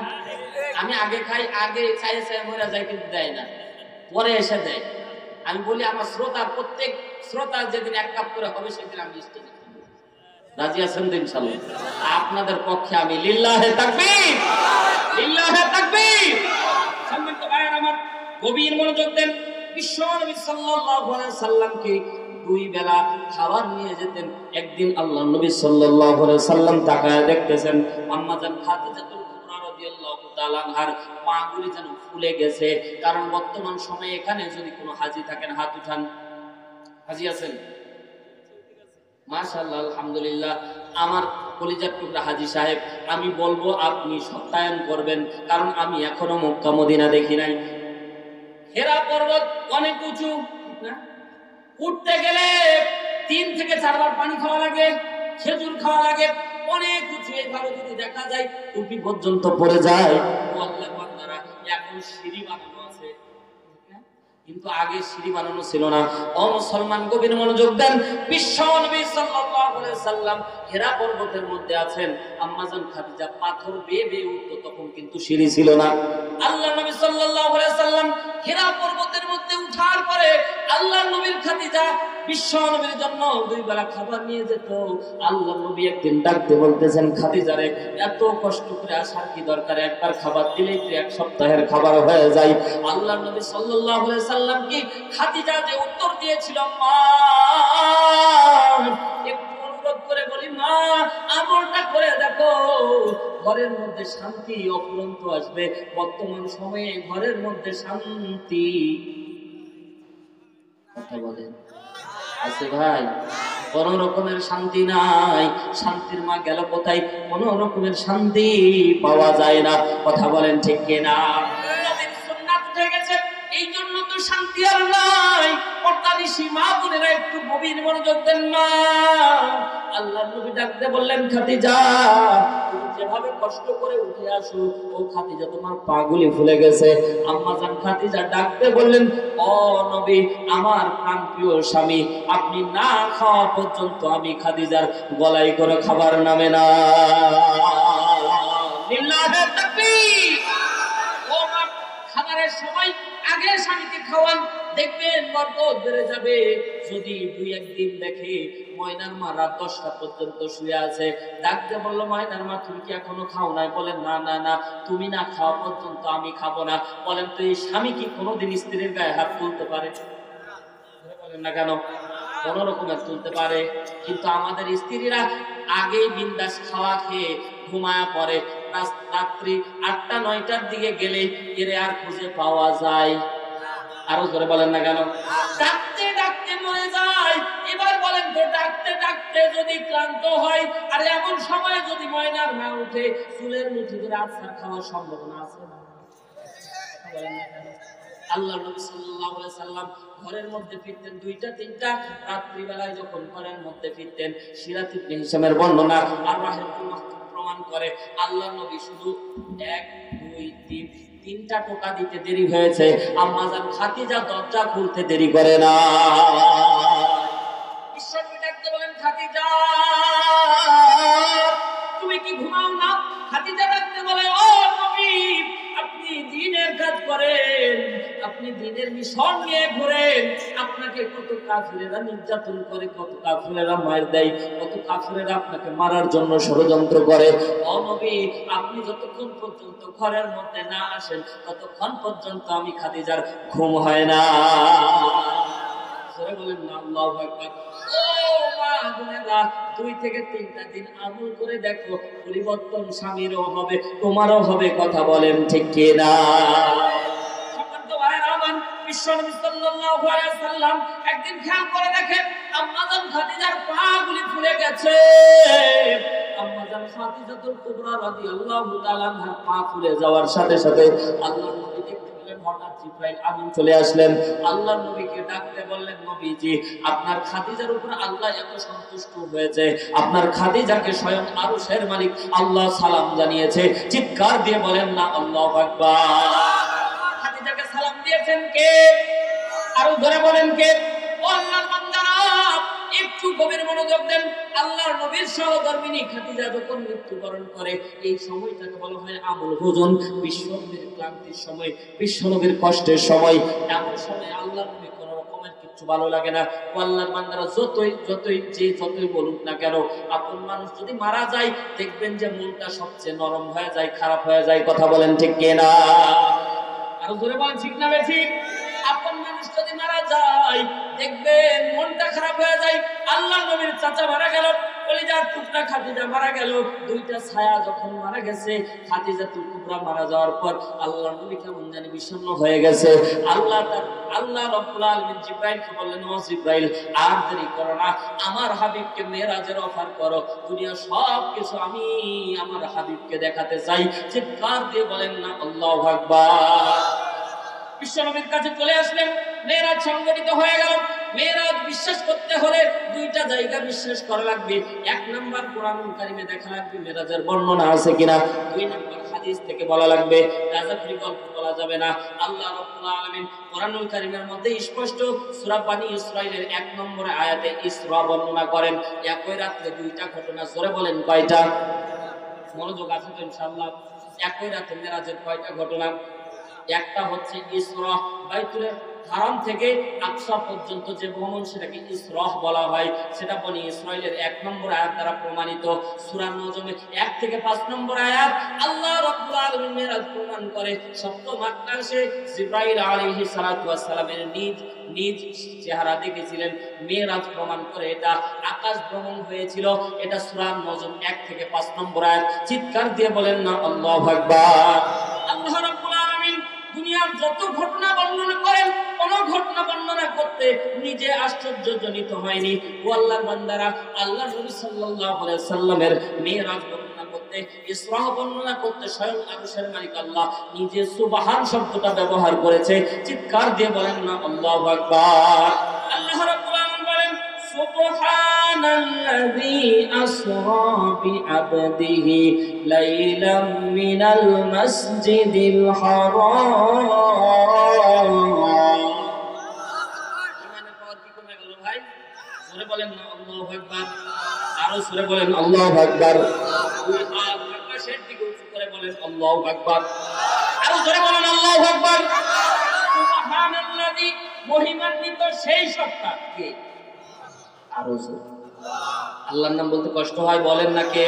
আমি আগে খাই, আগে চাইয়ে চাইয়ে মরে যায়, কিন্তু দেয় না, পরে এসে দেয়। আমি বলি আমার শ্রোতা, প্রত্যেক শ্রোতা যেদিন 1 কাপ করে হবে সেদিন আমি স্টেজে খাবো। রাজি আছেন তো ইনশাআল্লাহ? আপনাদের পক্ষে আমি লিল্লাহে তাকবীর, লিল্লাহে তাকবীর। সম্মানিত ভাইরা আমার, গভীর মনোযোগ দেন। বিশ্বনবী সাল্লাল্লাহু আলাইহি সাল্লামকে 2 বেলা খাবার নিয়ে যেতেন। একদিন আল্লাহর নবী সাল্লাল্লাহু আলাইহি সাল্লাম তাকায় দেখতেছেন আম্মা জান খাদিজাতুল কুবরা রাদিয়াল্লাহু তাআলা আনহার পাগুলি যেন ফুলে গেছে। কারণ বর্তমান সময়ে এখানে যদি কোনো হাজী থাকেন হাত উঠান, হাজি আছেন? মাশাআল্লাহ, আলহামদুলিল্লাহ। আমার কলিজার টুকরা হাজি সাহেব, আমি বলবো আপনি সত্যায়ন করবেন, কারণ আমি এখনো মক্কা মদিনা দেখি নাই। হেরা পর্বত অনেক উঁচু না? উঠতে গেলে 3 থেকে 4 বার পানি খাওয়া লাগে, খেজুর খাওয়া লাগে, অনেক উঁচু। এইভাবে যদি দেখা যায় টুপি পর্যন্ত পড়ে যায়। আল্লাহর বান্দারা, এখন সিঁড়ি বানানো আছে, কিন্তু আগে সিঁড়ি বানানো ছিল না। ও মুসলমান, গভীর মনোযোগ দেন। বিশ্ব নবী সাল্লাল্লাহু আলাইহি সাল্লাম হেরা পর্বতের মধ্যে আছেন, আম্মাজান খাদিজা পাথর বেয়ে বেয়ে উঠতো, তখন কিন্তু সিঁড়ি ছিল না। আল্লাহর নবী সাল্লাল্লাহু আলাইহি সাল্লাম হেরা পর্বতের মধ্যে উঠার পরে আল্লাহর নবীর খাদিজা বিশ্ব নবীর জন্য 2 বেলা খাবার নিয়ে যেত। আল্লাহর নবী একদিন ডাকতে বলতেছেন, খাদিজারে, এত কষ্ট করে আসার কি দরকার? একবার খাবার দিলেই তো 1 সপ্তাহের খাবার হয়ে যায়। আল্লাহর নবী সাল্লাল্লাহু আলাইহি সাল্লাম কি খাদিজা যে উত্তর দিয়েছিল, মা একটু অনুরোধ করে বলি, মা আমলটা করে দেখো, ঘরের মধ্যে শান্তি অফুরন্ত আসবে। বর্তমান সময়ে ঘরের মধ্যে শান্তি কথা বলেন আছে ভাই? কোন রকমের শান্তি নাই। শান্তির মা গেল কোথায়? কোন রকমের শান্তি পাওয়া যায় না। কথা বলেন ঠিক কিনা? নবীর সুন্নাত উঠে গেছে, এই জন্য তো শান্তি আর নাই। পর্দানিশী মা বোনেরা একটু গভীর মনোযোগ দেন। মা আল্লাহর নবী ডাকতে বললেন, খাদিজা তুমি যেভাবে কষ্ট করে উঠে আসো, ও খাদিজা তোমার পাগুলি ফুলে গেছে। আম্মা জান খাদিজা ডাকতে বললেন, ও নবী, আমার প্রাণপ্রিয় স্বামী, আপনি না খাওয়া পর্যন্ত আমি খাদিজার গলায় করে খাবার নামে না। লিল্লাহি তাকবীর। ও মা, খাবারের সময় আগে স্বামীকে খাওয়ান, দেখবেন বরকত বেড়ে যাবে। যদি 2-1 দিন দেখে ময়নার মা রাত 10টা পর্যন্ত শুয়ে আছে, ডাকতে বললো, ময়নার মা তুমি কি এখনো খাও নাই? বলেন, না না না, তুমি না খাওয়া পর্যন্ত আমি খাবো না। বলেন তো এই স্বামী কি কোনোদিন স্ত্রীর গায়ে হাত তুলতে পারে? বলেন না কেন? কোন রকমের তুলতে পারে। কিন্তু আমাদের স্ত্রীরা আগেই বিন্দাস খাওয়া খেয়ে ঘুমায়া পড়ে, রাত্রি 8টা-9টার দিকে গেলে এর আর খুঁজে পাওয়া যায়। আরো জোরে বলেন না কেন? ডাকতে ডাকতে মরে যায়। এবার বলেন তো, ডাকতে ডাকতে যদি ক্লান্ত হয়, আর এমন সময় যদি ময়নার মা উঠে, চুলের মুঠি ধরে আছাড় খাওয়ার সম্ভাবনা আছে না? বলেন না কেন? আল্লাহর নবী সাল্লাল্লাহু আলাইহি সাল্লাম ঘরের মধ্যে ফিরতেন 2টা-3টা রাত্রি বেলায়। যখন ঘরের মধ্যে ফিরতেন, সিরাত ইবনে হিশামের বর্ণনা আর রাহিবুল মাহতুব প্রমাণ করে, আল্লাহর নবী শুধু 1-2-3 টোকা দিতে দেরি হয়েছে, আম্মা জান খাদিজা দরজা খুলতে দেরি করে না। বিশ্বনবী ডাকতে বলেন, খাদিজা তুমি কি ঘুমাও না? খাদিজা ডাকতে বলে, ও নবী, আপনি দিনের কাজ করেন, আপনি দিনের মিশন নিয়ে ঘুরেন, আপনাকে কত কাফিরেরা নির্যাতন করে, কত কাফিরেরা মার দেয়, কত কাফিরেরা আপনাকে মারার জন্য ষড়যন্ত্র করে। ও নবী, আপনি যতক্ষণ পর্যন্ত ঘরের মধ্যে না আসেন, ততক্ষণ পর্যন্ত আমি খাদিজার ঘুম হয় না। বলেন না আল্লাহু আকবার। ও মা বোনেরা, 2 থেকে 3টা দিন আমল করে দেখো, পরিবর্তন স্বামীরও হবে, তোমারও হবে। কথা বলেন ঠিক কিনা? সম্মানিত ভাইরা আমার, বিশ্বনবী সাল্লাল্লাহু আলাইহি সাল্লাম একদিন খেয়াল করে দেখেন, আম্মা জান খাদিজার পাগুলি ফুলে গেছে। আম্মা জান খাদিজাতুল কুবরা রাদিয়াল্লাহু তাআলা আনহার পা ফুলে যাওয়ার সাথে সাথে আল্লাহর নবী দেখতে পেলেন, হঠাৎ জিবরাইল আমিন চলে আসলেন। আল্লাহর নবীকে ডাকতে বললেন, নবীজি, আপনার খাদিজার উপর আল্লাহ এত সন্তুষ্ট হয়েছে, আপনার খাদিজাকে স্বয়ং আরশের মালিক আল্লাহ সালাম জানিয়েছে। চিৎকার দিয়ে বলেন না আল্লাহু আকবার। খাদিজাকে সালাম দিয়েছেন কে? আরো ধরে বলেন কে? ও আল্লাহর বান্দারা, একটু গভীর মনোযোগ দেন। আল্লাহর নবীর সহধর্মিনী খাদিজা যখন মৃত্যুবরণ করে, এই সময়টাকে বলা হয় আমল হুজুন। বিশ্বনবীর ক্লান্তির সময়, বিশ্বনবীর কষ্টের সময়, এমন সময় আল্লাহর নবী কোনো রকমের কিছু ভালো লাগে না। আল্লাহর বান্দারা যতই বলুক না কেন, আপন মানুষ যদি মারা যায়, দেখবেন যে মনটা সবচেয়ে নরম হয়ে যায়, খারাপ হয়ে যায়। কথা বলেন ঠিক কিনা? আরো জোরে বলেন, ঠিক না বেঠিক? আপন মানুষ যদি মারা যায়, দেখবেন মনটা খারাপ হয়ে যায়। আল্লাহর নবীর চাচা মারা গেল, কলিজার টুকরা খাদিজা মারা গেল, দুইটা ছায়া যখন মারা গেছে, খাদিজাতুল কুবরা মারা যাওয়ার পর আল্লাহর নবী কেমন জানি বিষণ্ণ হয়ে গেছে। আল্লাহ রাব্বুল আলামিন জিবরাইলকে বললেন, ও জিবরাইল, আর দেরি করো না, আমার হাবিবকে মেরাজের অফার করো, দুনিয়া সব কিছু আমি আমার হাবিবকে দেখাতে চাই। চিৎকার দিয়ে বলেন না আল্লাহু আকবার। বিশ্বনবীর কাছে চলে আসলেন, মেরাজ সংগঠিত হয়ে গেল। মেরাজ বিশ্বাস করতে হলে দুইটা জায়গা বিশ্বাস করা লাগবে। এক নাম্বার কোরআনুল কারীমে দেখা লাগবে মেরাজের বর্ণনা আছে কিনা, দুই নাম্বার হাদিস থেকে বলা লাগবে, রাজাকৃত গল্প বলা যাবে না। আল্লাহ রাব্বুল আলামিন কোরআনুল কারীমের মধ্যে স্পষ্ট সূরা বনী ইসরাঈলের 1 নম্বরে আয়াতে ইসরা বর্ণনা করেন। একই রাতে দুইটা ঘটনা, জোরে বলেন কয়টা? মনোযোগ আছে তো ইনশাআল্লাহ। একই রাতে মেরাজের কয়টা ঘটনা? একটা হচ্ছে ইসরা, বাইতুল হারাম থেকে আকসা পর্যন্ত যে ভ্রমণ, সেটাকে ইসরাহ বলা হয়। সেটা বনি ইসরাঈলের 1 নম্বর আয়াত দ্বারা প্রমাণিত। সূরা নজমের 1 থেকে 5 নম্বর আয়াত আল্লাহ রাব্বুল আলামিন মেরাজ প্রমাণ করে। সপ্তম আকাশে জিবরাইল আলাইহিস সালাতু ওয়াস সালামের নিজ চেহারা দেখেছিলেন, মেরাজ প্রমাণ করে এটা আকাশ ভ্রমণ হয়েছিল। এটা সূরা নজম 1 থেকে 5 নম্বর আয়াত। চিৎকার দিয়ে বলেন না আল্লাহু আকবার। আল্লাহ রাব্বুল আলামিন দুনিয়ার যত ঘটনা বর্ণনা করেন, কোন ঘটনা বর্ণনা করতে নিজে আশ্চর্যজনিত হয়নি। ও আল্লাহর বান্দারা, আল্লাহ নবী সাল্লাল্লাহু আলাইহি সাল্লামের মেরাজ বর্ণনা করতে, ইসরা বর্ণনা করতে স্বয়ং আরশের মালিক আল্লাহ নিজে সুবহান শব্দটা ব্যবহার করেছে। চিৎকার দিয়ে বলেন না আল্লাহু আকবার। আল্লাহ রাব্বুল আলামিন বলেন, সুবহানাল্লাযী আসরা বিআবদিহি লাইলাম মিনাল মাসজিদিল হারাম। ইমানের পাওয়ার কি কমে গেল ভাই? জোরে বলেন না আল্লাহু আকবার। আরো জোরে বলেন আল্লাহু আকবার। দুই হাত আকাশের দিকে উঁচু করে বলেন আল্লাহু আকবার। আরো জোরে বলেন আল্লাহু আকবার। সুবহানাল্লাযী, মহিমান্বিত সেই সত্তা কে? আরো জোরে। আল্লাহর নাম বলতে কষ্ট হয়, বলেন না কে?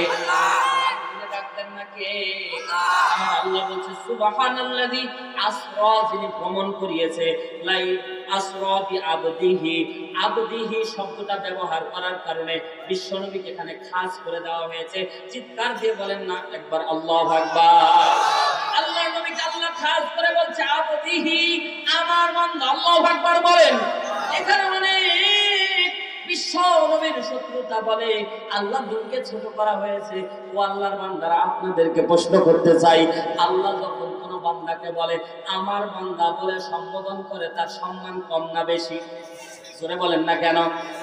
আল্লাহ বলছে সুবহানাল্লাযী আসরা, যিনি ভ্রমণ করিয়েছে। লাই আসরা বিআবদিহি, আবদিহি শব্দটা ব্যবহার করার কারণে বিশ্বনবীকে এখানে খাস করে দেওয়া হয়েছে। চিৎকার দিয়ে বলেন না একবার আল্লাহু আকবার। আল্লাহর নবীকে আল্লাহ খাস করে বলছে আবদিহি, আমার বান্দা। আল্লাহু আকবার বলেন। এখানে মানে বিশ্ব নবীর শত্রুতা বলে আল্লাহ দিনকে ছোট করা হয়েছে। ও আল্লাহর বান্দারা, আপনাদেরকে প্রশ্ন করতে চাই, আল্লাহ যখন কোন বান্দাকে বলে আমার বান্দা বলে সম্বোধন করে, তার সম্মান কম না বেশি? জোরে বলেন না কেন?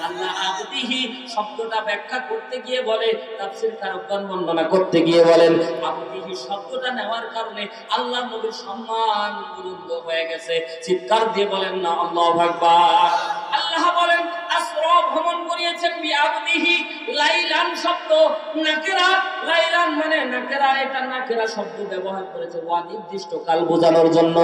আল্লাহ আবদিহি শব্দটা ব্যাখ্যা করতে গিয়ে বলে, তাফসীর কারকগণ বর্ণনা করতে গিয়ে বলেন, আবদিহি শব্দটা নেওয়ার কারণে আল্লাহর নবীর সম্মান বুলন্দ হয়ে গেছে। চিৎকার দিয়ে বলেন না আল্লাহু আকবার। আল্লাহ বলেন আসরা, ভ্রমণ করিয়েছেন বিআবদিহি। লাইলান শব্দ নাকিরা, লাইলান মানে নাকিরা, এটা নাকিরা শব্দ ব্যবহার করেছে অনির্দিষ্ট কাল বোঝানোর জন্য।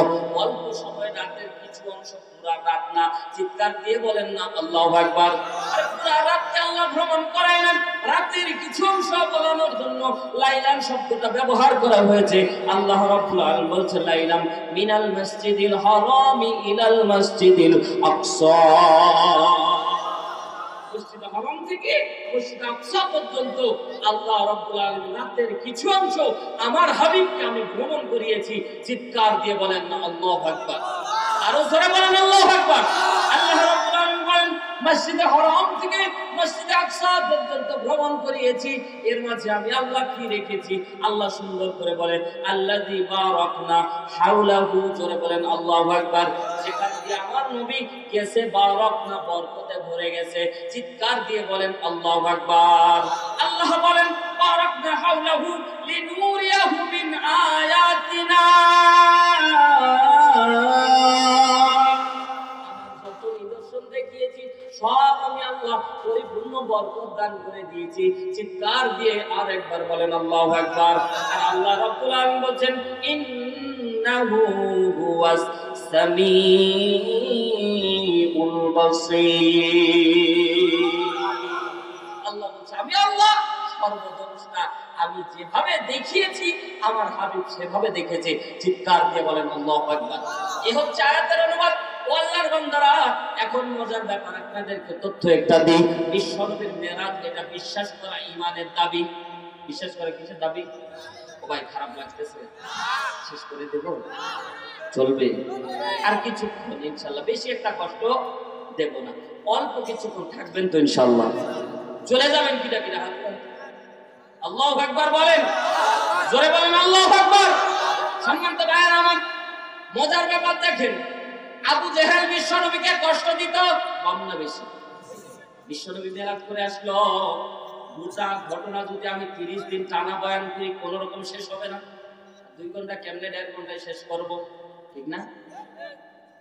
অল্প সময়, রাতের কিছু অংশ, পুরা রাত না। চিৎকার দিয়ে বলেন না আল্লাহু আকবার। আরে পুরা রাতকে আল্লাহ ভ্রমণ করায় না, রাতের কিছু অংশ বোঝানোর জন্য লাইলান শব্দটা ব্যবহার করা হয়েছে। আল্লাহ রাব্বুল আলামিন বলছেন লাইলাম মিনাল মসজিদিল হারামি ইলাল মসজিদিল আকসা, মসজিদ হারাম থেকে মসজিদ আকসা পর্যন্ত আল্লাহ রাব্বুল আলামিন রাতের কিছু অংশ আমার হাবিবকে আমি ভ্রমণ করিয়েছি। চিৎকার দিয়ে বলেন না আল্লাহু আকবার। আরো জোরে বলেন আল্লাহু আকবার। আল্লাহ রাব্বুল আলামিন বলেন মসজিদ হারাম থেকে মসজিদ আকসা পর্যন্ত ভ্রমণ করিয়েছি। এর মাঝে আমি আল্লাহ কি রেখেছি? আল্লাহ সুন্দর করে বলেন আল্লাযী বারাকনা হাওলাহু, জোরে বলেন আল্লাহু আকবার। যেখান দিয়ে আমার নবী গেছে বারাকনা, বরকতে ভরে গেছে। চিৎকার দিয়ে বলেন আল্লাহু আকবার। আল্লাহ বলেন বারাকনা হাওলাহু লিনুরিয়াহু মিন আয়াতিনা, সব আমি আল্লাহ পরিপূর্ণ বরকত দান করে দিয়েছি। চিৎকার দিয়ে আরেকবার বলেন আল্লাহু আকবার। আর আল্লাহ রাব্বুল আলামিন বলেন ইন্নাহু হুয়াস সামিউল বাসীর। আল্লাহ বলছে আমি আল্লাহ সর্বদ্রষ্টা, আমি যেভাবে দেখিয়েছি আমার হাবিব সেভাবে দেখেছে। চিৎকার দিয়ে বলেন আল্লাহু আকবার। এই হচ্ছে আয়াতের অনুবাদ। আল্লাহর বান্দারা, এখন মজার ব্যাপার, আপনাদেরকে তথ্য একটা দিই। বিশ্বনবীর মেরাজ এটা বিশ্বাস করা ঈমানের দাবি। বিশ্বাস করে কিসের দাবি? ও ভাই খারাপ লাগতেছে, শেষ করে দেব, চলবে আর কিছুক্ষণ ইনশাআল্লাহ, বেশি একটা কষ্ট দেব না, অল্প কিছুক্ষণ থাকবেন তো ইনশাআল্লাহ। চলে যাবেন কিনা কিনা হাত তুলে আল্লাহু আকবার বলেন, জোরে বলেন আল্লাহু আকবার। সম্মানিত ভাইরা আমার, মজার ব্যাপার দেখেন, আবু জেহেল বিশ্বনবীকে কষ্ট দিত কম না বেশি? বিশ্বনবী মেরাজ করে আসলো, গোটা ঘটনা যদি আমি 30 দিন টানা বয়ান করি কোন রকম শেষ হবে না। 2 ঘন্টা কেমনে 1.5 ঘন্টায় শেষ করব, ঠিক না?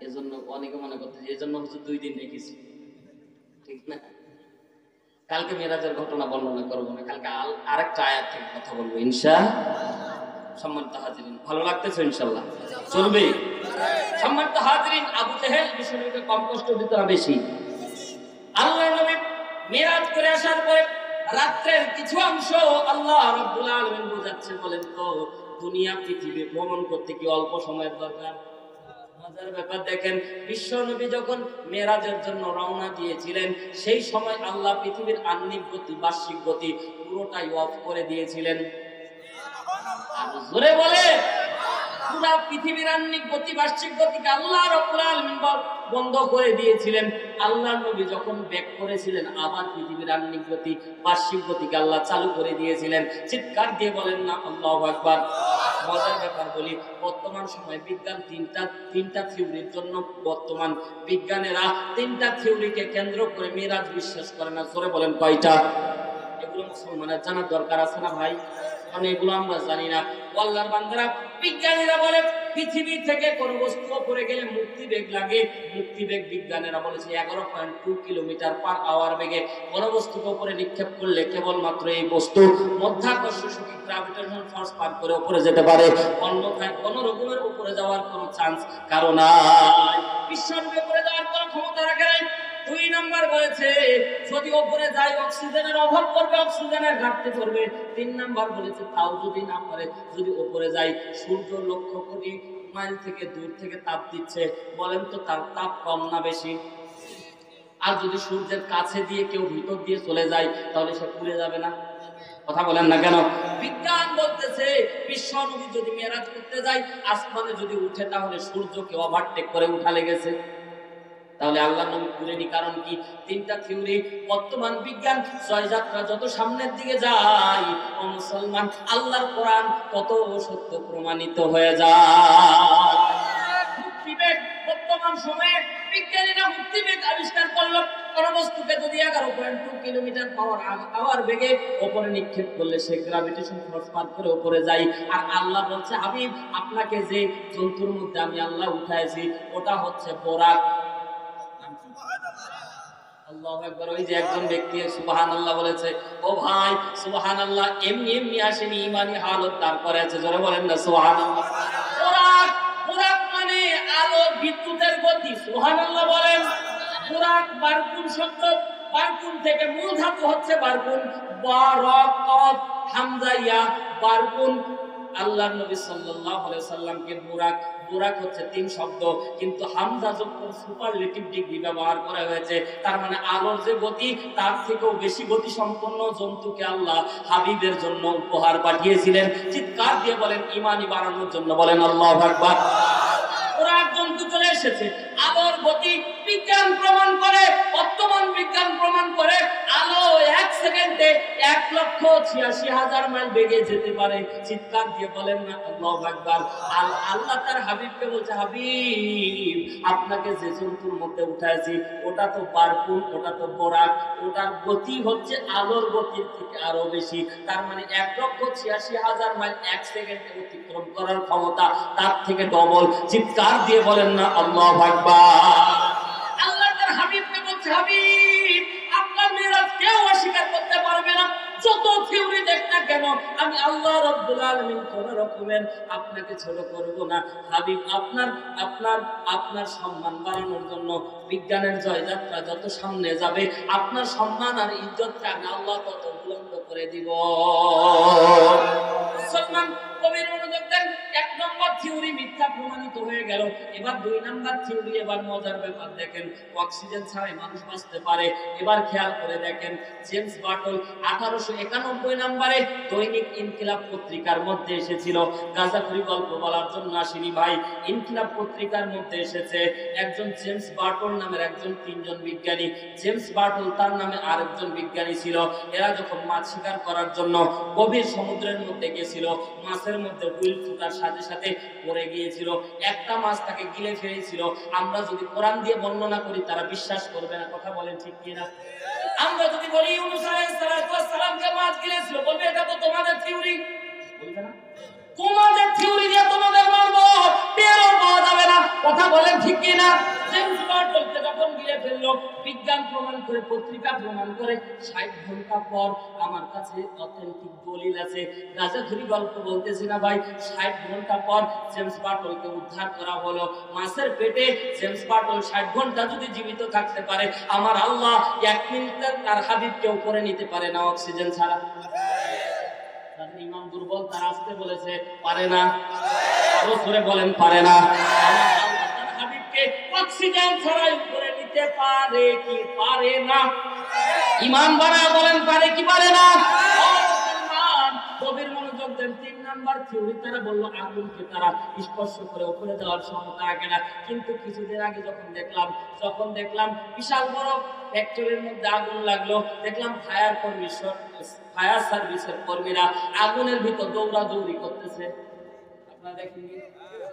এজন্য অনেকে মনে করতে এজন্য হচ্ছে 2 দিন রেখেছি, ঠিক না? কালকে মেরাজের ঘটনা বর্ণনা করবো না, কালকে আরেকটা আয়াত থেকে কথা বলবো ইনশাআল্লাহ। সম্মানিত হাজিরিন, ভালো লাগতেছে ইনশাআল্লাহ? চলবে। সম্মানিত হাজিরিন, আবু জেহেল বিশ্বনবীকে কম কষ্ট দিত না বেশি? আল্লাহর নবী মেরাজ করে আসার পরে রাত্রের কিছু অংশ আল্লাহ রাব্বুল আলামিন বোঝাচ্ছে, বলেন তো দুনিয়া পৃথিবী ভ্রমণ করতে কি অল্প সময়ের দরকার? মজার ব্যাপার দেখেন, বিশ্বনবী যখন মেরাজের জন্য রওনা দিয়েছিলেন, সেই সময় আল্লাহ পৃথিবীর আহ্নিক গতি, বার্ষিক গতি পুরোটাই অফ করে দিয়েছিলেন। আর জোরে বলে, পুরো পৃথিবীর আহ্নিক গতি, বার্ষিক গতিকে আল্লাহ রাব্বুল আলামিন বন্ধ করে দিয়েছিলেন। আল্লাহর নবী যখন ব্যাক করেছিলেন, আবার পৃথিবীর আহ্নিক গতি, বার্ষিক গতিকে আল্লাহ চালু করে দিয়েছিলেন। চিৎকার দিয়ে বলেন না আল্লাহু আকবার। মজার ব্যাপার বলি, বর্তমান সময় বিজ্ঞান তিনটা থিওরির জন্য, বর্তমান বিজ্ঞানীরা 3টা থিওরিকে কেন্দ্র করে মেরাজ বিশ্বাস করে না। জোরে বলেন কয়টা? এগুলো মুসলমানের জানার দরকার আছে না ভাই? কারণ এগুলো আমরা জানি না। আল্লাহর বান্দারা, বিজ্ঞানীরা বলে পৃথিবী থেকে কোন বস্তু উপরে গেলে মুক্তিবেগ লাগে। মুক্তিবেগ বিজ্ঞানীরা বলেছে 11.2 কিলোমিটার/আওয়ার বেগে কোন বস্তুকে উপরে নিক্ষেপ করলে কেবলমাত্র এই বস্তু মধ্যাকর্ষণ শক্তি, গ্র্যাভিটেশন ফোর্স পার করে উপরে যেতে পারে, অন্যথায় কোন রকমের উপরে যাওয়ার কোনো চান্স কারো নাই। বিশ্বের উপরে যাওয়ার কোনো ক্ষমতা রাখে নাই। 2 নাম্বার বলেছে যদি উপরে যায় অক্সিজেনের অভাব পড়বে, অক্সিজেনের ঘাটতি পড়বে। 3 নাম্বার বলেছে তাও যদি না পারে, যদি উপরে যায় সূর্য লক্ষ কোটি মাইল থেকে দূর থেকে তাপ দিচ্ছে, বলেন তো তার তাপ কম না বেশি? আর যদি সূর্যের কাছে দিয়ে কেউ ভিতর দিয়ে চলে যায়, তাহলে সে পুড়ে যাবে না? কথা বলেন না কেন? বিজ্ঞান বলতেছে বিশ্বনবী যদি মেরাজ করতে যায়, আসমানে যদি উঠে, তাহলে সূর্যকে ওভারটেক করে উঠা লেগেছে। তাহলে আল্লাহর নবী পুরেনি কারণ কি? 3টা থিওরি। বর্তমান বিজ্ঞান জয়যাত্রা যত সামনের দিকে যায়, ও মুসলমান, আল্লাহর কোরআন তত সত্য প্রমাণিত হয়ে যায়। মুক্তিবেগ, বর্তমান সময়ে বিজ্ঞানীরা মুক্তিবেগ আবিষ্কার করলো। কোন বস্তুকে যদি 11.2 কিলোমিটার/আওয়ার বেগে উপরে নিক্ষেপ করলে সে গ্র্যাভিটেশন ফোর্স পার করে উপরে যায়। আর আল্লাহ বলছে, হাবিব আপনাকে যে জন্তুর মধ্যে আমি আল্লাহ উঠাইছি ওটা হচ্ছে বোরাক। আল্লাহু আকবার। ওই যে একজন ব্যক্তি সুবহানাল্লাহ বলেছে, ও ভাই সুবহানাল্লাহ এমনি এমনি আসেনি, ইমানি হালত দাঁড় করেছে। জোরে বলেন না সুবহানাল্লাহ। বোরাক, বোরাক মানে আলো, বিদ্যুতের গতি। সুবহানাল্লাহ বলেন। বোরাক বারকুন শব্দ, বারকুন থেকে মূল ধাতু হচ্ছে বারকুন, বারাকাত হামজা ইয়া, বারকুন। আল্লাহর নবী সাল্লাল্লাহু আলাইহি সাল্লামকে বোরাক, বোরাক হচ্ছে 3 শব্দ, কিন্তু হামজা যুক্ত সুপারলেটিভ ডিগ্রি ব্যবহার করা হয়েছে। তার মানে আলোর যে গতি, তার থেকেও বেশি গতি সম্পন্ন জন্তুকে আল্লাহ হাবিবের জন্য উপহার পাঠিয়েছিলেন। চিৎকার দিয়ে বলেন ঈমানি বাড়ানোর জন্য, বলেন আল্লাহু আকবার। বোরাক জন্তু চলে এসেছে। আলোর গতি বিজ্ঞান প্রমাণ করে, বর্তমান বিজ্ঞান প্রমাণ করে আলো 1 সেকেন্ডে 1,86,000 মাইল বেগে যেতে পারে। চিৎকার দিয়ে বলেন না আল্লাহু আকবার। আল্লাহ তার হাবিবকে বলছে, হাবিব আপনাকে যে জন্তুর মধ্যে উঠাইছি ওটা তো বারকুন, ওটা তো বোরাক, ওটার গতি হচ্ছে আলোর গতির থেকে আরো বেশি। তার মানে 1,86,000 মাইল 1 সেকেন্ডে অতিক্রম করার ক্ষমতা তার থেকে ডবল। চিৎকার দিয়ে বলেন না আল্লাহু আকবার। আল্লাহ তার হাবিবকে বলছে, হাবিব আপনার মেরাজ কেউ অস্বীকার করতে পারবে না। যত থিওরি দেখ না কেন, আমি আল্লাহ রাব্বুল আলামিন কোন রকমের আপনাকে ছোট করব না। হাবিব আপনার সম্মান বাড়ানোর জন্য বিজ্ঞানের জয়যাত্রা যত সামনে যাবে, আপনার সম্মান আর ইজ্জতকে আমি আল্লাহ তত বুলন্দ করে দিব। মুসলমান কবির মনোযোগ দেন। 1 নম্বর থিওরি মিথ্যা প্রমাণিত হয়ে গেল। এবার 2 নাম্বার থিওরি, এবার মজার ব্যাপার দেখেন, অক্সিজেন ছাড়াই মানুষ বাঁচতে পারে। এবার খেয়াল করে দেখেন, জেমস বাটল 1891 নম্বরে দৈনিক ইনকিলাব পত্রিকার মধ্যে এসেছিল। গাজাখুরি গল্প বলার জন্য আসেনি ভাই, ইনকিলাব পত্রিকার মধ্যে এসেছে। একজন জেমস বাটল নামের একজন 3 জন বিজ্ঞানী, জেমস বাটল তার নামে আরেকজন বিজ্ঞানী ছিল। এরা যখন মাছ শিকার করার জন্য গভীর সমুদ্রের মধ্যে গেছিল, মাছের মধ্যে হুইল ফুটার সাথে সাথে পড়ে গিয়েছিল। একটা মাছ তাকে গিলে ফেলেছিল। আমরা যদি কোরআন দিয়ে বর্ণনা করি তারা বিশ্বাস করবে না, কথা বলেন ঠিক কিনা? আমরা যদি বলি ইউনূস আলাইহিস সালামকে মাছ গিলেছিল, বলবে এটা তো তোমাদের থিওরি। বলবে না? তোমাদের থিওরি দিয়ে তোমাদের মারবো, টেরও পাওয়া যাবে না, কথা বলেন ঠিক কিনা? জেমস বাটলকে যখন গিলে ফেললো, বিজ্ঞান প্রমাণ করে, পত্রিকা প্রমাণ করে, 60 ঘন্টা পর আমার কাছে অথেন্টিক দলিল আছে। গাজাখুরি গল্প বলতেছি না ভাই, 60 ঘন্টা পর জেমস বাটলকে উদ্ধার করা হলো মাছের পেটে। জেমস বাটল 60 ঘন্টা যদি জীবিত থাকতে পারে, আমার আল্লাহ 1 মিনিটে তার হাবিবকে উপরে নিতে পারে না অক্সিজেন ছাড়া। তাদের ইমান দুর্বল, তারা আসতে বলেছে পারে না। আরো জোরে বলেন পারে না। তার হাবিবকে অক্সিজেন ছাড়া উপরে নিতে পারে কি পারে না? ইমান বাড়ায় বলেন পারে কি পারে না? কবির মনোযোগ দেন। 3 নাম্বার থিওরি, তারা বললো আগুনকে তারা স্পর্শ করে উপরে দেওয়ার ক্ষমতা রাখে না। কিন্তু কিছুদিন আগে যখন দেখলাম বিশাল বড় ফ্যাক্টরির মধ্যে আগুন লাগলো, দেখলাম ফায়ার সার্ভিসের কর্মীরা আগুনের ভিতর দৌড়াদৌড়ি করতেছে। আপনারা দেখেন,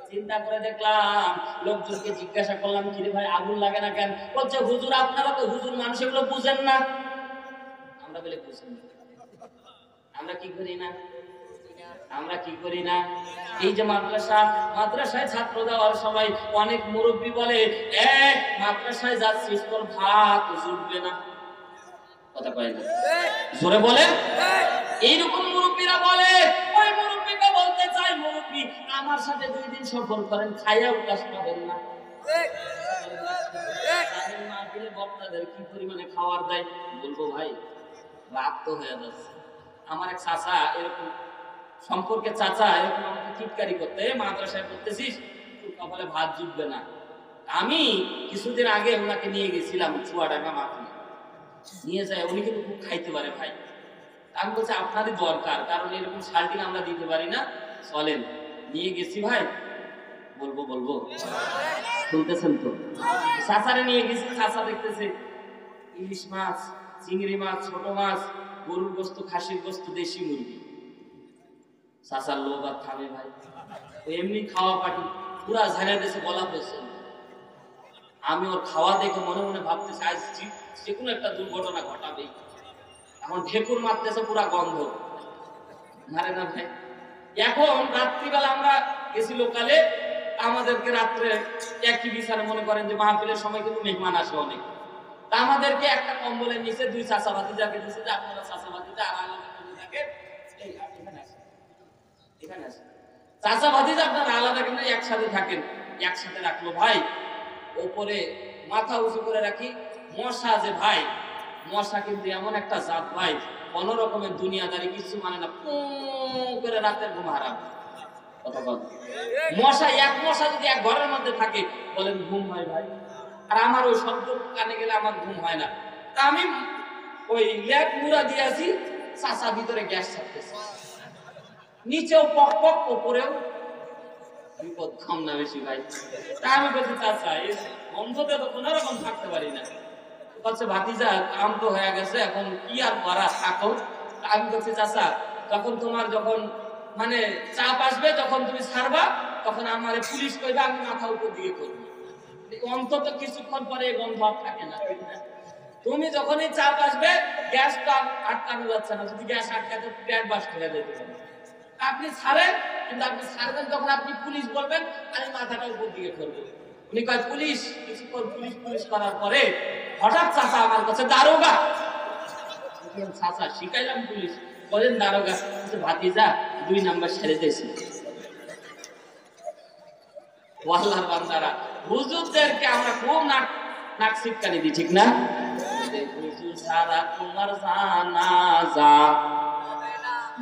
চিন্তা করে দেখলাম, লোকজনকে জিজ্ঞাসা করলাম, কি রে ভাই আগুন লাগে না কেন? বলছে হুজুর আপনারা তো হুজুর মানুষ, এগুলো বুঝেন না। আমরা বলে বুঝেন না, আমরা কি করি না? আমরা কি করি না? এই যে মাদ্রাসায় ছাত্র দেওয়ার সময় অনেক মুরব্বী বলে, মাদ্রাসায় যাচ্ছিস তোর ভাত জুটবে না, কথা কয় না, জোরে বলে। এইরকম মুরব্বীরা বলে, ওই মুরব্বীকে বলতে চাই, মুরব্বী আমার সাথে 2 দিন সফর করেন, খাইয়া উল্লাস পাবেন না। বক্তাদের কি পরিমাণে খাওয়ার দেয়, বলবো ভাই রাত তো হয়ে যাচ্ছে। আমার এক চাচা এরকম সম্পর্কে, চাচা এরকম আমাকে টিটকারি করতে, মাদ্রাসায় পড়তেছিস তোর কপালে ভাত জুটবে না। আমি কিছুদিন আগে ওনাকে নিয়ে গেছিলাম চুয়াডাঙ্গা মাঠে, নিয়ে যায়, উনি কিন্তু খুব খাইতে পারে ভাই। আমি বলছি আপনারই দরকার, কারণ এরকম শাল্টিং আমরা দিতে পারি না, চলেন। নিয়ে গেছি ভাই, বলবো শুনতেছেন তো? চাচারে নিয়ে গেছি, চাচা দেখতেছে ইলিশ মাছ, চিংড়ি মাছ, ছোট মাছ, গরুর গোস্ত, খাসির গোস্ত, দেশি মুরগি। চাচার লোভ আর থামে ভাই, এমনি খাওয়া পাটি পুরা ঝাড়া দেশে বলা পড়ছেন। আমি ওর খাওয়া দেখে মনে মনে ভাবতেছি আজ যে কোনো একটা দুর্ঘটনা ঘটাবেই। এখন ঢেকুর মারতেছে পুরা গন্ধ, মারে না ভাই। এখন রাত্রিবেলা আমরা গেছি লোকালে, আমাদেরকে রাত্রে একই বিছানা, মনে করেন যে মাহফিলের সময় কিন্তু মেহমান আসে অনেক, তা আমাদেরকে একটা কম্বলের নিচে 2 চাচা ভাতিজাকে দিয়েছে যে আপনারা চাচা ভাতিজা আর আলাদা করে থাকেন, এখানে আসেন চাচা ভাতিজা আপনারা আলাদা কিন্তু একসাথে থাকেন। একসাথে রাখলো ভাই, ওপরে মাথা উঁচু করে রাখি, মশা যে ভাই, মশা কিন্তু এমন একটা জাত ভাই, কোন রকমের দুনিয়াদারি কিছু মানে না, করে রাতের ঘুম হারাম। কথা বল, মশা এক মশা যদি এক ঘরের মধ্যে থাকে, বলেন ঘুম হয় ভাই? আর আমার ওই শব্দ কানে গেলে আমার ঘুম হয় না। তা আমি ওই লেপ মুড়া দিয়েছি, চাচা ভিতরে গ্যাস ছাড়তেছে, নিচেও পক পক, ওপরেও বিপদ কম না বেশি ভাই। তা আমি বলছি চাচা এই বন্ধতে তো কোন রকম থাকতে পারি না। বলছে ভাতিজা কাম তো হয়ে গেছে, এখন কি আর করা, থাকো। আমি বলছি চাচা যখন মানে চাপ আসবে, যখন তুমি ছাড়বা, তখন আমার পুলিশ কইবে, আমি মাথা উপর দিয়ে করবো, অন্তত কিছুক্ষণ পরে এই গন্ধ আর থাকে না। তুমি যখনই চাপ আসবে, গ্যাস তো আটকানো যাচ্ছে না, যদি গ্যাস আটকাতে পেট বাস্ট হয়ে যেতে পারে। আপনি ছাড়েন, কিন্তু আপনি ছাড়বেন যখন আপনি পুলিশ বলবেন, আমি মাথাটা উপর দিকে করবো। উনি কয় পুলিশ, কিছুক্ষণ পুলিশ করার পরে হঠাৎ চাচা আমার কাছে, দারোগা। চাচা শিখাইলাম পুলিশ, বলেন দারোগা, ভাতিজা 2 নাম্বার ছেড়ে দিয়েছি। আল্লাহর বান্দারা, হুজুরদেরকে আমরা খুব নাক শিক্ষানি দিই, ঠিক না? হুজুর সারা তোমার জানাজা,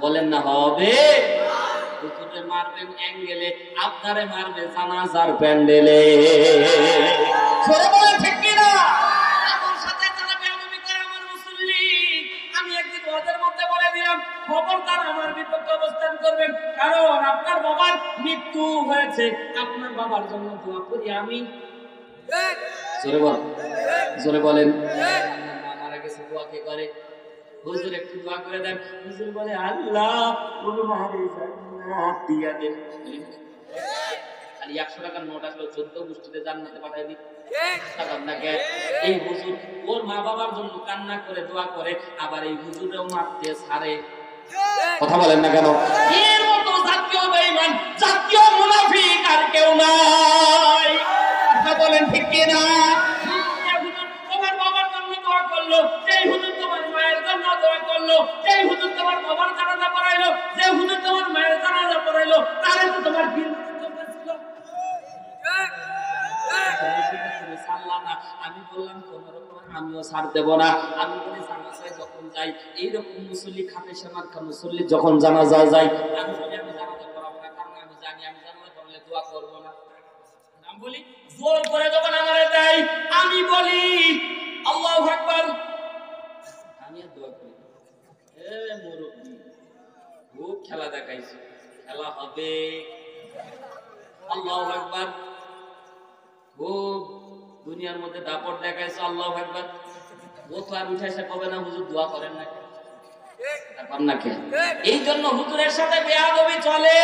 বলেন না হবে? হুজুর হুজুরে মারবেন অ্যাঙ্গেলে, আপনারে মারবে জানাজার প্যান্ডেলে। সরে বলে ঠিক কিনা? আমার সাথে যারা বেয়াদবি করে আমার মুসল্লি, আমি একদিন ওদের মধ্যে বলে দিলাম, খবরদার আমার বিপক্ষে অবস্থান করবেন, কারণ আপনার বাবার মৃত্যু হয়েছে, আপনার বাবার জন্য দোয়া করি আমি। জোরে বল, জোরে বলেন। মারা গেছে, দোয়া কে করে? হুজুর একটু দোয়া করে দেন। হুজুর বলে আল্লাহ ওর মারে জান্নাত দিয়া দেন। খালি 100 টাকার নোট আসলো 14 গোষ্ঠীতে জান্নাতে পাঠায় দি। এই হুজুর ওর মা বাবার জন্য কান্না করে দোয়া করে, আবার এই হুজুরেও মারতে ছাড়ে। কথা বলেন না কেন? এর মতো জাতীয় বেঈমান, জাতীয় মুনাফিক আর কেউ নাই। কথা বলেন ঠিক কি না? তোমার বাবার জন্য দোয়া করলো, যেই হুজুর তোমার মায়ের জন্য দোয়া করলো, যেই হুজুর তোমার বাবার জানাজা পড়াইলো, যে হুজুর তোমার মায়ের জানাজা পড়াইলো, তারে তো তোমার দিন ছিল। আমি বললাম আমিও ছাড় দেব না। আমি বলি জানাজায় যখন যাই, এইরকম মুসল্লি খাতে সেমার্কা মুসল্লি যখন জানাজা যাই, আমি বলি আমি জানাজা পড়াবো না, কারণ আমি জানি আমি জানাজা পড়লে দোয়া করবো না। আমি বলি জোর করে যখন আমারে দেয়, আমি বলি আল্লাহু আকবার, আমি আর দোয়া করি। এ মুরব্বি খুব খেলা দেখাইছে, খেলা হবে। আল্লাহু আকবার, খুব দুনিয়ার মধ্যে দাপট দেখাইছে। আল্লাহু আকবার, ও তো আর উঠে এসে কবে না হুজুর দোয়া করেন না এই জন্য হুজুরের সাথে বেয়াদবি চলে।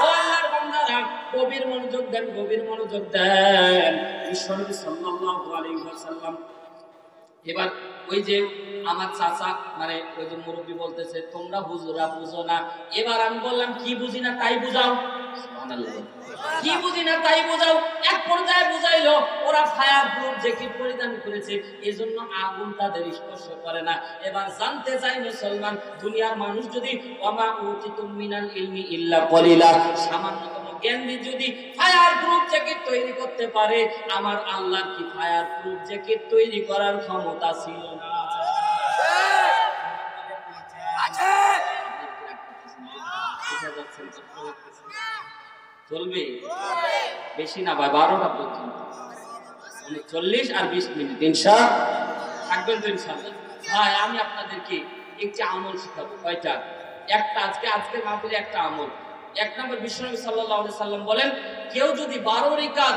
ও আল্লাহর বান্দারা, গভীর মনোযোগ দেন, গভীর মনোযোগ দেন। বিশ্বনবী সাল্লাল্লাহু আলাইহি ওয়াসাল্লাম, এবার ওই যে আমার চাচা মানে ওই যে মুরব্বী বলতেছে তোমরা হুজুরা বুঝো না। এবার আমি বললাম কি বুঝি না তাই বুঝাও। সুবহানাল্লাহ, কি বুঝি না তাই বুঝাও। এক পর্যায়ে বুঝাইলো ওরা ফায়ার প্রুফ জ্যাকেট পরিধান করেছে, এজন্য আগুন তাদের স্পর্শ করে না। এবার জানতে চাই মুসলমান, দুনিয়ার মানুষ যদি ওমা উতিতুম মিনাল ইলমি ইল্লা কলিলা, সামান্যতম জ্ঞান দিয়ে যদি ফায়ার প্রুফ জ্যাকেট তৈরি করতে পারে, আমার আল্লাহর কি ফায়ার প্রুফ জ্যাকেট তৈরি করার ক্ষমতা ছিল না? চলবে বেশি না ভাই, 12টা পর্যন্ত 40 আর 20 মিনিট ইনশাআল্লাহ থাকবেন তো ইনশাআল্লাহ। ভাই আমি আপনাদেরকে একটি আমল শেখাবো। কয়টা? একটা, আজকে মাহফিলে একটা আমল। এক নম্বর, বিশ্বনবী সাল্লাল্লাহু আলাইহি সাল্লাম বলেন, কেউ যদি 12 রাকাত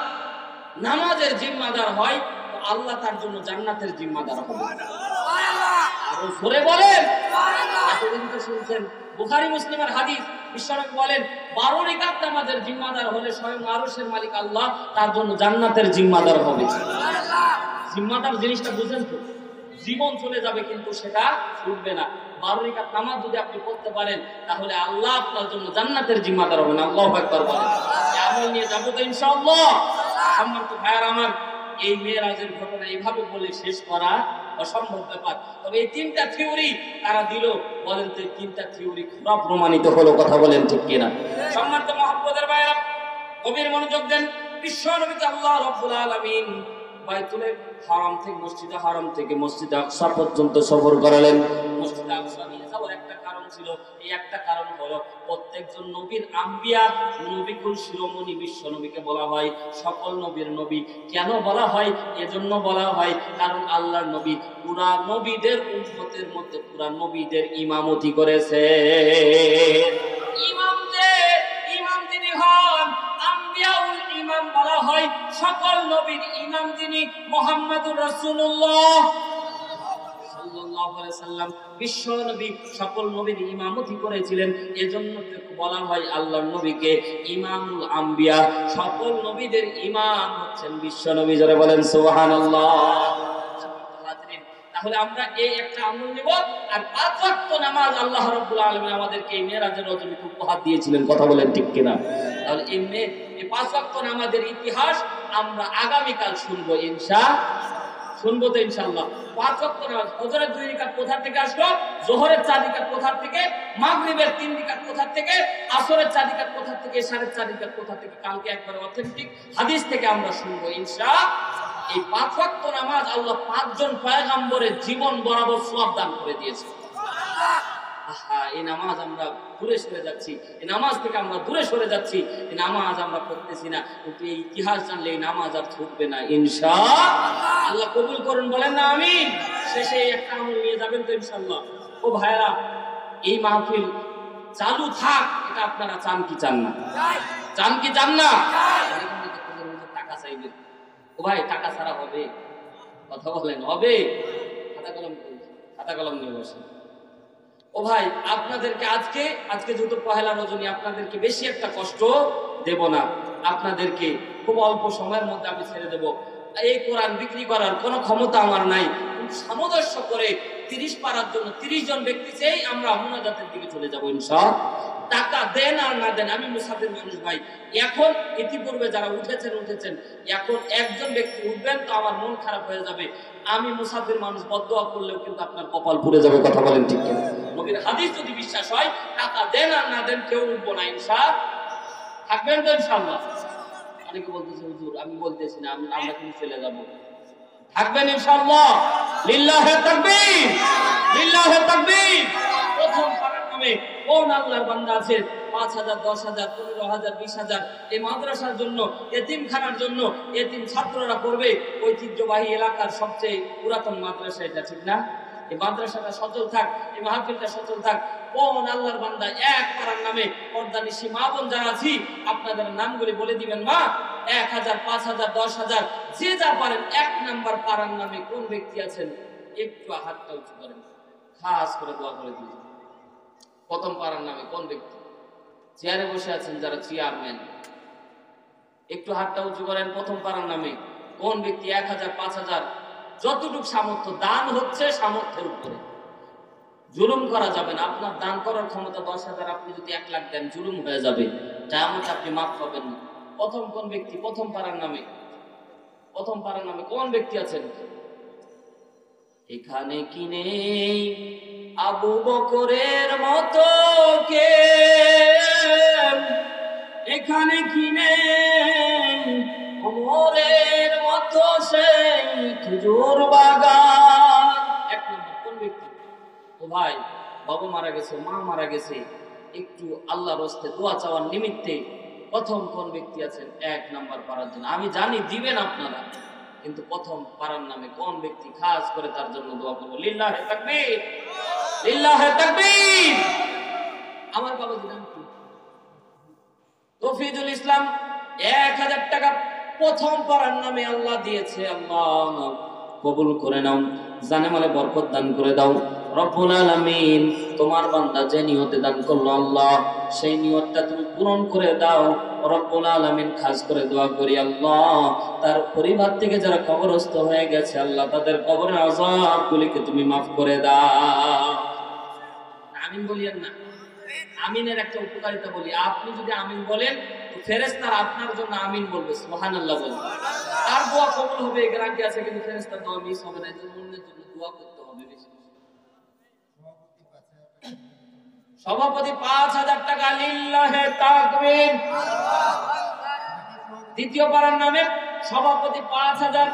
নামাজের জিম্মাদার হয় তো আল্লাহ তার জন্য জান্নাতের জিম্মাদার হবে। সুবহানাল্লাহ, আরো জোরে বলেন সুবহানাল্লাহ। এতদিন তো শুনছেন বুখারী মুসলিমের হাদিস, বিশ্বনবী বলেন 12 রাকাত নামাজের জিম্মাদার হলে স্বয়ং আরশের মালিক আল্লাহ তার জন্য জান্নাতের জিম্মাদার হবে। সুবহানাল্লাহ, জিম্মাদার জিনিসটা বুঝেন তো? জীবন চলে যাবে কিন্তু সেটা ছুটবে না। 12 রাকাত নামাজ যদি আপনি পড়তে পারেন তাহলে আল্লাহ আপনার জন্য জান্নাতের জিম্মাদার হবেন। আল্লাহু আকবার বলেন। এই আমল নিয়ে যাবো তো ইনশাআল্লাহ। সম্মানিত ভাইয়ার আমার, এই মেরাজের ঘটনা এইভাবে বলে শেষ করা অসম্ভব ব্যাপার। তবে এই 3টা থিওরি তারা দিল, বলেন তো 3টা থিওরি খোলা প্রমাণিত হলো। কথা বলেন ঠিক কিনা? সম্মানিত মুহাব্বতের ভাইরা, গভীর মনোযোগ দেন। বিশ্বনবী আল্লাহ রাব্বুল আলামিন বাইতুল হারাম থেকে মসজিদে হারাম থেকে মসজিদে আকসা পর্যন্ত সফর করালেন। মসজিদে আকসা নিয়ে যাওয়ার একটা কারণ ছিল, এই একটা কারণ হলো প্রত্যেকজন নবীর আম্বিয়া, নবীকুল শিরোমণি বিশ্ব নবীকে বলা হয় সকল নবীর নবী। কেন বলা হয়? এজন্য বলা হয় কারণ আল্লাহর নবী পুরা নবীদের উম্মতের মধ্যে পুরা নবীদের ইমামতি করেছে। ইমাম যিনি হন আম্বিয়াউল ইমাম বলা হয়, সকল নবীর ইমাম যিনি মুহাম্মদুর রাসূলুল্লাহ সাল্লাল্লাহু আলাইহি সাল্লাম, বিশ্ব নবী সকল নবীর ইমামতি করেছিলেন। এজন্য বলা হয় আল্লাহর নবীকে ইমামুল আম্বিয়া। সকল নবীদের ইমাম হচ্ছেন বিশ্ব নবী। জোরে বলেন সুবহানাল্লাহ। তাহলে আমরা এই একটা আমল নিব, আর 5 ওয়াক্ত নামাজ আল্লাহ রাব্বুল আলামিন আমাদেরকে এই মেরাজের রজনী উপহার দিয়েছিলেন। কথা বলেন ঠিক কিনা? তাহলে এই 5 ওয়াক্ত নামাজের ইতিহাস আমরা আগামীকাল শুনবো শুনবো তো ইনশাআল্লাহ। 5 ওয়াক্ত নামাজ, ফজরের 2 রাকাত কোথা থেকে আসলো, যোহরের 4 রাকাত কোথা থেকে, মাগরিবের 3 রাকাত কোথা থেকে, আসরের 4 রাকাত কোথা থেকে, 4.5 রাকাত কোথা থেকে, কালকে একবার অথেন্টিক হাদিস থেকে আমরা শুনবো ইনশাআল্লাহ। এই 5 ওয়াক্ত নামাজ আল্লাহ 5 জন পয়গম্বরের জীবন বরাবর সওয়াব দান করে দিয়েছে। আহা, এই নামাজ আমরা দূরে সরে যাচ্ছি, এই নামাজ থেকে আমরা দূরে সরে যাচ্ছি, এই নামাজ আমরা পড়তেছি না, কিন্তু এই ইতিহাস জানলে এই নামাজ আর ছুটবে না ইনশাআল্লাহ। আল্লাহ কবুল করুন, বলেন না আমিন। শেষে একটা আমল নিয়ে যাবেন তো ইনশাআল্লাহ। ও ভাইরা, এই মাহফিল চালু থাক, এটা আপনারা চান কি চান না? চান কি চান না? টাকা চাইবেন, ও ভাই টাকা ছাড়া হবে? কথা বলেন, হবে? খাতা কলম নিয়ে বসে। ও ভাই, আপনাদেরকে আজকে যেহেতু পহেলা রজনী, আপনাদেরকে বেশি একটা কষ্ট দেব না, আপনাদেরকে খুব অল্প সময়ের মধ্যে আমি ছেড়ে দেব। এই কোরআন বিক্রি করার কোনো ক্ষমতা আমার নাই, কিন্তু সামঞ্জস্য করে 30 পারার জন্য 30 জন ব্যক্তি চেয়ে আমরা মুনাজাতের দিকে চলে যাবো ইনশাআল্লাহ। টাকা দেন আর না দেন, আমি মুসাফির মানুষ ভাই। এখন ইতিপূর্বে যারা উঠেছেন, এখন একজন ব্যক্তি উঠবেন তো আমার মন খারাপ হয়ে যাবে। আমি মুসাফির মানুষ, বদদোয়া করলেও কিন্তু আপনার কপাল পুড়ে যাবে। কথা বলেন ঠিক কিনা? নবীর হাদিস যদি বিশ্বাস হয়, টাকা দেন আর না দেন কেউ উঠবো না ইনশাআল্লাহ। থাকবেন তো ইনশাআল্লাহ? অনেকে বলতেছে হুজুর আমি বলতেছি না, আমরা কিন্তু চলে যাবো। থাকবেন ইনশাআল্লাহ? লিল্লাহি তাকবীর, লিল্লাহি তাকবীর। প্রথম পারার নামে কোন আল্লাহর বান্দা আছে 5,000, 10,000, 15,000, 20,000 এই মাদ্রাসার জন্য, এতিমখানার জন্য, এতিম ছাত্ররা পড়বে। ঐতিহ্যবাহী এলাকার সবচেয়ে পুরাতন মাদ্রাসা এটা, ঠিক না? এই মাদ্রাসাটা সচল থাক, এই মাহফিলটা সচল থাক। কোন আল্লাহর বান্দা এক পারার নামে পর্দানিশী মা বোন যারা আছি, আপনাদের নামগুলি বলে দিবেন। মা 1,000, 5,000, 10,000 যে যা পারেন, 1 নাম্বার পারার নামে কোন ব্যক্তি আছেন একটু হাতটা উঁচু করেন, খাস করে দোয়া করে দিন। প্রথম পারার নামে কোন ব্যক্তি? চেয়ারে বসে আছেন যারা চেয়ারম্যান, একটু হাতটা উঁচু করেন। প্রথম পারার নামে কোন ব্যক্তি? 1,000, 5,000 যতটুকু সামর্থ্য। দান হচ্ছে সামর্থ্যের উপরে, জুলুম করা যাবে না। আপনার দান করার ক্ষমতা 10,000, আপনি যদি 1 লাখ দেন জুলুম হয়ে যাবে, তেমন আপনি মাফ পাবেন না। প্রথম কোন ব্যক্তি? প্রথম পারার নামে, প্রথম পারার নামে কোন ব্যক্তি আছেন? এখানে কি নেই আবু বকরের মতো কে? এখানে কি নেই ওমরের মতো সেই খেজুর বাগান? 1 নম্বর কোন ব্যক্তি? ও ভাই, বাবা মারা গেছে, মা মারা গেছে, একটু আল্লাহর রাস্তায় দোয়া চাওয়ার নিমিত্তে প্রথম কোন ব্যক্তি আছেন 1 নাম্বার পারার জন্য? আমি জানি দিবেন আপনারা, কিন্তু প্রথম পারার নামে কোন ব্যক্তি? খাস করে তার জন্য দোয়া করবো। লিল্লাহি তাকবীর, লিল্লাহি তাকবীর। আমার বাবাজি নাম কি? তৌফিজুল ইসলাম। 1,000 টাকা প্রথম পারার নামে আল্লাহ দিয়েছে। আল্লাহ কবুল করে নাও, জানে মানে বরকত দান করে দাও রব্বুল আলামিন। তোমার বান্দা যে নিয়তে দান করলো আল্লাহ, সেই নিয়তটা তুমি পূরণ করে দাও রব্বুল আলামিন। খাস করে দোয়া করি আল্লাহ, তার পরিবার থেকে যারা কবরস্থ হয়ে গেছে আল্লাহ, তাদের কবরের আযাবগুলিকে তুমি মাফ করে দাও। আমিন বলিয়েন না? আমিনের একটা উপকারিতা বলি, আপনি যদি আমিন বলেন তো ফেরেশতারা আপনার জন্য আমিন বলবে, সুবহানাল্লাহ বলবে। তার দোয়া কবুল হবে এই গ্যারান্টি আছে, কিন্তু ফেরেশতার দোয়া মিস হবে না। এজন্য অন্যের জন্য দোয়া করতে হবে বেশি। সভাপতি 5,000 টাকা, লিল্লাহি তাকবীর। দ্বিতীয় পারার নামে সভাপতি 5,000,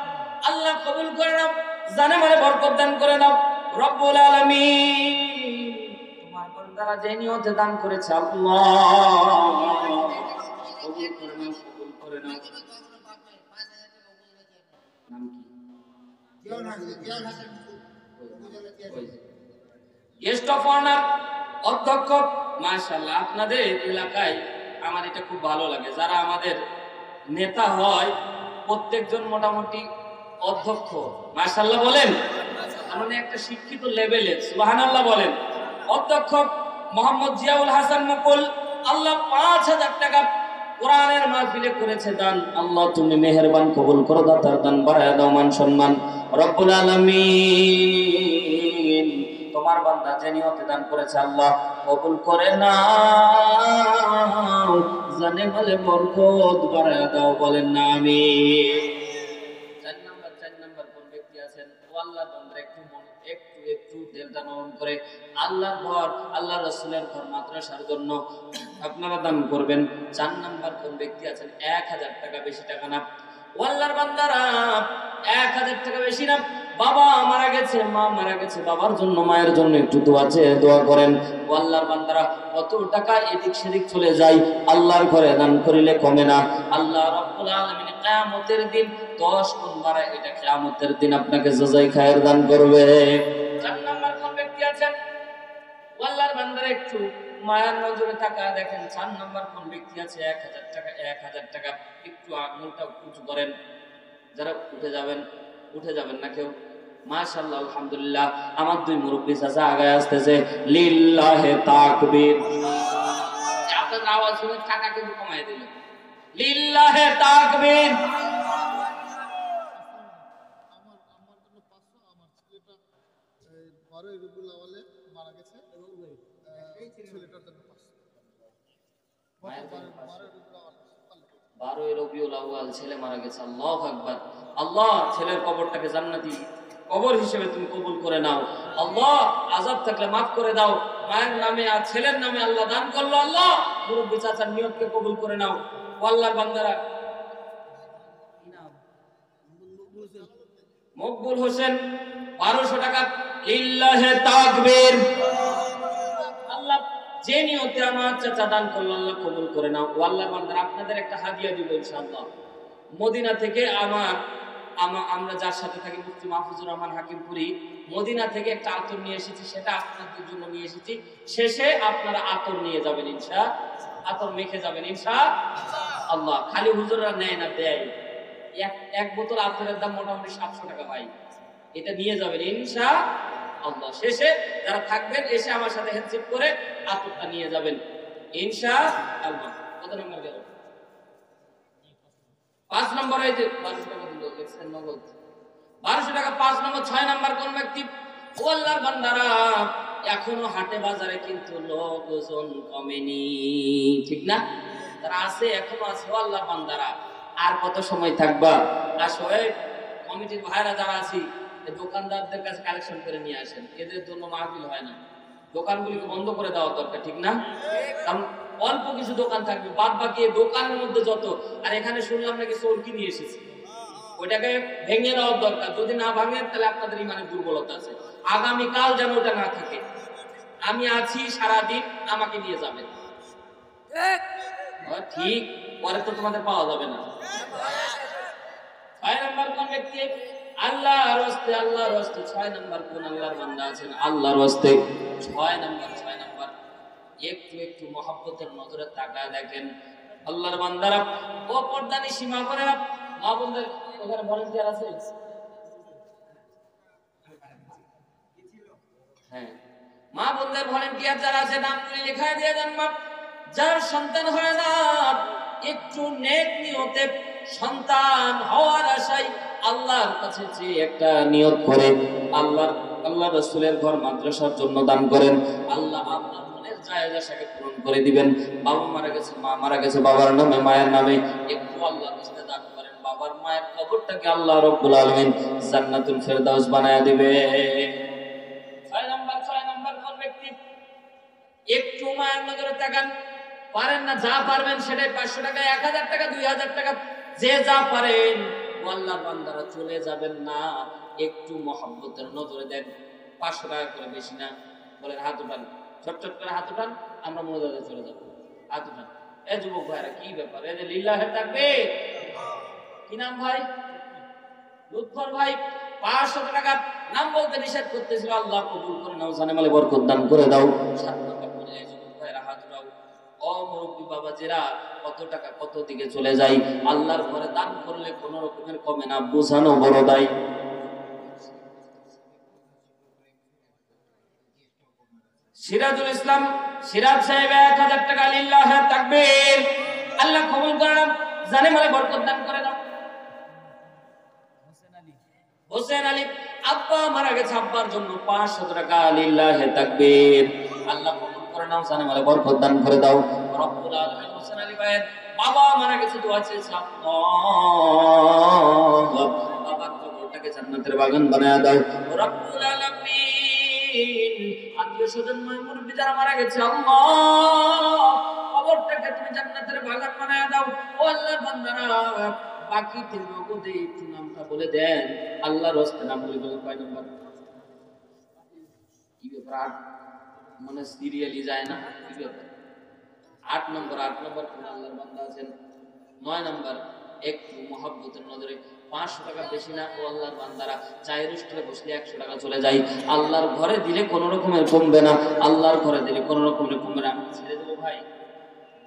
আল্লাহ কবুল করে নাও, জানে মানে বরকত দান করে নাও রব্বুল আলামিন। তোমার বান্দারা যে নিয়তে দান করেছে আল্লাহ কবুল করে নাও, কবুল করে নাও। নাম কি? গেস্ট অফ অনার অধ্যক্ষ। মাশাআল্লাহ, আপনাদের এলাকায় আমার এটা খুব ভালো লাগে, যারা আমাদের নেতা হয় প্রত্যেকজন মোটামুটি অধ্যক্ষ। মাশাআল্লাহ বলেন, মানে একটা শিক্ষিত লেভেলে, সুবহানাল্লাহ বলেন। অধ্যক্ষ মোহাম্মদ জিয়াউল হাসান মুকুল, আল্লাহ 5,000 টাকা কোরআনের মাহফিলে করেছে দান। আল্লাহ তুমি মেহেরবান, কবুল করো, দাতার দান বাড়ায় দাও, মান সম্মান রব্বুল আলামিন। তোমার বান্দা যে নিয়তে দান করেছে আল্লাহ কবুল করে নাও, জানে বলে বরকত বাড়ায় দাও, বলেন না আমিন। 4 নাম্বার কোন ব্যক্তি আছেন? ও আল্লাহর বান্দা, একটু দিলটা নরম করে আল্লাহর ঘর, আল্লাহর রাসূলের ঘর মাদ্রাসার জন্য আপনারা দান করবেন। 4 নাম্বার কোন ব্যক্তি আছেন? 1,000 টাকা, বেশি টাকা না। ও আল্লাহর বান্দারা 1,000 টাকা বেশি না, বাবা মারা গেছে, মা মারা গেছে, বাবার জন্য মায়ের জন্য একটু দোয়া করেন। ও আল্লাহর বান্দারা, কত টাকা এদিক সেদিক চলে যায়, আল্লাহর ঘরে দান করিলে কমে না। আল্লাহ রাব্বুল আলামিন কিয়ামতের দিন 10 গুণ বাড়ায়, এটা কিয়ামতের দিন আপনাকে জাযাই খায়ের দান করবে। 4 নাম্বার কোন ব্যক্তি আছেন? ও আল্লাহর বান্দারা একটু মায়ার নজরে তাকায় দেখেন, 4 নাম্বার কোন ব্যক্তি আছে? 1000 টাকা, 1000 টাকা। একটু আঙুলটা উঁচু করেন, যারা উঠে যাবেন না কেউ। মাশাআল্লাহ, আলহামদুলিল্লাহ। আমার 2 মুরব্বি চাচা আগায় আসতেছে। লিল্লাহে তাকবীর। আপনাদের আওয়াজ শুনে টাকা কিন্তু কমায় দিল। লিল্লাহে তাকবীর। রবিউল আউয়াল ছেলে মারা গেছে। আল্লাহু আকবার। আল্লাহ ছেলের কবরটাকে জান্নাতি কবর হিসেবে তুমি কবুল করে নাও। আল্লাহ আযাব থাকলে মাফ করে দাও। মায়ের নামে আর ছেলের নামে আল্লাহ দান করলো। আল্লাহ মুরব্বি চাচার নিয়তকে কবুল করে নাও। ও আল্লাহর বান্দারা, মকবুল হোসেন 1200 টাকা। লিল্লাহে তাকবীর। আল্লাহ যে নিয়তে আমার চাচা দান করলো, আল্লাহ কবুল করে নাও। ও আল্লাহর বান্দারা, আপনাদের একটা হাদিয়া দিব ইনশাআল্লাহ। মদিনা থেকে আমরা যার সাথে থাকি, মুফতি মাহফুজুর রহমান হাকিমপুরি, মদিনা থেকে একটা আতর নিয়ে এসেছি, সেটা আপনাদের জন্য নিয়ে এসেছি। শেষে আপনারা আতর নিয়ে যাবেন আতর মেখে যাবেন ইনশাআল্লাহ। খালি হুজুররা নেয় না, দেয়। এক বোতল আতরের দাম মোটামুটি 700 টাকা ভাই। এটা নিয়ে যাবেন ইনশাআল্লাহ। শেষে যারা থাকবেন এসে আমার সাথে হ্যান্ডশেক করে আতরটা নিয়ে যাবেন ইনশাআল্লাহ। কত নম্বর গেল? 5 নম্বর। এই যে 1200 টাকা দিল, দেখছেন নগদ 1200 টাকা। 5 নম্বর। 6 নম্বর কোন ব্যক্তি? ও আল্লাহর বান্দারা, এখনো হাটে বাজারে কিন্তু লোকজন কমেনি, ঠিক না? তারা আছে, এখনো আছে। ও আল্লাহর বান্দারা, আর কত সময় থাকবা? আসলে কমিটির ভাইরা যারা আছি, দোকানদারদের কাছে কালেকশন করে নিয়ে আসেন, এদের জন্য মাহফিল হয় না। দোকানগুলিকে বন্ধ করে দেওয়া দরকার, ঠিক না? কারণ অল্প কিছু দোকান থাকবে, বাদ বাকি দোকানের মধ্যে যত। আর এখানে শুনলাম নাকি চোরকি নিয়ে এসেছে, ওইটাকে ভেঙে দেওয়ার দরকার। যদি না ভাঙেন তাহলে আপনাদের ইমানের দুর্বলতা আছে। আগামীকাল যেন ওটা না থাকে। আমি আছি সারাদিন, আমাকে নিয়ে যাবেন, ঠিক? পরে তো তোমাদের পাওয়া যাবে না। 6 নম্বর কোন ব্যক্তি? আল্লাহর রাস্তে, আল্লাহর রাস্তে। 6 নম্বর কোন আল্লাহর বান্দা আছেন? আল্লাহর রাস্তে 6 নম্বর। একটু মহব্বতের নজরে তাকায় দেখেন আল্লাহর বান্দারা। ও পর্দানি সীমা করে মা বোনদের, ওখানে ভলান্টিয়ার আছে? হ্যাঁ, মা বোনদের ভলান্টিয়ার যারা আছে, নামগুলি লেখায় দিয়ে যান। মা যার সন্তান হয় না, একটু নেক নিয়তে সন্তান হওয়ার আশায় আল্লাহর কাছে যে একটা নিয়ত করে আল্লাহ রাসূলের ঘর মাদ্রাসার জন্য দান করেন, আল্লাহ আপনার মনের চাহিদা আশাকে পূরণ করে দিবেন। বাবা মারা গেছে, মা মারা গেছে, বাবার নামে মায়ের নামে একটু আল্লাহর কাছে দান করেন, বাবার মায়ের কবরটাকে আল্লাহ রাব্বুল আলামিন জান্নাতুল ফেরদাউস বানায়া দিবে। 6 নম্বর কোন ব্যক্তি? একটু মায়ের নজরে তাকান। পারেন না, যা পারবেন সেটাই। 500 টাকা, 1000 টাকা, 2000 টাকা, যে যা পারেন। আল্লাহর বান্দারা, চলে যাবেন না, একটু মহব্বতের নজরে দেন। 500 টাকা করে, বেশি না। বলেন হাত উঠান, চটচট করে হাত উঠান, আমরা মোনাজাতে চলে যাবো। হাত উঠান। এ যুবক ভাইরা, কি ব্যাপার? এই যে লিল্লাহে তাকবীর। কি নাম ভাই? লুৎফর ভাই। 500 টাকা নাম বলতে নিষেধ করতেছিল, আল্লাহ কবুল করে নাও, জানে মালে বরকত দান করে দাও। 7 নম্বর করে এই যুবক ভাইরা হাত উঠাও। ও মুরব্বি বাবাজিরা, কত টাকা কত দিকে চলে যায়। আল্লাহর ঘরে দান করলে কোন রকমের কমে না, বোঝানো বড় দায়। সিরাজুল ইসলাম সিরাজ সাহেব 1000 টাকা। লিল্লাহে তাকবীর। আল্লাহ কবুল করে নাও, জানে মালে বরকত দান করে দাও। হোসেন আলী, আব্বা মারা গেছে, আব্বার জন্য 500 টাকা। লিল্লাহে তাকবীর। আল্লাহ কবুল করে নাও, জানে মালে বরকত দান করে দাও। রব্বুল আলামিন হোসেন আলী ভাইয়ের বাবা মারা গেছে, দোয়া চেয়েছে, বাবার কবরটাকে জান্নাতের বাগান বানায়া দাও। রব্বুল আলামিন আত্মীয় স্বজন মুরব্বি যারা মারা গেছে, আল্লাহ কবরটাকে তুমি জান্নাতের বাগান বানায়া দাও। ও আল্লাহর বান্দারা, বাকিতে নগদে একটু নামটা বলে দেন, আল্লাহর রাস্তায় নাম বলে বলেন কয় নাম্বার? কি ব্যাপার? 8 মানে সিরিয়ালি যায় না, কি ব্যাপার? 8 নম্বর কোন আল্লাহর বান্দা আছেন? 9 নম্বর, একটু মহব্বতের নজরে 500 টাকা বেশি না ও আল্লাহর বান্দারা চায়ের স্টলে বসলে 100 টাকা চলে যায়, আল্লাহর ঘরে দিলে কোনো রকমের কমবে না, আল্লাহর ঘরে দিলে কোনো রকমের কমবে না। আমি ছেড়ে দেবো ভাই,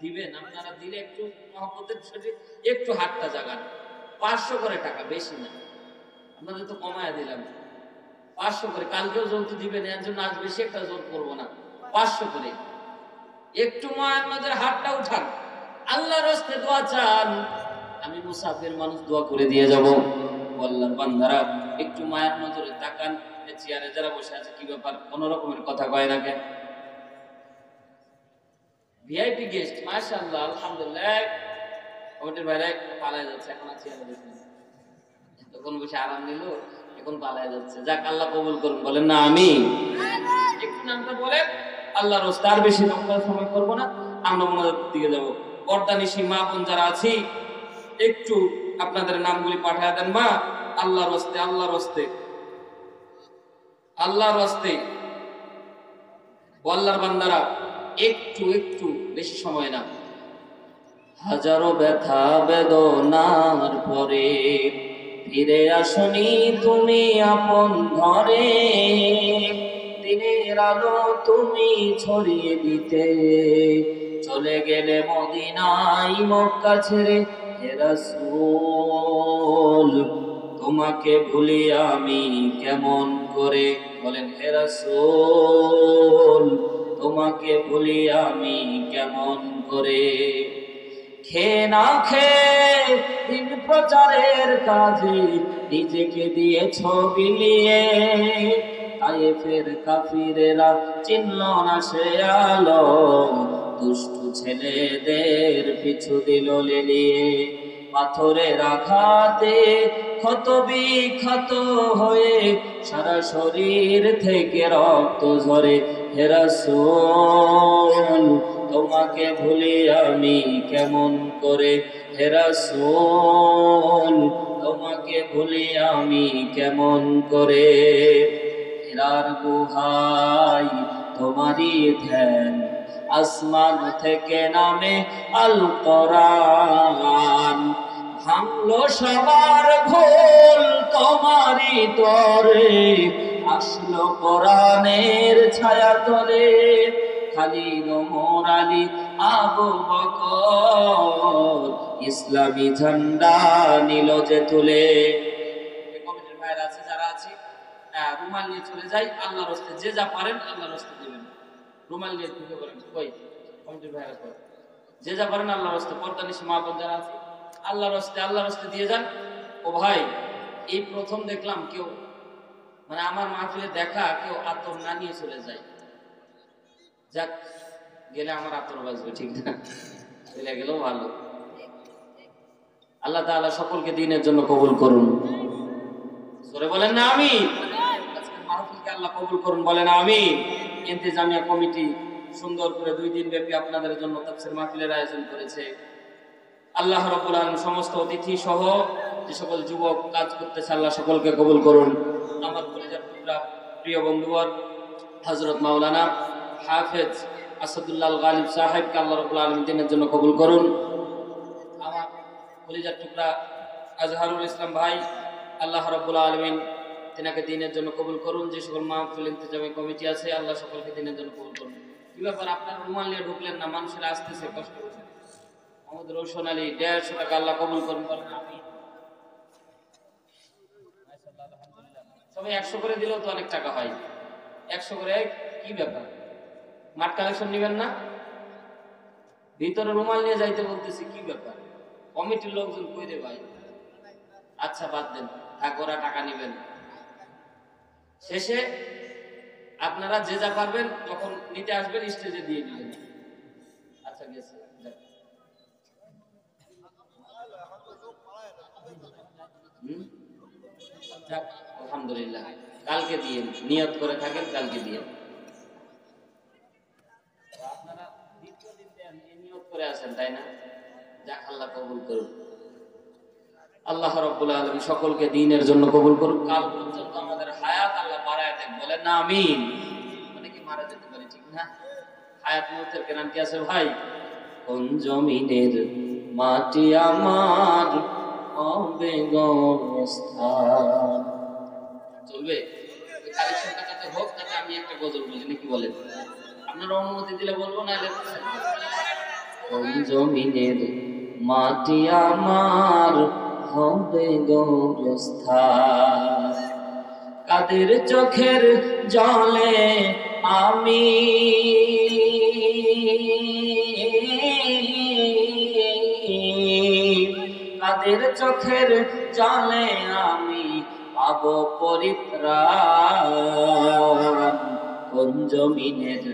দিবেন আপনারা, দিলে একটু মহব্বতের সাথে একটু হাতটা জাগান। 500 করে টাকা, বেশি না, আপনাদের তো কমায়া দিলাম। 500 করে, কালকেও যৌতুক দিবেন, এর জন্য আজ বেশি একটা জোর করবো না, 500 করে একটু মুহাম্মাদের হাতটা উঠান, আল্লাহর রাস্তায় দোয়া চান। আমি মুসাফির মানুষ, দোয়া করে দিয়ে যাব। আল্লাহর বান্দারা একটু মায়ার নজরে তাকান, এই চেয়ারে যারা বসে আছে কি ব্যাপার, কোন রকমের কথা কয় না কেন? ভিআইপি গেস্ট, মাশাআল্লাহ, আলহামদুলিল্লাহ। কমিটির বাইরে পালায় যাচ্ছে, এখন আর চেয়ারে বসে না, তখন বসে আরাম নিল, এখন পালায় যাচ্ছে। যাক, আল্লাহ কবুল করুন, বলেন না আমিন। একটু নামটা বলেন আল্লাহর রাস্তায়, আর বেশি লম্বা সময় করব না, আমরা মোনাজাত দিকে যাব। পর্দানিশী মা বোন যারা আছি, একটু আপনাদের নামগুলি পাঠিয়ে দেন মা, আল্লাহর রাস্তায়, আল্লাহর রাস্তায়, আল্লাহর রাস্তায়। আল্লাহর বান্দারা একটু একটু, বেশি সময় না। হাজারো ব্যথা বেদনার পরে ফিরে আসনি তুমি আপন ঘরে, দিনের আলো তুমি ছড়িয়ে দিতে চলে গেলে মদিনায় মক্কা ছেড়ে। হে রাসূল তোমাকে ভুলি আমি কেমন করে, বলেন হে রাসূল তোমাকে ভুলি আমি কেমন করে। খেয়ে না খেয়ে দিন প্রচারের কাজে নিজেকে দিয়েছ বিলিয়ে, তায়েফের কাফিরেরা চিনল না সে আলো, দুষ্টু ছেলেদের পিছু দিল লেলিয়ে। পাথরের আঘাতে ক্ষত বিক্ষত হয়ে সারা শরীর থেকে রক্ত ঝরে। হে রাসূল তোমাকে ভুলি আমি কেমন করে, হে রাসূল তোমাকে ভুলি আমি কেমন করে। হেরার গুহায় তোমারই ধ্যান, আসমান থেকে নামে আল কোরআন, ভাঙলো সবার ভুল তোমারই তরে, আসলো কোরআনের ছায়া তলে। খালিদ ওমর আলী আবু বকর ইসলামী ঝান্ডা নিল যে তুলে। কমিটির ভাইরা আছে যারা আছে, রুমাল নিয়ে চলে যাই, আল্লাহর রাস্তায় যে যা পারেন আল্লাহর রাস্তায় দিবেন। রুমাল নিয়ে ঢুকে পড়েন, কই কমিটির ভাইরা কই, যে যা পারেন আল্লাহর রাস্তায়। পর্দানিশী মা বোন যারা আছে, আল্লাহর রাস্তায় দিয়ে যান। ও ভাই, এই প্রথম দেখলাম কেউ, মানে আমার মাহফিলে দেখা কেউ আতর না নিয়ে চলে যায়। যাক, গেলে আমার আতর বাজবে, ঠিক না? চলে গেলেও ভালো। আল্লাহ তাআলা সকলকে দ্বীনের জন্য কবুল করুন, জোরে বলেন না আমিন। আজকের মাহফিলকে আল্লাহ কবুল করুন, বলেন আমিন। ইন্তেজামিয়া কমিটি সুন্দর করে 2 দিন ব্যাপী আপনাদের জন্য তাফসীর মাহফিলের আয়োজন করেছে। আল্লাহ রাব্বুল আলামিন সমস্ত অতিথি সহ যে সকল যুবক কাজ করতেছে, আল্লাহ সকলকে কবুল করুন। আমার কলিজার টুকরা প্রিয় বন্ধুবর হযরত মাওলানা হাফেজ আসাদুল্লাহ আল গালিব সাহেবকে আল্লাহ রাব্বুল আলামিন দিনের জন্য কবুল করুন। আমার কলিজার টুকরা আজহারুল ইসলাম ভাই, আল্লাহ রাব্বুল আলামিন তিনাকে দিনের জন্য কবুল করুন। যে সকল মাহফিল ইন্তেজামি কমিটি আছে, আল্লাহ সকলকে দিনের জন্য কবুল করুন। কি ব্যাপার, আপনার রুমাল নিয়ে ঢুকলেন না? মানুষের আসতেছে, কষ্ট হচ্ছে। আমাদের রোশন আলী 150 টাকা, আল্লাহ কবুল করুন, বলেন আমিন। সবাই 100 করে দিলেও তো অনেক টাকা হয়। 100 করে কি ব্যাপার, মাঠ কালেকশন নেবেন না? ভিতরে রুমাল নিয়ে যাইতে বলতেছি, কি ব্যাপার? কমিটির লোকজন কই রে ভাই? আচ্ছা বাদ দেন, থাক, ওরা টাকা নেবেন। শেষে আপনারা যে যা পারবেন যখন নিতে আসবেন স্টেজে দিয়ে দিবেন। আচ্ছা গেছে, যাক, আলহামদুলিল্লাহ। কালকে দিয়ে নিয়ত করে থাকেন, কালকে দিয়ে আপনারা দ্বিতীয় দিন দেন, নিয়ত করে আছেন, তাই না? যাক, আল্লাহ কবুল করুন। আল্লাহ রাব্বুল আলামিন সকলকে দ্বীনের জন্য কবুল করুন। কাল পর্যন্ত আমাদের হায়াত আল্লাহ বাড়ায় দেন, বলেন না আমিন। মানে কি মারা যেতে পারি, ঠিক না? হায়াত মউতের গ্যারান্টি আছে ভাই। কোন জমিনের মাটি আমার হবে গোরস্থান। চলবে? কালেকশনটা যাতে হোক, তাতে আমি একটা গজল বলি, নাকি বলেন? আপনারা অনুমতি দিলে বলবো, না কোন জমিনের মাটি আমার হবে গোরস্থান। কাদের চোখের জলে আমি কাদের চোখের জলে আমি পাবো পরিত্রাণ। কোন জমিনের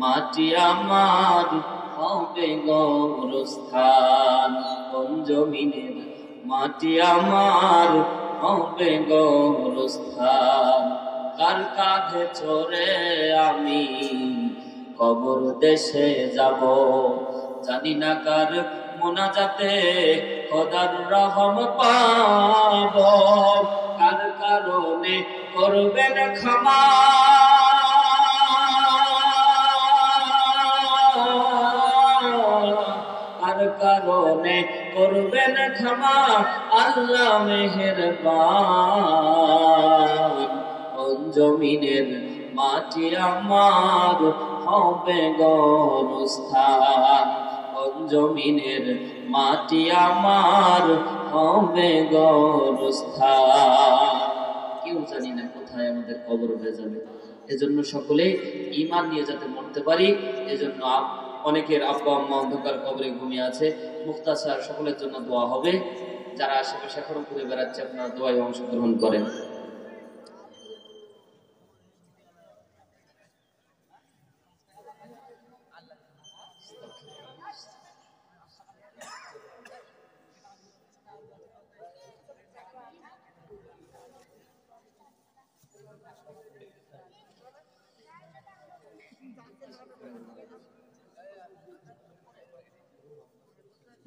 মাটি আমার হবে গোরস্থান। কোন জমিনের মাটি আমার হবে গোরস্থান। কার কাঁধে চড়ে আমি কবর দেশে যাব, জানি না কার মোনাজাতে খোদার রহম পাব। কার কারণে করবেন ক্ষমা, কার কারণে করবেন ক্ষমা আল্লাহ মেহেরবান। কোন জমিনের মাটি আমার হবে গোরস্থান। কোন জমিনের মাটি আমার হবে গোরস্থান। কেউ জানি না কোথায় আমাদের কবর হয়ে যাবে। এজন্য সকলে ঈমান নিয়ে যাতে মরতে পারি, এজন্য অনেকের আব্বা আম্মা অন্ধকার কবরে ঘুমিয়ে আছে। মুখতাসার সকলের জন্য দোয়া হবে। যারা আশেপাশে এখনো ঘুরে বেড়াচ্ছে, আপনারা দোয়ায় অংশগ্রহণ করেন।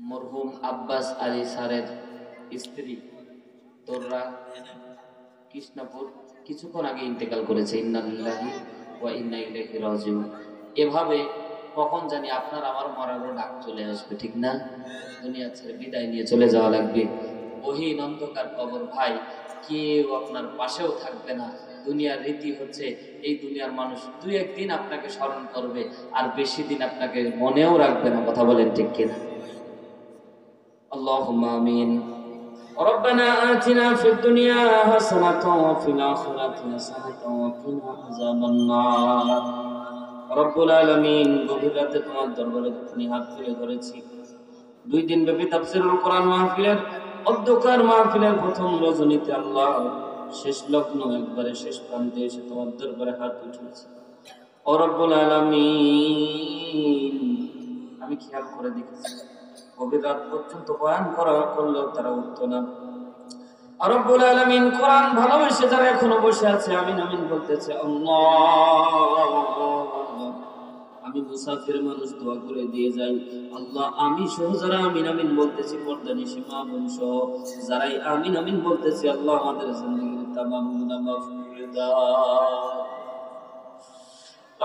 মরহুম আব্বাস আলী স্যারের স্ত্রী তোররা কৃষ্ণপুর কিছুক্ষণ আগে ইন্তেকাল করেছে। ইন্না লিল্লাহি ওয়া ইন্না ইলাইহি রাজিউন। এভাবে কখন জানি আপনার আমার মরারও ডাক চলে আসবে, ঠিক না? দুনিয়া ছেড়ে বিদায় নিয়ে চলে যাওয়া লাগবে। গহীন অন্ধকার কবর ভাই, কেউ আপনার পাশেও থাকবে না। দুনিয়ার রীতি হচ্ছে, এই দুনিয়ার মানুষ দুই একদিন আপনাকে স্মরণ করবে, আর বেশি দিন আপনাকে মনেও রাখবে না। কথা বলেন ঠিক কিনা? اللهم آمين. ربنا آتنا في الدنيا حسنة وفي الآخرة حسنة وقنا عذاب النار. রব্বুল আলামিন, গভীর রাতে তোমার দরবারে যখনই হাত তুলে ধরেছি, 2 দিন ব্যাপী তাফসীরুল কোরআন মাহফিলের অধ্যকার মাহফিলের প্রথম রজনীতে আল্লাহ শেষ লগ্ন একবারে শেষ প্রান্তে এসে তোমার দরবারে হাত উঠেছি। ও রব্বুল আলামিন, আমি খেয়াল করে দেখেছি গভীর রাত পর্যন্ত বয়ান করলেও তারা উঠতো না। রব্বুল আলামিন, কোরআন ভালোবেসে যারা এখনো বসে আছে আমিন আমিন বলতেছে। আল্লাহ, আমি মুসাফির মানুষ, দোয়া করে দিয়ে যাই। আল্লাহ, আমি সহ যারা আমিন আমিন বলতেছি, পর্দানিশী মা বোন সহ যারাই আমিন আমিন বলতেছি, আল্লাহ আমাদের জিন্দেগির তামাম গুনাহ মাফ করে দাও।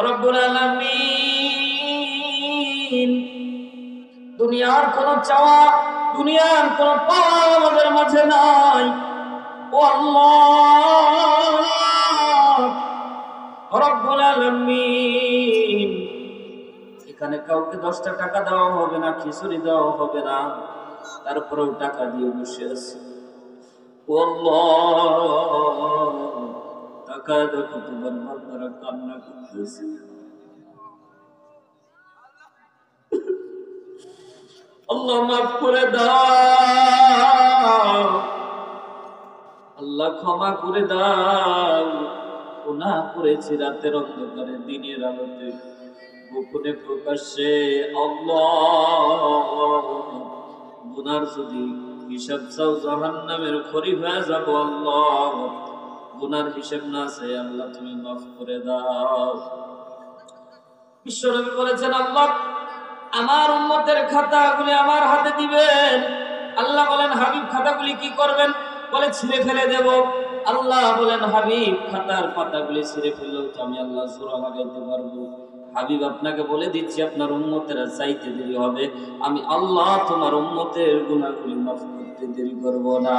রব্বুল আলামিন, দুনিয়ার কোন চাওয়া, দুনিয়ার কোন পাওয়া আমাদের মাঝে নাই। ও আল্লাহ রব্বুল আলামিন, এখানে কাউকে 10টা টাকা দেওয়া হবে না, খিচুড়ি দেওয়া হবে না, তারপরেও টাকা দিয়ে বসে আছে। ও আল্লাহ, টাকা দেখো তোমার বান্দারা কান্না করতেছে। আল্লাহ মাফ করে দাও, আল্লাহ ক্ষমা করে দাও। গুনাহ করেছি রাতের অন্ধকারে, দিনের আলোতে, গোপনে প্রকাশ্যে। আল্লাহ, গুনার যদি হিসাব চাও জাহান্নামের খড়ি হয়ে যাব। আল্লাহ, গুনার হিসাব না আছে, আল্লাহ তুমি মাফ করে দাও। বিশ্বনবী বলেছেন, আল্লাহ আমার উম্মতের খাতাগুলি আমার হাতে দিবেন, আল্লাহ বলেন হাবিব খাতাগুলি কি করবেন? বলে ছিঁড়ে ফেলে দেব। আল্লাহ বলেন হাবিব খাতার পাতাগুলি ছিঁড়ে ফেললেও তো আমি আল্লাহ সূরা লাগাইতে পারবো। হাবিব আপনাকে বলে দিচ্ছি আপনার উম্মতেরা চাইতে দেরি হবে, আমি আল্লাহ তোমার উম্মতের গুনাহগুলি মাফ করতে দেরি করব না।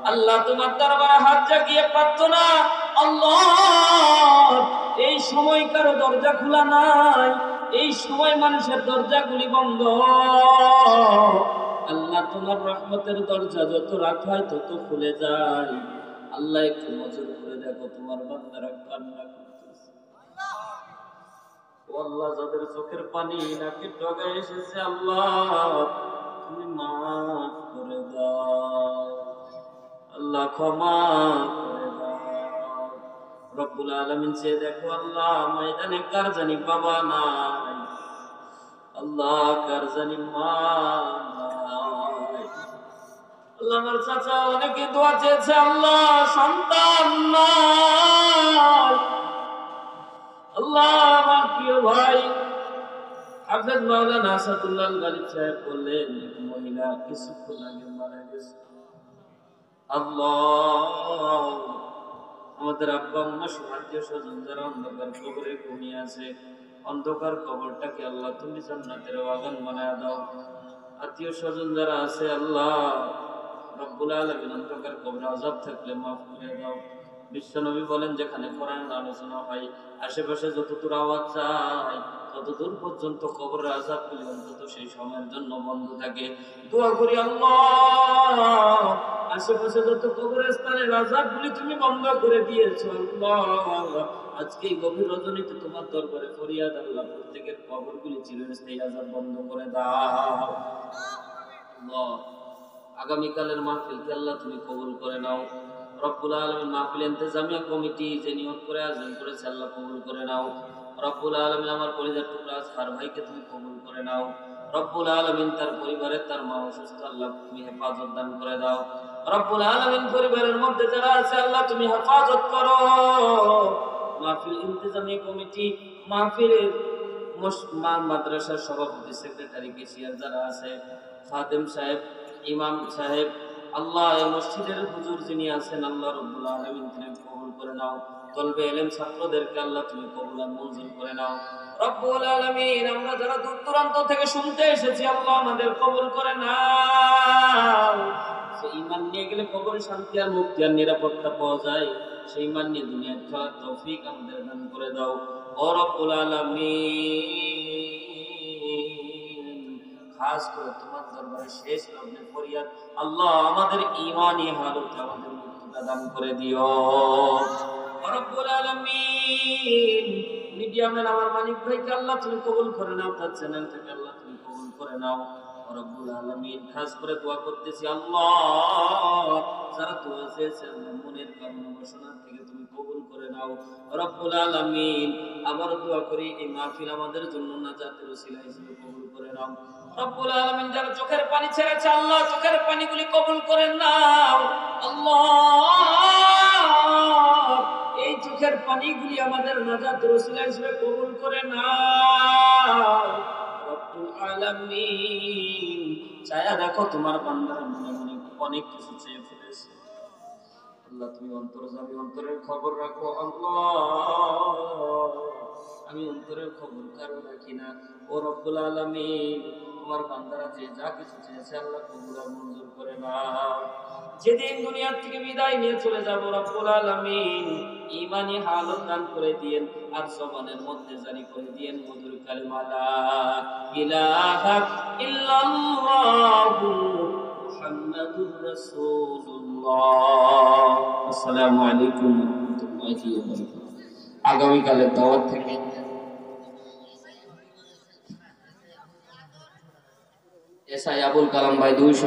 আল্লাহ তোমার দরবারে হাত জাগিয়ে প্রার্থনা, আল্লাহ এই সময় কারো দরজা খোলা নাই, এই সময় মানুষের দরজাগুলি বন্ধ। আল্লাহ তোমার রহমতের দরজা যত রাত হয় তত খুলে যায়। আল্লাহ একটু নজর করে দেখো তোমার বান্দারা কান্না করতেছে। আল্লাহ যাদের চোখের পানি নাকের ডগায় এসেছে আল্লাহ তুমি মাফ করে দাও, আল্লাহ ক্ষমা করে দাও। রব্বুল আলামিন সে দেখো আল্লাহ ময়দানে কার জানি বাবা নাই, আল্লাহ কার জানি মা নাই। আল্লাহ আমার চাচা অনেকে দোয়া চেয়েছে আল্লাহ সন্তান নাই। আল্লাহ আমার প্রিয় ভাই হাফেজ মাওলানা আসাদুল্লাহ গালিব সাহেব বললেন এক মহিলা কিছুক্ষণ আগে মারা গেছে। আল্লাহ আমাদের আব্বা আম্মা আত্মীয় স্বজন যারা অন্ধকার কবরে ঘুমিয়ে আছে, অন্ধকার কবরটাকে আল্লাহ তুমি জান্নাতের বাগান বানায় দাও। আত্মীয় স্বজন যারা আছে আল্লাহ রব্বুল আলামিন অন্ধকার কবরে আযাব থাকলে মাফ করে দাও। বিশ্বনবী বলেন যেখানে কোরআনের আলোচনা হয় আশেপাশে যতদূর আওয়াজ যায় ততদূর পর্যন্ত কবরের আযাবগুলি অন্তত সেই সময়ের জন্য বন্ধ থাকে। দোয়া করি আল্লাহ আশেপাশে যত কবরের স্থানের আযাবগুলি তুমি বন্ধ করে দিয়েছো আল্লাহ, আজকে এই গভীর রজনীতে তোমার দরবারে ফরিয়াদ আল্লাহ প্রত্যেকের কবরগুলি চিরস্থায়ী আযাব বন্ধ করে দাও। আল্লাহ আগামীকালের মাহফিলকে আল্লাহ তুমি কবুল করে নাও। রব্বুল আলামিন মাহফিল ইন্তেজামিয়া কমিটি যে নিয়ত করে আয়োজন করেছে আল্লাহ কবুল করে নাও। রব্বুল আলামিন আমার পরিবার টুকরা আজহার ভাইকে তুমি কবুল করে নাও। রব্বুল আলামিন তার পরিবারের তার মা অসুস্থ আল্লাহ তুমি হেফাজত দান করে দাও। রব্বুল আলামিন পরিবারের মধ্যে যারা আছে আল্লাহ তুমি হেফাজত করো। মাহফিল ইন্তেজামিয়া কমিটি মাহফিলের মাদ্রাসার সভাপতি সেক্রেটারি কেশিয়ার যারা আছে, খাদেম সাহেব, ইমাম সাহেব, আল্লাহ এই মসজিদের হুজুর যিনি আছেন আল্লাহ রব্বুল আলামিন তুমি কবুল করে নাও। তলবে ইলম ছাত্রদেরকে আল্লাহ তুমি কবুল আর মঞ্জুর করে নাও। রব্বুল আলামিন আমরা যারা দূর দূরান্ত থেকে শুনতে এসেছি আল্লাহ আমাদের কবুল করে নাও। সেই ঈমান নিয়ে গেলে কবরে শান্তি আর মুক্তি আর নিরাপত্তা পাওয়া যায়, সেই ঈমান নিয়ে দুনিয়ায় চলার তৌফিক আমাদের দান করে দাও ও রব্বুল আলামিন। খাস করে তোমার দরবারে শেষ লগ্নে ফরিয়াদ আল্লাহ আমাদের ঈমানি হালতে আমাদের মুক্তিটা দান করে দিও রব্বুল আলামিন। মিডিয়ামের আমার মানিক ভাইকে আল্লাহ তুমি কবুল করে নাও, তার চ্যানেলটাকে আল্লাহ তুমি কবুল করে নাও রব্বুল আলামিন। খাস করে দোয়া করতেছি আল্লাহ যারা দোয়া চেয়েছেন মনের কামনা বাসনা থেকে তুমি কবুল করে নাও রব্বুল আলামিন। আবার দোয়া করি এই মাহফিল আমাদের জন্য নাজাতের ওসিলা হিসেবে কবুল করে নাও রব্বুল আলামিন। যারা চোখের পানি ছেড়েছে আল্লাহ চোখের পানিগুলি কবুল করে নাও আল্লাহ। এই চোখের পানিগুলি আমাদের নাজাতের ওসিলা হিসেবে কবুল করে নাও রব্বুল আলামিন। চায়া দেখো তোমার বান্দারা মনে মনে অনেক কিছু চেয়ে ফেলেছে আল্লাহ তুমি অন্তর্যামী, অন্তরের খবর রাখো আল্লাহ। আমি অন্তরের খবর কারো রাখি না ও রব্বুল আলামিন। তোমার বান্দারা যে যা কিছু চেয়েছে আল্লাহ কবুল আর মঞ্জুর করে নাও। যেদিন দুনিয়া থেকে বিদায় নিয়ে চলে যাব রব্বুল আলামিন ঈমানি হালত দান করে দিয়েন আর জবানের মধ্যে জারি করে দিয়েন মধুর কালিমা লা ইলাহা ইল্লাল্লাহু মুহাম্মাদুর রাসূলুল্লাহ। আসসালামু আলাইকুম ওয়া রাহমাতুল্লাহি ওয়া বারাকাতুহু। আগামী কালের দাওয়াত থেকে এসআই আবুল কালাম ভাই 200